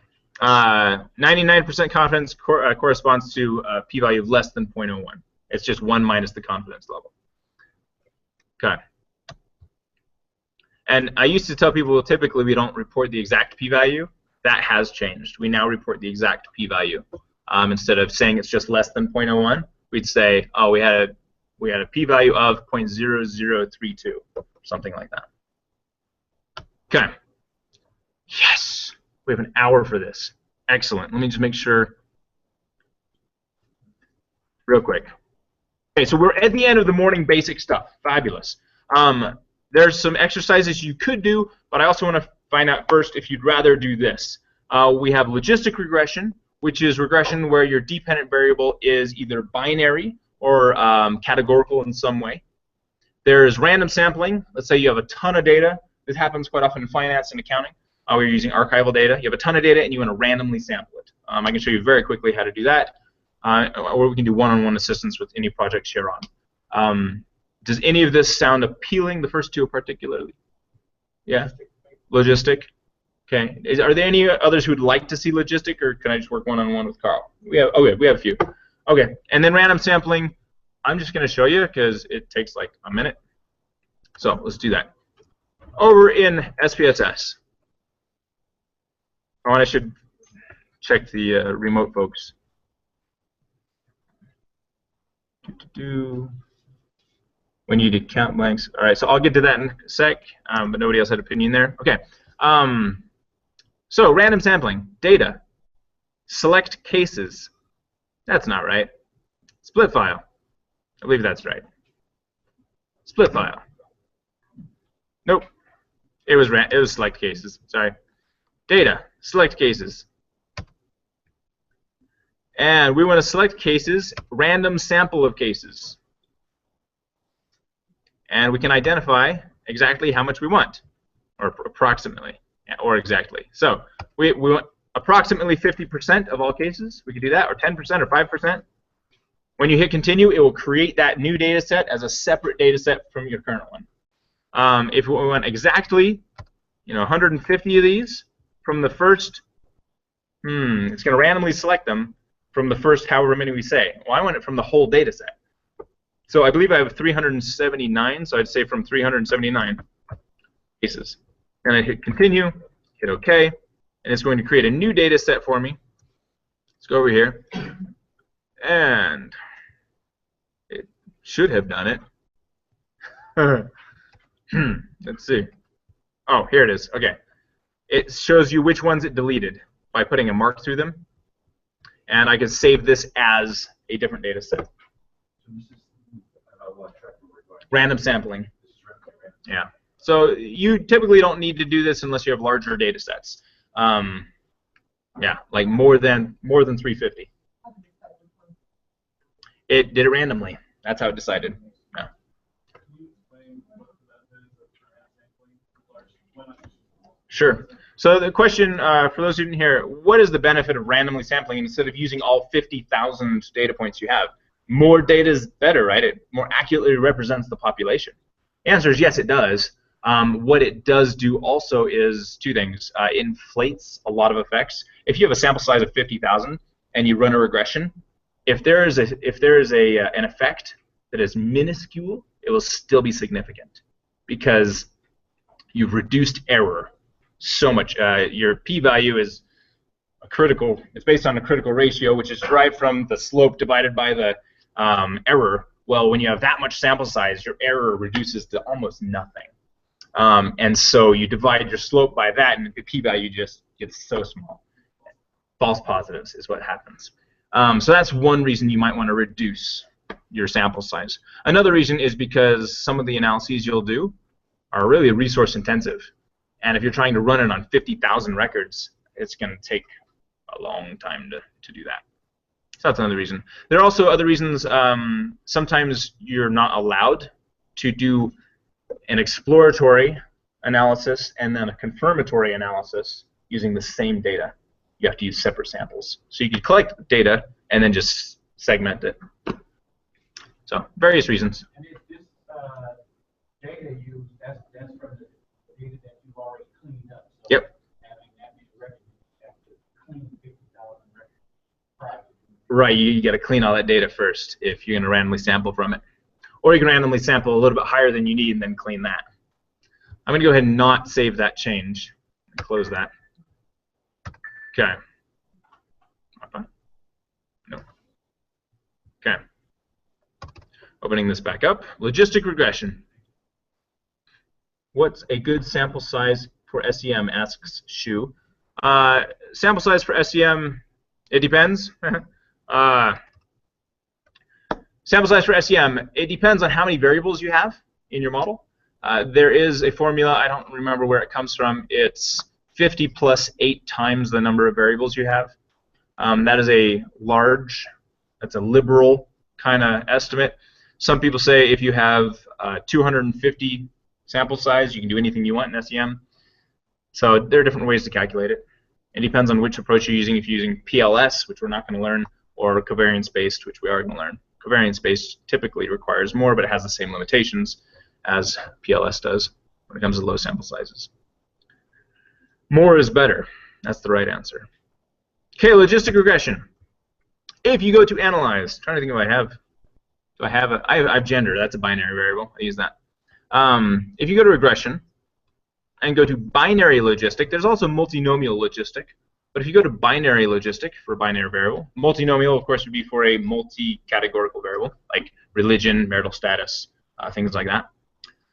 99% confidence corresponds to a p-value of less than 0.01. It's just 1 minus the confidence level. Okay. And I used to tell people, well, typically we don't report the exact p-value. That has changed. We now report the exact p-value. Instead of saying it's just less than 0.01, we'd say, oh, we had a p-value of 0.0032, something like that. Okay. Yes, we have an hour for this. Excellent. Let me just make sure. Real quick. Okay, so we're at the end of the morning basic stuff. Fabulous. There's some exercises you could do, but I also want to find out first if you'd rather do this. We have logistic regression, which is regression where your dependent variable is either binary or categorical in some way. There's random sampling. Let's say you have a ton of data. This happens quite often in finance and accounting. Where you're using archival data. You have a ton of data and you want to randomly sample it. I can show you very quickly how to do that. Or we can do one-on-one assistance with any projects you're on. Does any of this sound appealing? The first two particularly? Yeah? Logistic? Okay. Are there any others who would like to see logistic, or can I just work one-on-one with Carl? We have a few. Okay. And then random sampling, I'm just going to show you because it takes like a minute. So let's do that. Over in SPSS. Oh, and I should check the remote folks. When you did count blanks. All right, so I'll get to that in a sec, but nobody else had an opinion there. Okay. So random sampling, data, select cases. That's not right. Split file. I believe that's right. Split file. Nope. It was select cases. Sorry. Data, select cases. And we want to select cases, random sample of cases. And we can identify exactly how much we want, or approximately, or exactly. So we want approximately 50% of all cases. We could do that, or 10%, or 5%. When you hit continue, it will create that new data set as a separate data set from your current one. If we want exactly, 150 of these from the first, it's going to randomly select them from the first however many we say. Well, I want it from the whole data set. So I believe I have 379, so I'd say from 379 cases. And I hit continue, hit OK, and it's going to create a new data set for me. Let's go over here. And it should have done it. Let's see. Oh, here it is. Okay. It shows you which ones it deleted by putting a mark through them. And I can save this as a different data set. Random sampling. Yeah. So you typically don't need to do this unless you have larger data sets. Yeah, like more than 350. It did it randomly. That's how it decided. Yeah. Sure. So the question for those who didn't hear, what is the benefit of randomly sampling instead of using all 50,000 data points you have? More data is better, right? It more accurately represents the population. The answer is yes, it does. What it does do also is two things. It inflates a lot of effects. If you have a sample size of 50,000 and you run a regression, if there is an effect that is minuscule, it will still be significant because you've reduced error so much. Your p-value is a critical. It's based on a critical ratio, which is derived from the slope divided by the error. Well, when you have that much sample size, your error reduces to almost nothing. And so you divide your slope by that, and the p-value just gets so small. False positives is what happens. So that's one reason you might want to reduce your sample size. Another reason is because some of the analyses you'll do are really resource intensive. And if you're trying to run it on 50,000 records, it's going to take a long time to do that. So that's another reason. There are also other reasons. Sometimes you're not allowed to do an exploratory analysis and then a confirmatory analysis using the same data. You have to use separate samples. So you can collect data and then just segment it. So various reasons. And if this data you, that's from the data that you've already cleaned up. So yep. Having that many records, you have to clean 50,000 records prior. Right, you got to clean all that data first if you're going to randomly sample from it. Or you can randomly sample a little bit higher than you need and then clean that. I'm going to go ahead and not save that change. Close that. Okay. No. Okay. Opening this back up. Logistic regression. What's a good sample size for SEM, asks Shu. Sample size for SEM, it depends. Sample size for SEM, it depends on how many variables you have in your model. There is a formula, I don't remember where it comes from. It's 50 plus 8 times the number of variables you have. That is a large, that's a liberal kind of estimate. Some people say if you have 250 sample size, you can do anything you want in SEM. So there are different ways to calculate it. It depends on which approach you're using. If you're using PLS, which we're not going to learn, or covariance-based, which we are going to learn. Covariance-based typically requires more, but it has the same limitations as PLS does when it comes to low sample sizes. More is better. That's the right answer. Okay, logistic regression. If you go to analyze, I'm trying to think if I have. Do I have a? I have gender. That's a binary variable. I use that. If you go to regression and go to binary logistic, there's also multinomial logistic. But if you go to binary logistic for a binary variable, multinomial, of course, would be for a multi-categorical variable, like religion, marital status, things like that.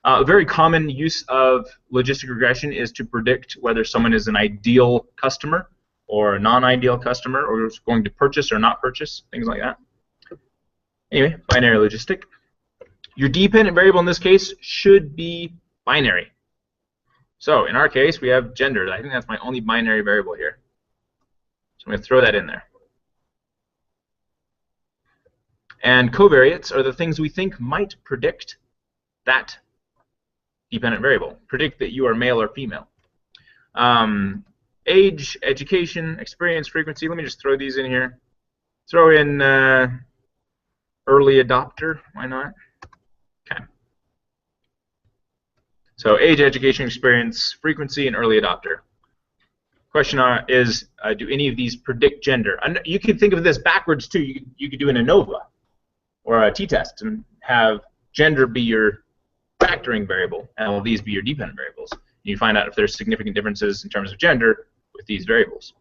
A very common use of logistic regression is to predict whether someone is an ideal customer or a non-ideal customer, or is going to purchase or not purchase, things like that. Anyway, binary logistic. Your dependent variable in this case should be binary. So in our case, we have gender. I think that's my only binary variable here. So I'm going to throw that in there. And covariates are the things we think might predict that dependent variable. Predict that you are male or female. Age, education, experience, frequency. Let me just throw these in here. Throw in early adopter. Why not? Okay. So age, education, experience, frequency, and early adopter. Question is, do any of these predict gender? And you can think of this backwards too. You could do an ANOVA or a t-test and have gender be your factoring variable and all these be your dependent variables. And you find out if there's significant differences in terms of gender with these variables.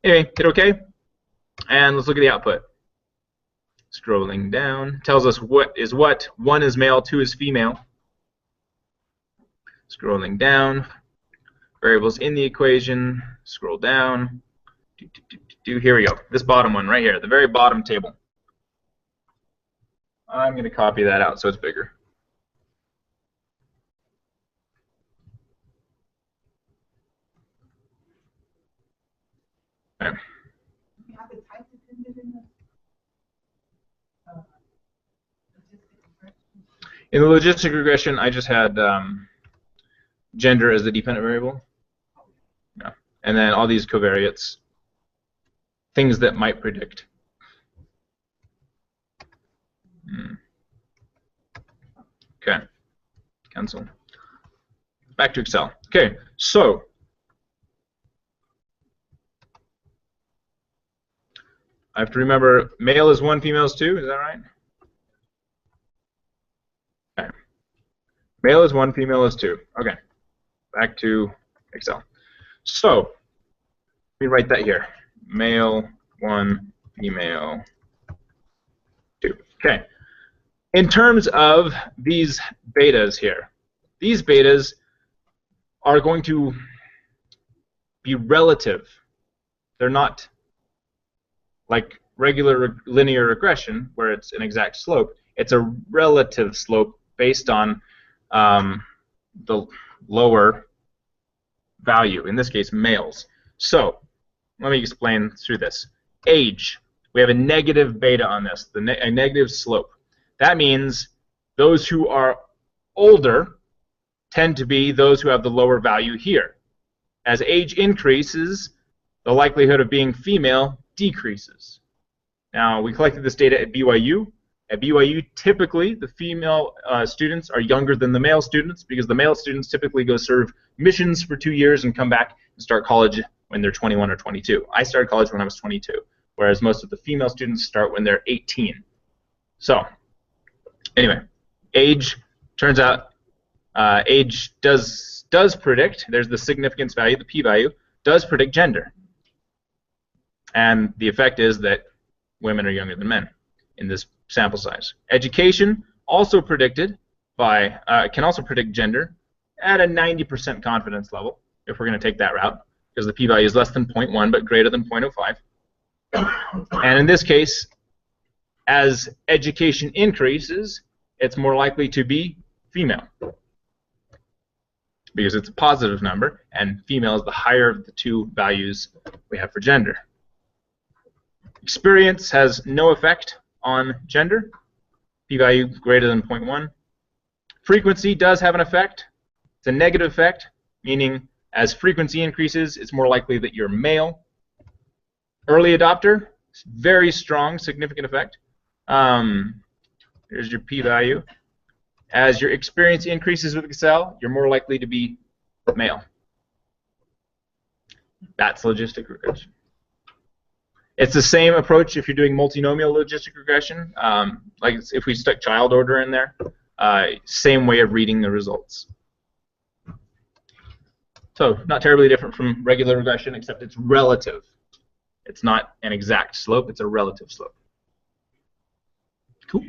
Anyway, hit OK, and let's look at the output. Scrolling down, tells us what is what. 1 is male, 2 is female. Scrolling down, variables in the equation, scroll down. Here we go. This bottom one right here, the very bottom table. I'm going to copy that out so it's bigger. Okay. You have the type dependent in the logistic regression? In the logistic regression, I just had gender as the dependent variable. Yeah. And then all these covariates, things that might predict. Okay. Cancel. Back to Excel. Okay, so I have to remember male is 1, female is 2, is that right? Okay. Male is 1, female is 2. Okay. Back to Excel. So, let me write that here. male 1, female 2. Okay. In terms of these betas here, these betas are going to be relative. They're not like regular linear regression where it's an exact slope. It's a relative slope based on the lower value, in this case males. So let me explain through this. Age, we have a negative beta on this, a negative slope. That means those who are older tend to be those who have the lower value here. As age increases, the likelihood of being female decreases. Now, we collected this data at BYU. At BYU, typically, the female students are younger than the male students because the male students typically go serve missions for 2 years and come back and start college when they're 21 or 22. I started college when I was 22, whereas most of the female students start when they're 18. So, anyway, age, turns out age does predict, there's the significance value, the p-value, does predict gender. And the effect is that women are younger than men in this sample size. Education also predicted by, can also predict gender at a 90% confidence level, if we're going to take that route, because the p-value is less than 0.1 but greater than 0.05. And in this case, as education increases, it's more likely to be female, because it's a positive number, and female is the higher of the two values we have for gender. Experience has no effect on gender, p-value greater than 0.1. Frequency does have an effect. It's a negative effect, meaning as frequency increases, it's more likely that you're male. Early adopter, very strong, significant effect. Here's your p-value. As your experience increases with Excel, you're more likely to be male. That's logistic regression. It's the same approach if you're doing multinomial logistic regression. Like if we stuck child order in there, same way of reading the results. So not terribly different from regular regression, except it's relative. It's not an exact slope, it's a relative slope. Cool.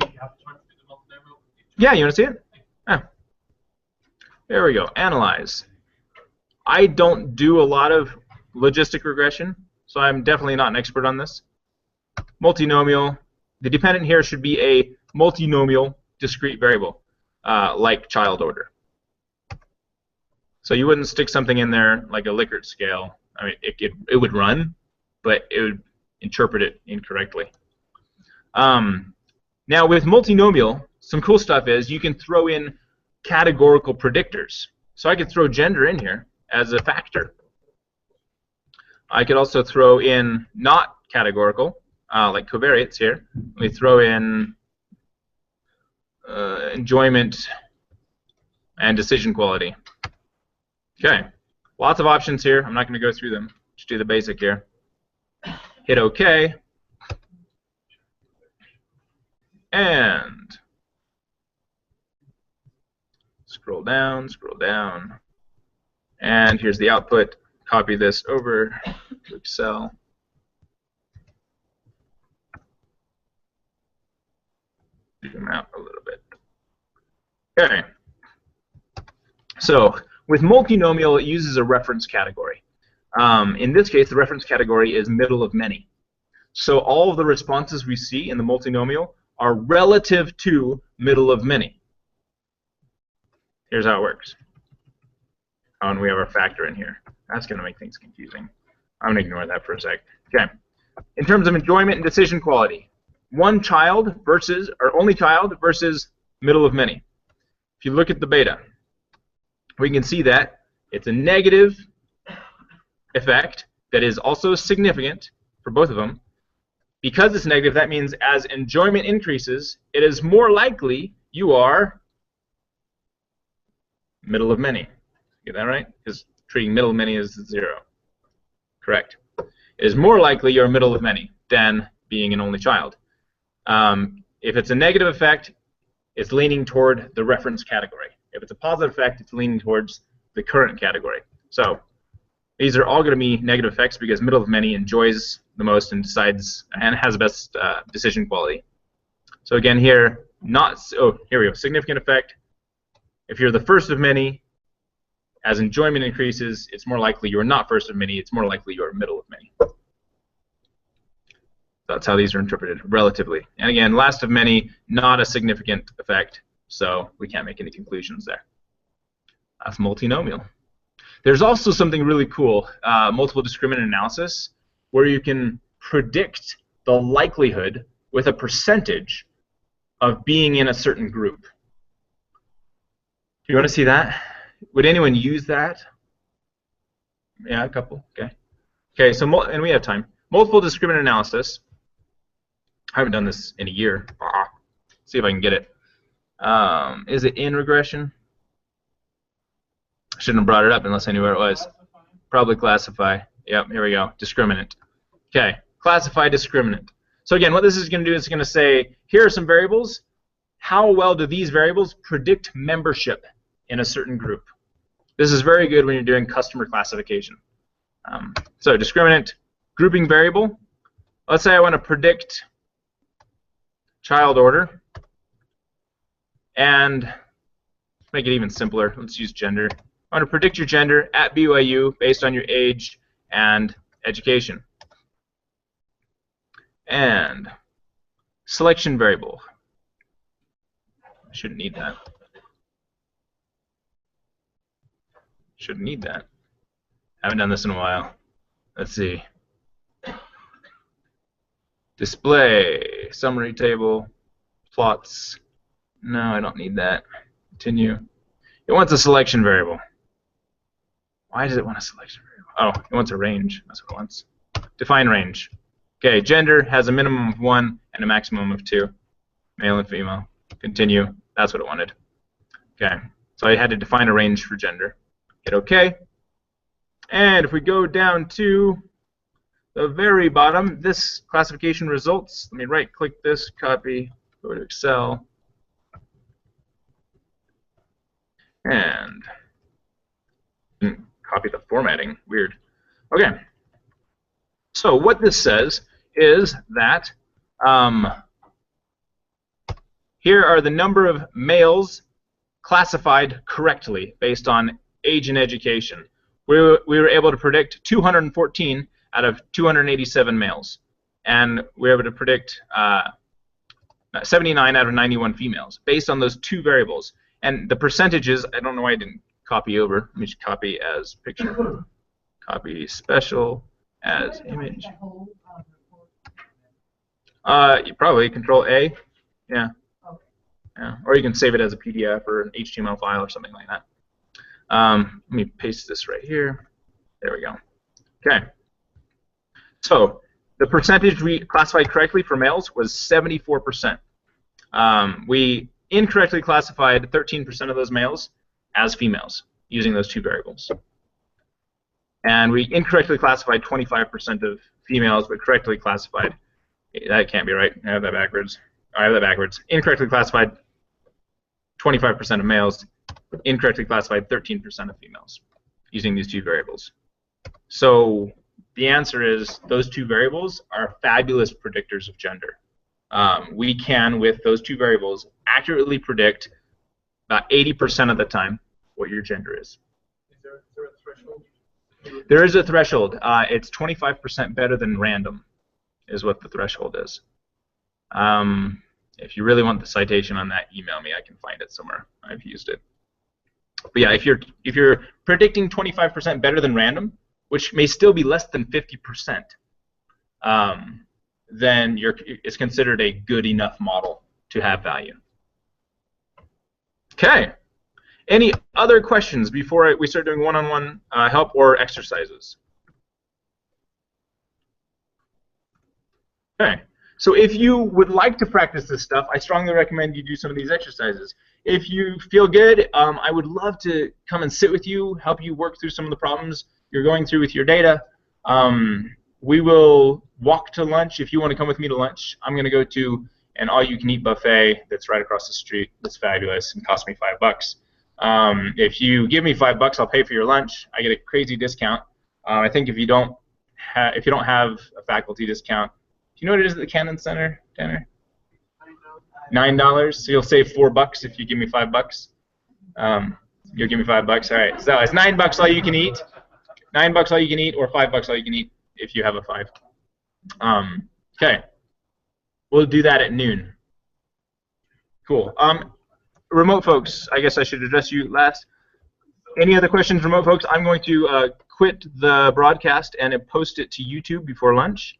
Yeah, you want to see it? Ah. There we go. Analyze. I don't do a lot of logistic regression, so I'm definitely not an expert on this. Multinomial. The dependent here should be a multinomial discrete variable, like child order. So you wouldn't stick something in there like a Likert scale. I mean, it would run, but it would interpret it incorrectly. Now with multinomial, some cool stuff is you can throw in categorical predictors. So I could throw gender in here as a factor. I could also throw in not categorical, like covariates here. Let me throw in enjoyment and decision quality. Okay, lots of options here. I'm not going to go through them. Just do the basic here. Hit OK. And scroll down, and here's the output. Copy this over to Excel. Zoom out a little bit. Okay. So with multinomial, it uses a reference category. In this case, the reference category is middle of many. So all of the responses we see in the multinomial are relative to middle of many. Here's how it works. Oh, and we have our factor in here. That's going to make things confusing. I'm going to ignore that for a sec. Okay. In terms of enjoyment and decision quality, one child versus, or only child versus middle of many. If you look at the beta, we can see that it's a negative effect that is also significant for both of them. Because it's negative, that means as enjoyment increases, it is more likely you are middle of many. Get that right? Because treating middle of many as 0. Correct. It is more likely you're middle of many than being an only child. If it's a negative effect, it's leaning toward the reference category. If it's a positive effect, it's leaning towards the current category. So these are all going to be negative effects because middle of many enjoys the most and decides and has the best decision quality. So again here, here we go, significant effect. If you're the first of many, as enjoyment increases, it's more likely you're not first of many, it's more likely you're middle of many. That's how these are interpreted, relatively. And again, last of many, not a significant effect, so we can't make any conclusions there. That's multinomial. There's also something really cool, multiple discriminant analysis, where you can predict the likelihood with a percentage of being in a certain group. Do you want to see that? Would anyone use that? Yeah, a couple. Okay. Okay. So, and we have time. Multiple discriminant analysis. I haven't done this in a year. See if I can get it. Is it in regression? I shouldn't have brought it up unless I knew where it was. Probably classify. Yep. Here we go. Discriminant. Okay. Classify discriminant. So again, what this is going to do is going to say, here are some variables. How well do these variables predict membership in a certain group? This is very good when you're doing customer classification. So discriminant, grouping variable. Let's say I want to predict child order. And make it even simpler. Let's use gender. I want to predict your gender at BYU based on your age and education. And selection variable. I shouldn't need that. Shouldn't need that. Haven't done this in a while. Let's see. Display, summary table, plots. No, I don't need that. Continue. It wants a selection variable. Why does it want a selection variable? Oh, it wants a range. That's what it wants. Define range. Okay, gender has a minimum of 1 and a maximum of 2. Male and female. Continue. That's what it wanted. Okay, so I had to define a range for gender. Hit OK. And if we go down to the very bottom, this classification results. Let me right-click this, copy, go to Excel. And copy the formatting. Weird. Okay. So what this says is that here are the number of males classified correctly based on age and education. We were able to predict 214 out of 287 males. And we were able to predict 79 out of 91 females based on those two variables. And the percentages, I don't know why I didn't copy over. Let me just copy as picture. Copy special as image. You probably Control A. Yeah. Yeah. Or you can save it as a PDF or an HTML file or something like that. Let me paste this right here. There we go. Okay. So the percentage we classified correctly for males was 74%. We incorrectly classified 13% of those males as females using those two variables. And we incorrectly classified 25% of females, but correctly classified. That can't be right. I have that backwards. I have that backwards. Incorrectly classified 25% of males, incorrectly classified 13% of females using these two variables. So the answer is those two variables are fabulous predictors of gender. We can, with those two variables, accurately predict about 80% of the time what your gender is. Is there a threshold? There is a threshold. It's 25% better than random is what the threshold is. If you really want the citation on that, email me. I can find it somewhere. I've used it. But yeah, if you're predicting 25% better than random, which may still be less than 50%, then it's considered a good enough model to have value. Okay. Any other questions before we start doing one-on-one help or exercises? Okay. So if you would like to practice this stuff, I strongly recommend you do some of these exercises. If you feel good, I would love to come and sit with you, help you work through some of the problems you're going through with your data. We will walk to lunch. If you want to come with me to lunch, I'm going to go to an all-you-can-eat buffet that's right across the street. That's fabulous and cost me $5. If you give me $5, I'll pay for your lunch. I get a crazy discount. I think if you don't if you don't have a faculty discount, do you know what it is at the Cannon Center, Tanner? $9. So you'll save $4 if you give me $5. You'll give me $5. All right. So it's $9 all you can eat. $9 all you can eat, or $5 all you can eat if you have a 5. Okay. We'll do that at noon. Cool. Remote folks, I guess I should address you last. Any other questions, remote folks? I'm going to quit the broadcast and post it to YouTube before lunch,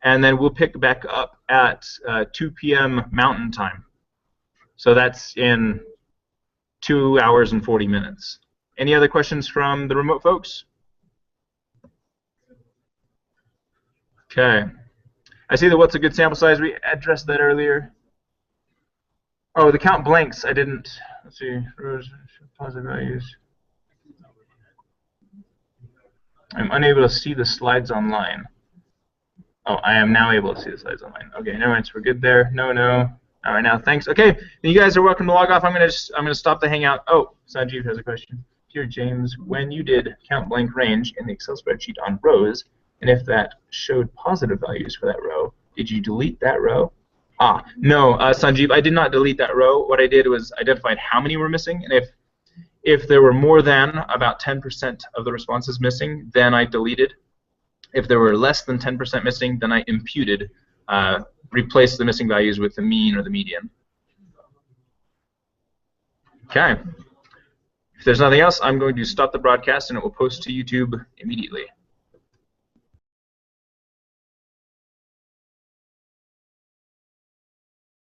and then we'll pick back up at 2 p.m. Mountain Time. So that's in 2 hours and 40 minutes. Any other questions from the remote folks? Okay. I see that what's a good sample size? We addressed that earlier. Oh, the count blanks, I didn't. Let's see. Positive values. I'm unable to see the slides online. Oh, I am now able to see the slides online. Okay, no worries, we're good there. No. All right, now thanks. Okay, you guys are welcome to log off. I'm gonna stop the hangout. Oh, Sanjeev has a question. Dear James, when you did count blank range in the Excel spreadsheet on rows, and if that showed positive values for that row, did you delete that row? No, Sanjeev, I did not delete that row. What I did was identified how many were missing, and if there were more than about 10% of the responses missing, then I deleted. If there were less than 10% missing, then I imputed, replaced the missing values with the mean or the median. Okay. If there's nothing else, I'm going to stop the broadcast and it will post to YouTube immediately.